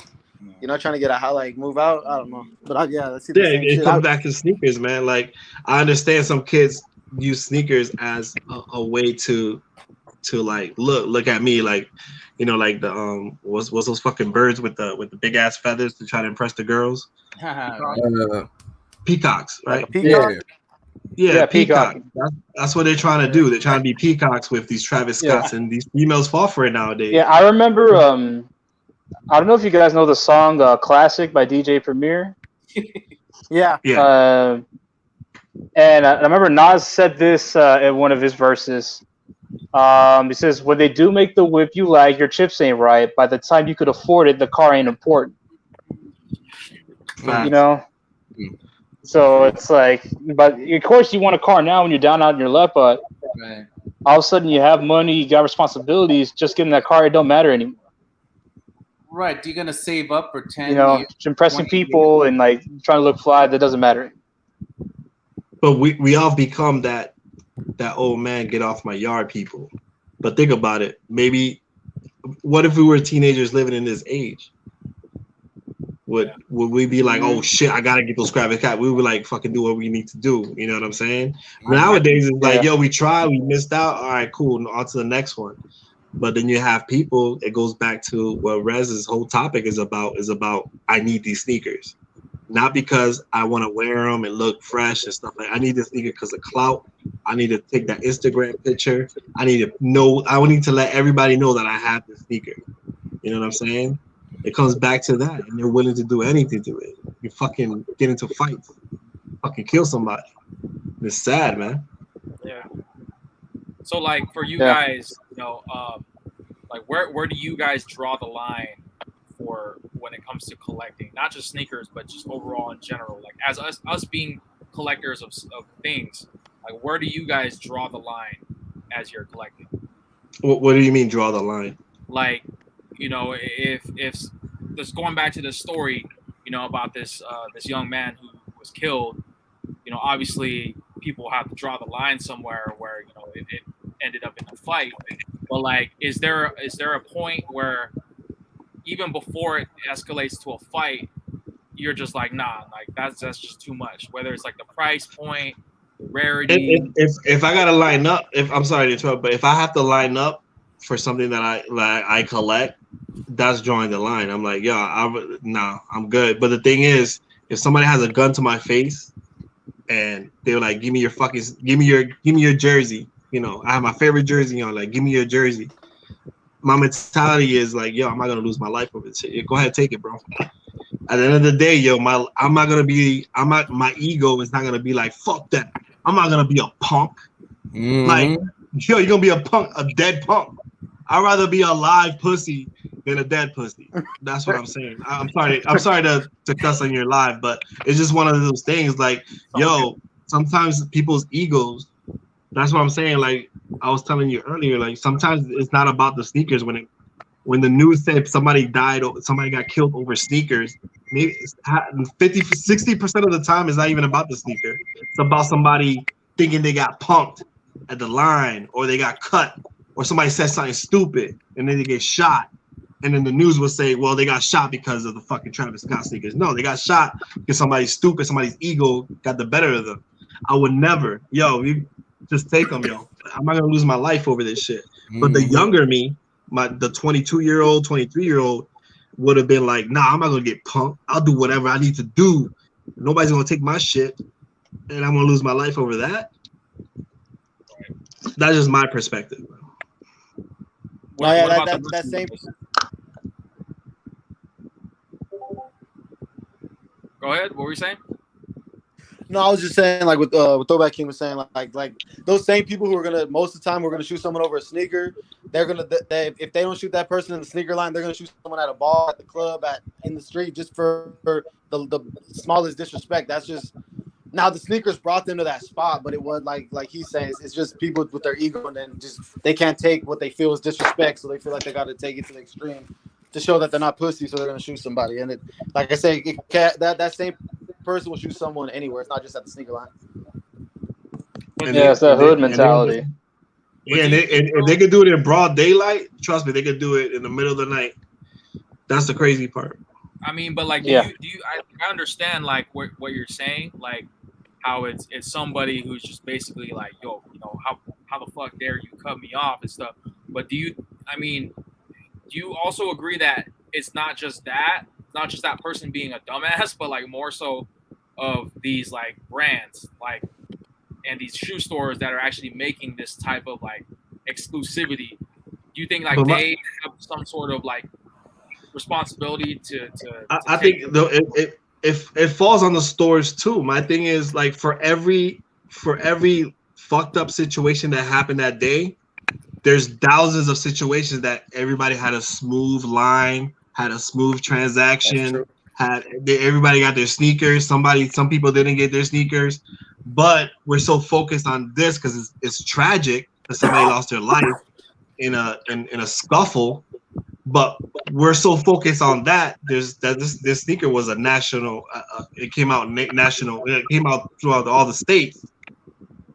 you're not trying to get move out. I don't know, but let's see. It comes back to sneakers, man. Like I understand some kids use sneakers as a way to like look at me, like like the what's those fucking birds with the big ass feathers to try to impress the girls. Peacocks, right? Like peacock? Yeah, peacock. That's what they're trying to do. They're trying to be peacocks with these Travis Scotts, and these females fall for it nowadays. Yeah, I remember. I don't know if you guys know the song "Classic" by DJ Premier. Yeah. And I remember Nas said this in one of his verses. He says, "When they do make the whip you like, your chips ain't right. By the time you could afford it, the car ain't important." So it's like, but of course you want a car now when you're down out in your luck, but all of a sudden you have money, you got responsibilities. Just getting that car, it don't matter anymore. Right? You're gonna save up for 10 years, impressing people and like trying to look fly. That doesn't matter. But we all become that old man, get off my yard people. But think about it. Maybe what if we were teenagers living in this age? Would we be like, oh shit, I gotta get those Travis Scott? We would like fucking do what we need to do. You know what I'm saying? Nowadays it's like, yo, we tried, we missed out. All right, cool. On to the next one. But then you have people. It goes back to what Rez's whole topic is about. I need these sneakers, not because I want to wear them and look fresh and stuff like. I need this sneaker because of clout. I need to take that Instagram picture. I need to know. I need to let everybody know that I have this sneaker. You know what I'm saying? It comes back to that, and they're willing to do anything to it. You fucking get into fights, fucking kill somebody. It's sad, man. Yeah. So, like, for you guys, like, where do you guys draw the line for when it comes comes to collecting, not just sneakers, but just overall in general? Like as us being collectors of things, like where do you guys draw the line as you're collecting? What do you mean draw the line? Like, you know, if just going back to the story, you know, about this young man who was killed, you know, obviously people have to draw the line somewhere where, you know, it ended up in a fight. But like, is there a point where even before it escalates to a fight, you're just like, nah, like that's just too much. Whether it's like the price point, the rarity. If I gotta line up, if I'm sorry to interrupt, but if I have to line up for something that I collect, that's drawing the line. I'm like, I'm good. But the thing is, if somebody has a gun to my face and they're like, give me your jersey. You know, I have my favorite jersey on. Like, give me your jersey. My mentality is like, yo, I'm not gonna lose my life over it. Go ahead, take it, bro. At the end of the day, yo, my ego is not gonna be like, fuck that. I'm not gonna be a punk. Like, yo, you're gonna be a punk, a dead punk. I'd rather be a live pussy than a dead pussy. That's what I'm saying. I'm sorry to cuss on your live, but it's just one of those things. Like, yo, sometimes people's egos. That's what I'm saying. Like I was telling you earlier, like sometimes it's not about the sneakers. When the news said somebody died or somebody got killed over sneakers, maybe 60% of the time it's not even about the sneaker. It's about somebody thinking they got punked at the line or they got cut or somebody said something stupid and then they get shot. And then the news will say, well, they got shot because of the fucking Travis Scott sneakers. No, they got shot because somebody's stupid, somebody's ego got the better of them. I would never, you just take them, yo. I'm not gonna lose my life over this shit. But the younger me, the 22-year-old, 23-year-old would have been like, nah, I'm not gonna get punked. I'll do whatever I need to do. Nobody's gonna take my shit, and I'm gonna lose my life over that. That's just my perspective. That same. Go ahead. What were you saying? No, I was just saying, like what Throwback King was saying, like those same people who are gonna most of the time we're gonna shoot someone over a sneaker. They're gonna if they don't shoot that person in the sneaker line, they're gonna shoot someone at a bar, at the club, in the street, just for the smallest disrespect. That's just now the sneakers brought them to that spot, but it was like he's saying, it's just people with their ego and then just they can't take what they feel is disrespect, so they feel like they got to take it to the extreme to show that they're not pussy, so they're gonna shoot somebody. And it, like I say, that same person will shoot someone anywhere. It's not just at the sneaker line. It's that hood mentality. And if they could do it in broad daylight, trust me, they could do it in the middle of the night. That's the crazy part. I mean, but like, I understand like what you're saying, like how it's somebody who's just basically like, yo, you know, how the fuck dare you cut me off and stuff. But do you also agree that it's not just that person being a dumbass, but like more so of these like brands, like, and these shoe stores that are actually making this type of like exclusivity? Do you think like they have some sort of like responsibility to I think though it falls on the stores too. My thing is like for every fucked up situation that happened that day, there's thousands of situations that everybody had a smooth line, had a smooth transaction, everybody got their sneakers. Some people didn't get their sneakers, but we're so focused on this because it's tragic that somebody lost their life in a scuffle. But we're so focused on that. This sneaker was a national. It came out national. It came out throughout all the states,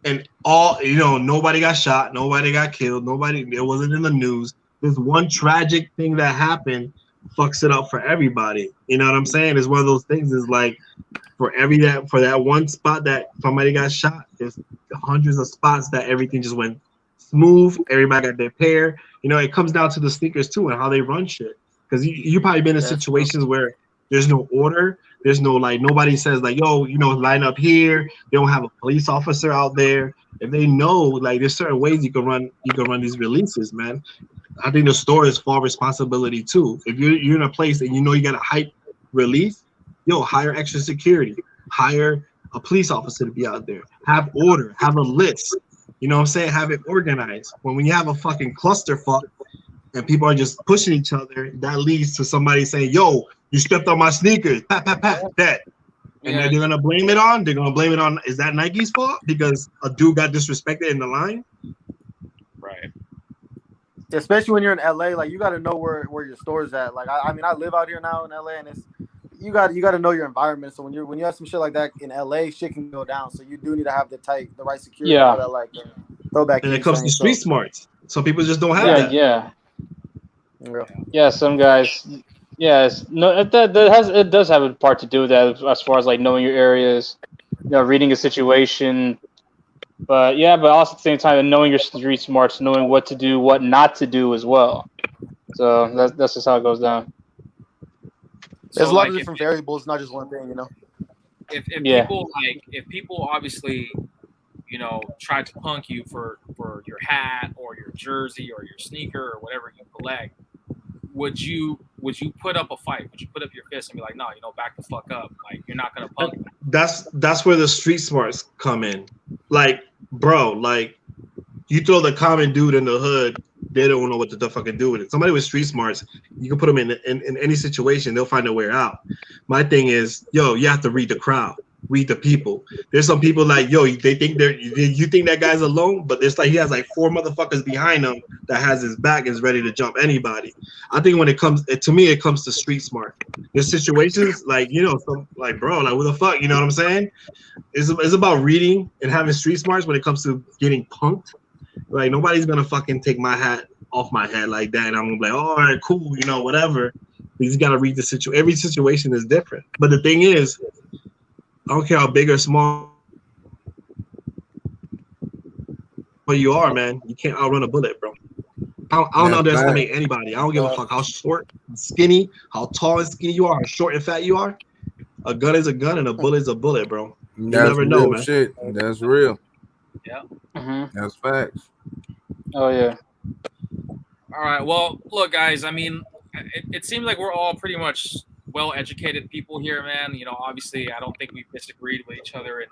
and nobody got shot, nobody got killed, it wasn't in the news. This one tragic thing that happened fucks it up for everybody. You know what I'm saying? It's one of those things. Is like for that one spot that somebody got shot, there's hundreds of spots that everything just went smooth. Everybody got their pair. You know, it comes down to the sneakers too and how they run shit. Because you probably been in situations where there's no order. There's no like nobody says like, yo, line up here. They don't have a police officer out there. If they know, like there's certain ways you can run these releases, man. I think the store is full responsibility too. If you're in a place and you got a hype release, hire extra security, hire a police officer to be out there, have order, have a list. You know what I'm saying? Have it organized. When you have a fucking clusterfuck and people are just pushing each other, that leads to somebody saying, "Yo, you stepped on my sneakers." Pat, pat, pat. That. And Yeah. then they're gonna blame it on. They're gonna blame it on. Is that Nike's fault because a dude got disrespected in the line? Right. Especially when you're in LA, like you got to know where your store's at. Like I mean, I live out here now in LA, and it's you got to know your environment. So when you have some shit like that in LA, shit can go down. So you do need to have the right security. Yeah. All that like throwback. And it comes to street smarts. Some people just don't have Yeah, that. yeah. Some guys, yes, no, it does have a part to do with that as far as like knowing your areas, reading a situation. But also at the same time, knowing your street smarts, knowing what to do, what not to do as well. So that's just how it goes down. There's a lot of different variables, not just one thing, If Yeah. people obviously, try to punk you for your hat or your jersey or your sneaker or whatever you collect, would you put up a fight? Would you put up your fist and be like, no, back the fuck up? Like, you're not gonna punk me. That's where the street smarts come in. Like, bro, like you throw the common dude in the hood, they don't know what to fucking do with it. Somebody with street smarts, you can put them in any situation, they'll find a way out. My thing is, yo, you have to read the crowd, read the people. There's some people like, yo, they think you think that guy's alone, but it's like he has like 4 motherfuckers behind him that has his back and is ready to jump anybody. I think when it comes to street smart. There's situations like, some like, bro, like what the fuck, you know what I'm saying? It's about reading and having street smarts when it comes to getting punked. Like nobody's gonna fucking take my hat off my head like that, and I'm gonna be like, oh, all right, cool, whatever. You just gotta read the situation. Every situation is different. But the thing is, I don't care how big or small you are, man. You can't outrun a bullet, bro. I don't underestimate anybody. I don't give a fuck how short, skinny, how tall and skinny you are, how short and fat you are. A gun is a gun, and a bullet is a bullet, bro. You never know, man. Shit. That's real. Yeah. Mm-hmm. That's facts. Oh yeah. All right. Well, look, guys. I mean, it seems like we're all pretty much well-educated people here, man. Obviously, I don't think we've disagreed with each other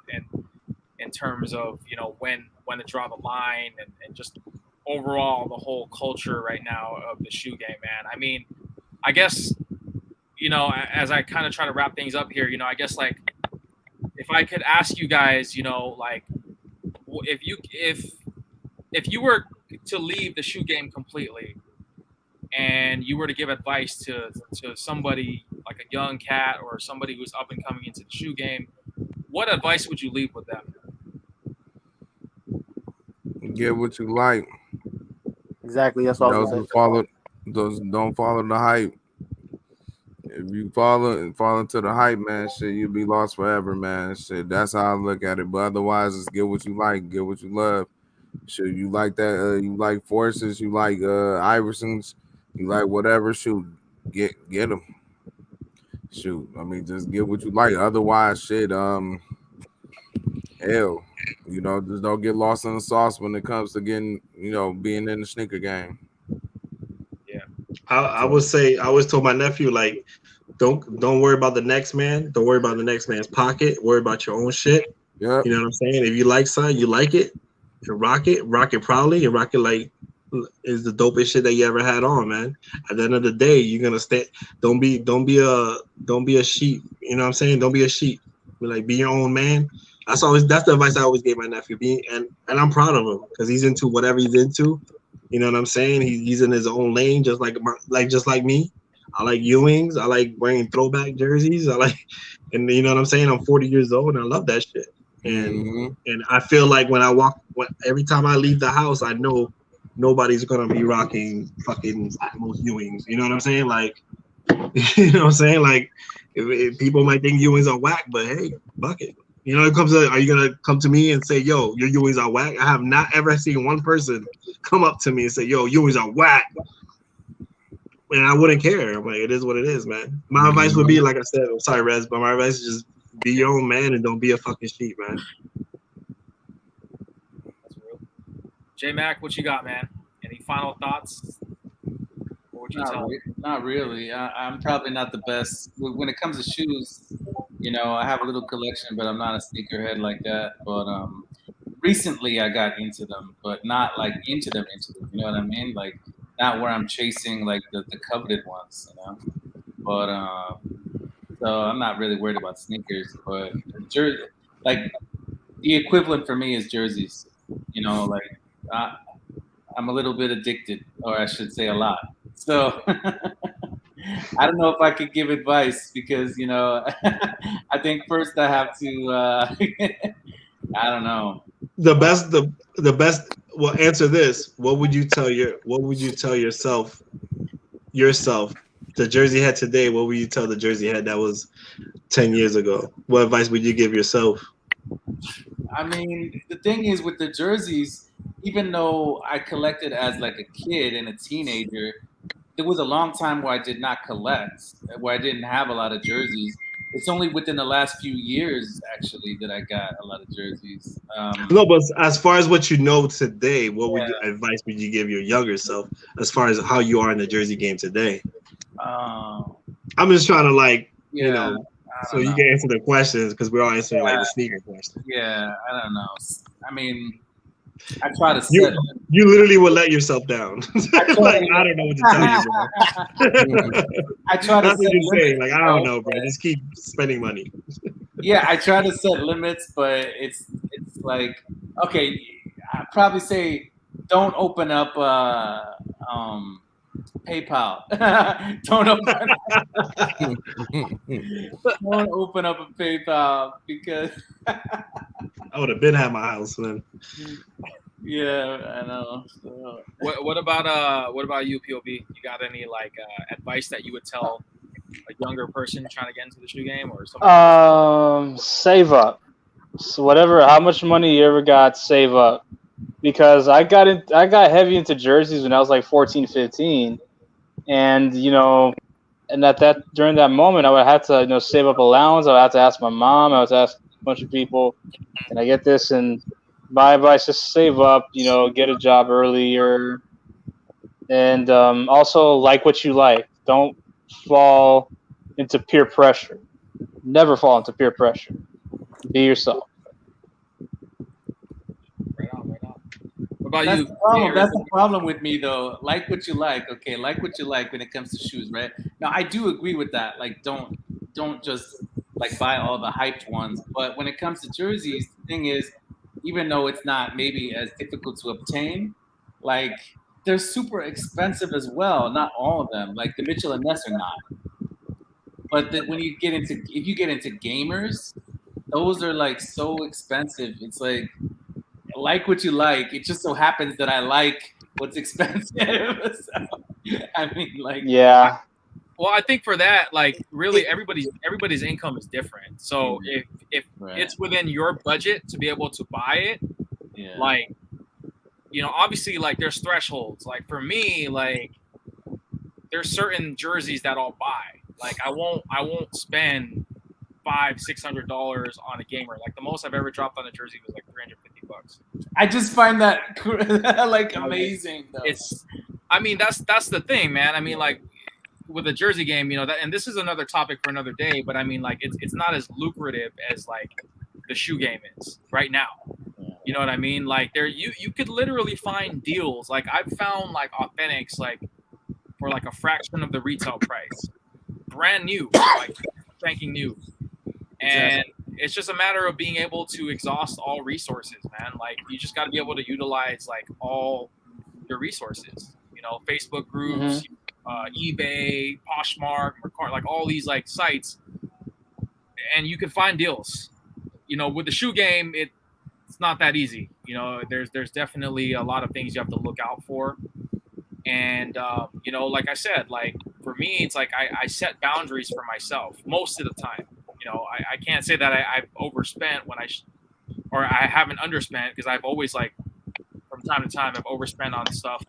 in terms of when to draw the line and just overall the whole culture right now of the shoe game, man. I mean, I guess as I kind of try to wrap things up here, I guess like if I could ask you guys, like if you were to leave the shoe game completely and you were to give advice to somebody like a young cat or somebody who's up and coming into the shoe game, what advice would you leave with them? Get what you like. Exactly. That's what I was Don't follow the hype. If you fall into the hype, man, shit, you'll be lost forever, man. Shit, that's how I look at it. But otherwise, it's get what you like, get what you love. Shoot, you like that? You like Forces? You like Iversons? You like whatever? Shoot, get them. Shoot, I mean, just get what you like. Otherwise, shit, hell, just don't get lost in the sauce when it comes to getting, being in the sneaker game. Yeah, I would say, I always told my nephew, like, don't worry about the next man. Don't worry about the next man's pocket. Worry about your own shit. Yeah, you know what I'm saying. If you like something, you like it. And rock it proudly, and rock it like is the dopest shit that you ever had on, man. At the end of the day, you're gonna stay. Don't be a sheep. You know what I'm saying? Don't be a sheep. Be your own man. That's the advice I always gave my nephew. And I'm proud of him because he's into whatever he's into. You know what I'm saying? He's in his own lane, just like me. I like Ewings. I like wearing throwback jerseys. And you know what I'm saying? I'm 40 years old and I love that shit. And I feel like every time I leave the house, I know nobody's gonna be rocking fucking Atmos Ewings. You know what I'm saying? Like, you know what I'm saying? Like, if people might think Ewings are whack, but hey, fuck it. Are you gonna come to me and say, yo, your Ewings are whack? I have not ever seen one person come up to me and say, yo, Ewings are whack. And I wouldn't care. I'm like, it is what it is, man. My advice would be, like I said, I'm sorry, Rez, but my advice is just be your own man and don't be a fucking sheep, man. That's real. J-Mac, what you got, man? Any final thoughts? What would you tell me? Not really. I'm probably not the best when it comes to shoes. I have a little collection, but I'm not a sneakerhead like that. But recently I got into them, but not like into them. You know what I mean? Like not where I'm chasing like the coveted ones, you know. But so I'm not really worried about sneakers, but like the equivalent for me is jerseys. You know, like I'm a little bit addicted, or I should say a lot. So I don't know if I could give advice because I think first I have to. I don't know. The best. Well, answer this. What would you tell yourself the Jersey head today? What would you tell the Jersey head that was 10 years ago? What advice would you give yourself? I mean, the thing is with the jerseys, even though I collected as like a kid and a teenager, there was a long time where I did not collect, where I didn't have a lot of jerseys. It's only within the last few years, actually, that I got a lot of jerseys. No, but as far as what you know today, what Yeah. advice would you give your younger self as far as how you are in the Jersey game today? I'm just trying to Yeah, so you can answer the questions because we're all answering like the sneaker questions. yeah, I don't know. I mean, I try to You set. you literally would let yourself down. Like I don't know what to tell you, bro. I try to That's what set you're saying. limits, Like I don't know, bro. Just keep spending money. Yeah, I try to set limits, but it's like okay, I probably say don't open up PayPal. don't open up a PayPal because I would have been at my house, man. yeah, I know. So, What about you, POB? You got any advice that you would tell a younger person trying to get into the shoe game or something? Save up. So how much money you ever got, save up. Because I got heavy into jerseys when I was like 14, 15. And and during that moment I would have to save up allowance. I would have to ask my mom, I would have to ask a bunch of people, can I get this? And my advice is save up, get a job earlier. And also like what you like. Don't fall into peer pressure. Never fall into peer pressure. Be yourself. Right on. What about that's you? the problem. That's the problem with me, though. Like what you like, okay? Like what you like when it comes to shoes, right? Now, I do agree with that. Like, don't just like buy all the hyped ones. But when it comes to jerseys, the thing is, even though it's not maybe as difficult to obtain, like they're super expensive as well. Not all of them. Like the Mitchell and Ness are not. But when if you get into gamers, those are like so expensive. It's like what you like. It just so happens that I like what's expensive. So, I mean, yeah. Well, I think for that, really everybody's income is different. So if right. it's within your budget to be able to buy it, yeah. Obviously there's thresholds. Like for me, there's certain jerseys that I'll buy. Like I won't spend $500-$600 on a gamer. Like the most I've ever dropped on a jersey was like $350. I just find that amazing. Though. That's the thing, man. I mean, with the jersey game, and this is another topic for another day. But I mean, it's not as lucrative as the shoe game is right now. You know what I mean? Like you could literally find deals. Like I've found authentics for a fraction of the retail price, brand new, thanking new. And it's just a matter of being able to exhaust all resources, man. You just got to be able to utilize all your resources. Facebook groups, eBay, Poshmark, Mercari, all these sites, and you can find deals. With the shoe game, it's not that easy. There's definitely a lot of things you have to look out for. And like I said, for me, it's I set boundaries for myself most of the time. I can't say that I've overspent or I haven't underspent, because I've always from time to time I've overspent on stuff.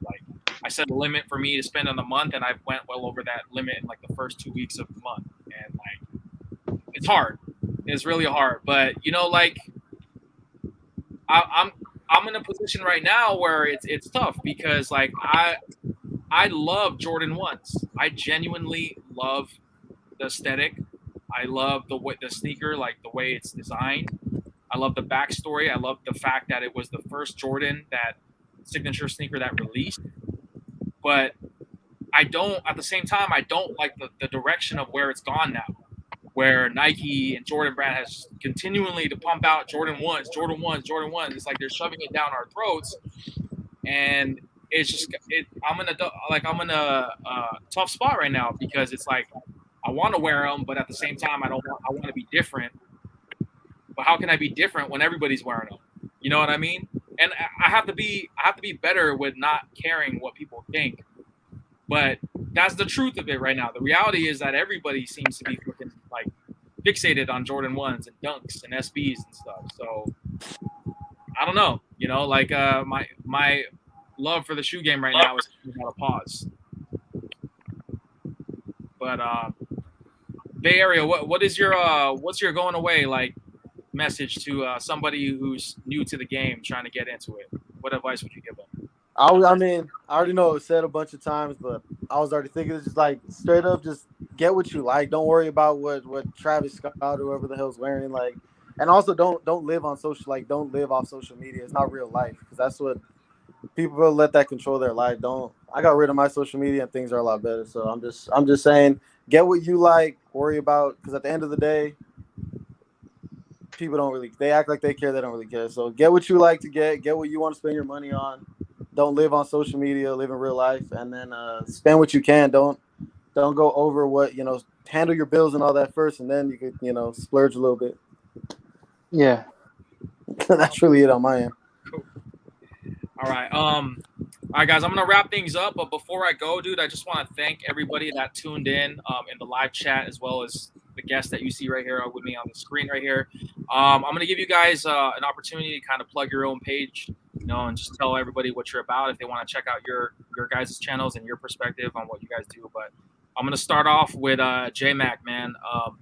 I set a limit for me to spend on the month, and I went well over that limit in the first 2 weeks of the month, and it's hard. It's really hard, but I'm in a position right now where it's tough because I love Jordan 1s. I genuinely love the aesthetic. I love the sneaker, the way it's designed. I love the backstory. I love the fact that it was the first Jordan, that signature sneaker that released. but I don't. At the same time, I don't like the direction of where it's gone now. Where Nike and Jordan Brand has continually to pump out Jordan 1s, Jordan 1s, Jordan 1s. It's like they're shoving it down our throats, and it's just I'm in a tough spot right now because it's like I want to wear them, but at the same time I want to be different. But how can I be different when everybody's wearing them? You know what I mean? And I have to be better with not caring what people think. But that's the truth of it right now. The reality is that everybody seems to be looking like fixated on Jordan 1s and Dunks and SBs and stuff. So I don't know. You know, like my love for the shoe game right now is at a pause. But Bay Area, what is your what's your going away like message to somebody who's new to the game trying to get into it? What advice would you give them? I mean, I already know it was said a bunch of times, but I was already thinking it's just like straight up, just get what you like. Don't worry about what Travis Scott or whoever the hell's wearing. Like, and also don't live on don't live off social media. It's not real life because that's what people will let that control their life. I got rid of my social media and things are a lot better. So I'm just saying, get what you like. Worry about because at the end of the day, people they act like they care. They don't really care. So get what you like to get what you want to spend your money on. Don't live on social media, live in real life, and then spend what you can. Don't go over what, handle your bills and all that first, and then you could, splurge a little bit. Yeah. That's really it on my end. Cool. All right. All right, guys, I'm going to wrap things up. But before I go, dude, I just want to thank everybody that tuned in the live chat, as well as the guests that you see right here with me on the screen right here. I'm going to give you guys an opportunity to kind of plug your own page, and just tell everybody what you're about if they want to check out your guys' channels and your perspective on what you guys do. But I'm going to start off with J-Mac, man.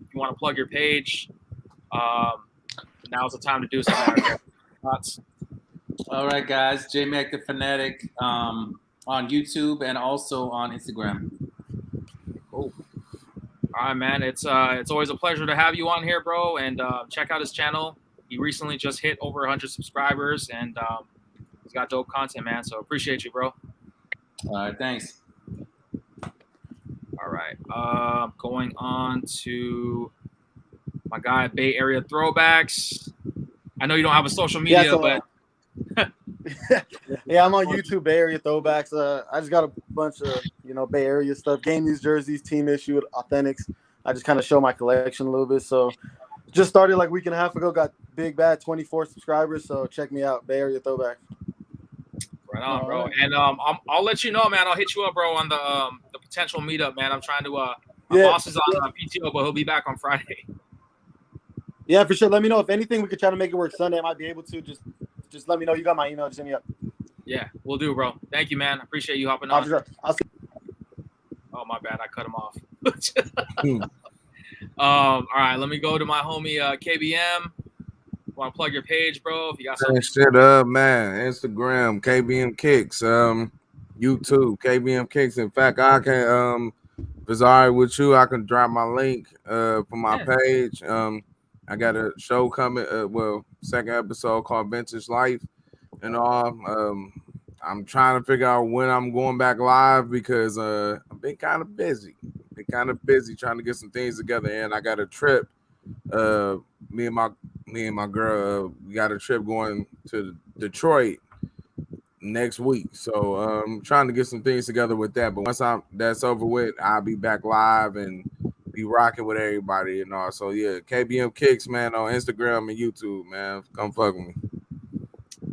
If you want to plug your page, now's the time to do something. Thoughts? All right, guys. J-Mac the Fanatic on YouTube and also on Instagram. Cool. All right, man. It's always a pleasure to have you on here, bro. And check out his channel. He recently just hit over 100 subscribers, and he's got dope content, man. So appreciate you, bro. All right, thanks. All right. Going on to my guy, Bay Area Throwbacks. I know you don't have a social media, but yeah, I'm on YouTube, Bay Area Throwbacks. I just got a bunch of Bay Area stuff, game used jerseys, team issue, authentics. I just kind of show my collection a little bit. So just started like a week and a half ago. Got big bad 24 subscribers. So check me out, Bay Area Throwbacks. Right on, bro. Right. And I'll let you know, man. I'll hit you up, bro, on the potential meetup, man. I'm trying to. My boss is on PTO, but he'll be back on Friday. Yeah, for sure. Let me know if anything. We could try to make it work Sunday. I might be able to. Just let me know. You got my email. Just hit me up. Yeah, we'll do, bro. Thank you, man. Appreciate you hopping on. Oh, my bad. I cut him off. All right. Let me go to my homie KBM. Want to plug your page, bro? If you got something. Shit up, man. Instagram, KBM Kicks. YouTube, KBM Kicks. In fact, I can if it's all right with you, I can drop my link for my page. I got a show coming, second episode called Vintage Life and all. I'm trying to figure out when I'm going back live because I've been kind of busy. Trying to get some things together, and I got a trip. Me and my girl, we got a trip going to Detroit next week. So I'm trying to get some things together with that. But once that's over with, I'll be back live and be rocking with everybody and all. So yeah, KBM Kicks, man, on Instagram and YouTube, man. Come fuck with me.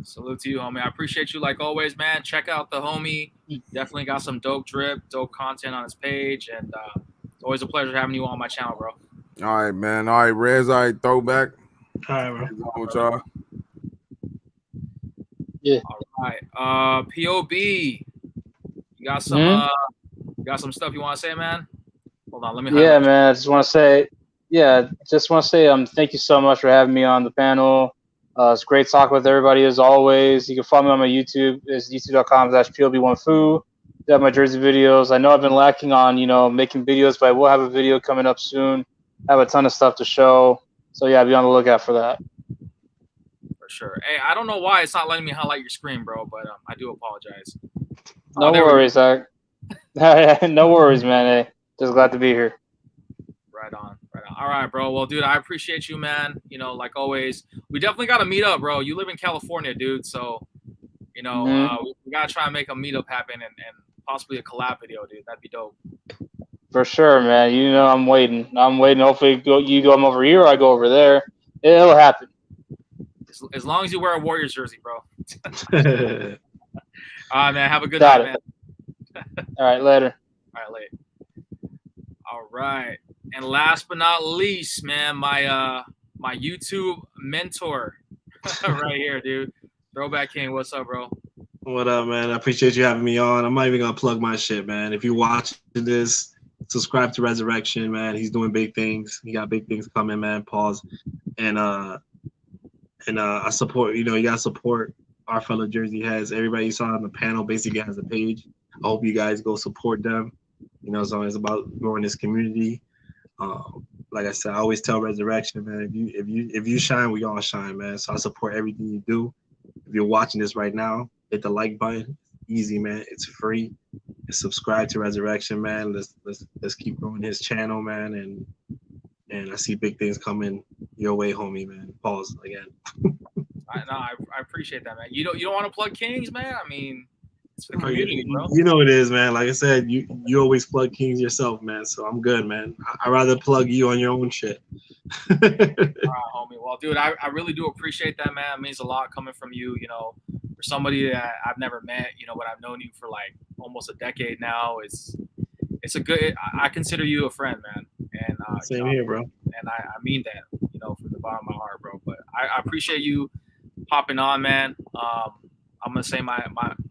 Salute to you, homie. I appreciate you like always, man. Check out the homie. Definitely got some dope drip, dope content on his page, and it's always a pleasure having you on my channel, bro. All right, man. All right, Rez, all right, throwback. All right, bro. With y'all. Yeah. All right. POB. You got some stuff you want to say, man? Hold on, let me. Yeah, man. I just want to say, thank you so much for having me on the panel. It's great talking with everybody as always. You can follow me on my YouTube. It's youtube.com/POB1Fu. I have my jersey videos. I know I've been lacking on, making videos, but I will have a video coming up soon. I have a ton of stuff to show. So yeah, be on the lookout for that. For sure. Hey, I don't know why it's not letting me highlight your screen, bro, but I do apologize. No worries, Zach. No worries, man. Hey, just glad to be here. Right on, right on. All right, bro. Well, dude, I appreciate you, man. You know, like always, we definitely got to meet up, bro. You live in California, dude, so we gotta try and make a meetup happen and possibly a collab video, dude. That'd be dope. For sure, man. You know, I'm waiting. Hopefully, you come over here, or I go over there. It'll happen. As long as you wear a Warriors jersey, bro. All All right, man. Have a good Got night, it. man. All right, later. All right, late. All right, and last but not least, man, my YouTube mentor, right here, dude. Throwback King, what's up, bro? What up, man? I appreciate you having me on. I'm not even gonna plug my shit, man. If you're watching this, subscribe to REZRECTION, man. He's doing big things. He got big things coming, man. Pause. And I support. You know, you gotta support our fellow Jersey heads. Everybody you saw on the panel basically has a page. I hope you guys go support them. You know, it's always about growing this community. Like I said, I always tell REZRECTION, man. If you shine, we all shine, man. So I support everything you do. If you're watching this right now, hit the like button. Easy, man. It's free. And subscribe to REZRECTION, man. Let's keep growing his channel, man. And I see big things coming your way, homie, man. Pause again. I appreciate that, man. You don't want to plug Kings, man? I mean, it's for the community, bro. You know it is, man. Like I said, you always plug Kings yourself, man. So I'm good, man. I'd rather plug you on your own shit. All right, homie. Well, dude, I really do appreciate that, man. It means a lot coming from you, you know, for somebody that I've never met, you know, but I've known you for like almost a decade now. It's a good, I consider you a friend, man. And Same here, bro. And I mean that, you know, from the bottom of my heart, bro. But I appreciate you hopping on, man. I'm gonna say my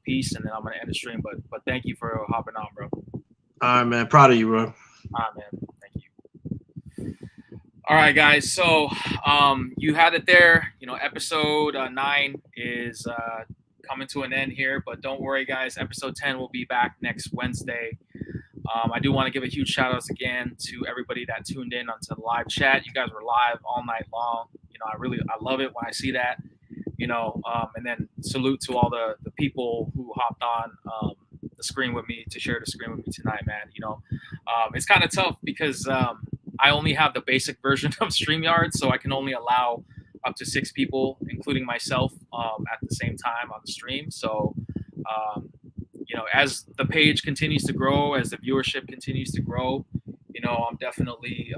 piece and then I'm gonna end the stream. But thank you for hopping on, bro. All right, man. Proud of you, bro. All right, man. Thank you. All right, guys. So you had it there. You know, episode 9 is coming to an end here, but don't worry, guys. Episode 10 will be back next Wednesday. I do want to give a huge shout outs again to everybody that tuned in onto the live chat. You guys were live all night long. You know, I love it when I see that. You know, and then salute to all the people who hopped on the screen with me to share the screen with me tonight, man. You know, it's kind of tough because I only have the basic version of StreamYard, so I can only allow up to 6 people, including myself, at the same time on the stream. So, you know, as the page continues to grow, as the viewership continues to grow, you know, I'm definitely,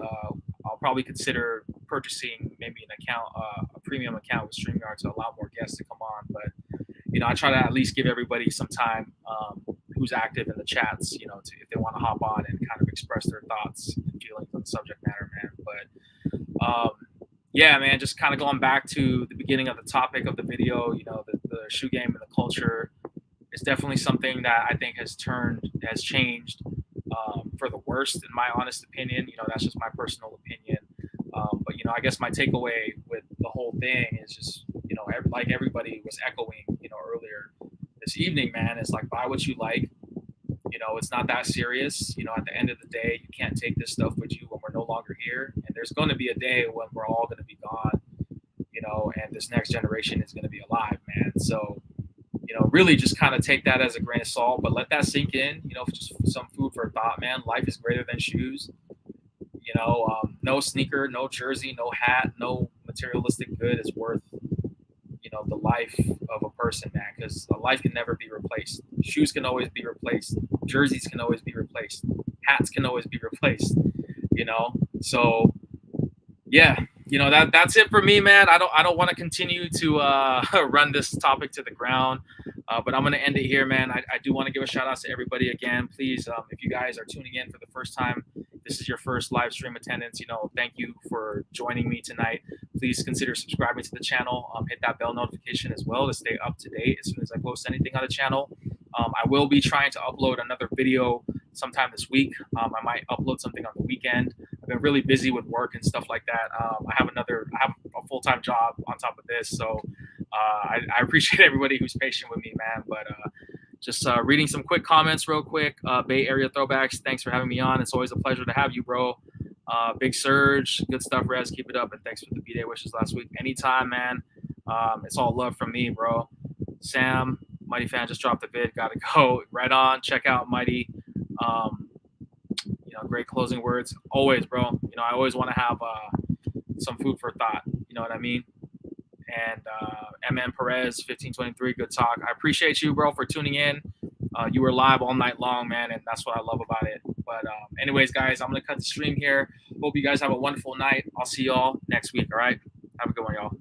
I'll probably consider purchasing maybe an account, a premium account with StreamYard to allow more guests to come on. But, you know, I try to at least give everybody some time who's active in the chats, you know, if they want to hop on and kind of express their thoughts and feelings on the subject matter, man. But, yeah, man, just kind of going back to the beginning of the topic of the video, you know, the shoe game and the culture is definitely something that I think has changed for the worst, in my honest opinion. You know, that's just my personal opinion. But, you know, I guess my takeaway with the whole thing is just, you know, like everybody was echoing, you know, earlier this evening, man, it's like, buy what you like. You know, it's not that serious. You know, at the end of the day, you can't take this stuff with you when we're no longer here. And there's going to be a day when we're all going to be gone, you know, and this next generation is going to be alive, man. So, you know, really just kind of take that as a grain of salt, but let that sink in, you know, just some food for thought, man. Life is greater than shoes. You know, no sneaker, no jersey, no hat, no materialistic good is worth, you know, the life of a person, man, because a life can never be replaced. Shoes can always be replaced. Jerseys can always be replaced. Hats can always be replaced, you know? So, yeah, you know, that's it for me, man. I don't want to continue to run this topic to the ground, but I'm going to end it here, man. I do want to give a shout out to everybody again. Please, if you guys are tuning in for the first time, this is your first live stream attendance, you know, thank you for joining me tonight. Please consider subscribing to the channel. Hit that bell notification as well to stay up to date as soon as I post anything on the channel. I will be trying to upload another video sometime this week. I might upload something on the weekend. I've been really busy with work and stuff like that. I have a full-time job on top of this. So I appreciate everybody who's patient with me, man. But just reading some quick comments real quick. Bay Area Throwbacks, thanks for having me on. It's always a pleasure to have you, bro. Big Surge, good stuff, Rez. Keep it up. And thanks for the B-Day wishes last week. Anytime, man. It's all love from me, bro. Sam, Mighty Fan just dropped a vid. Gotta go. Right on. Check out Mighty. Great closing words. Always, bro. I always want to have some food for thought. You know what I mean? And MN Perez, 1523, good talk. I appreciate you, bro, for tuning in. You were live all night long, man, and that's what I love about it. But anyways, guys, I'm going to cut the stream here. Hope you guys have a wonderful night. I'll see y'all next week, all right? Have a good one, y'all.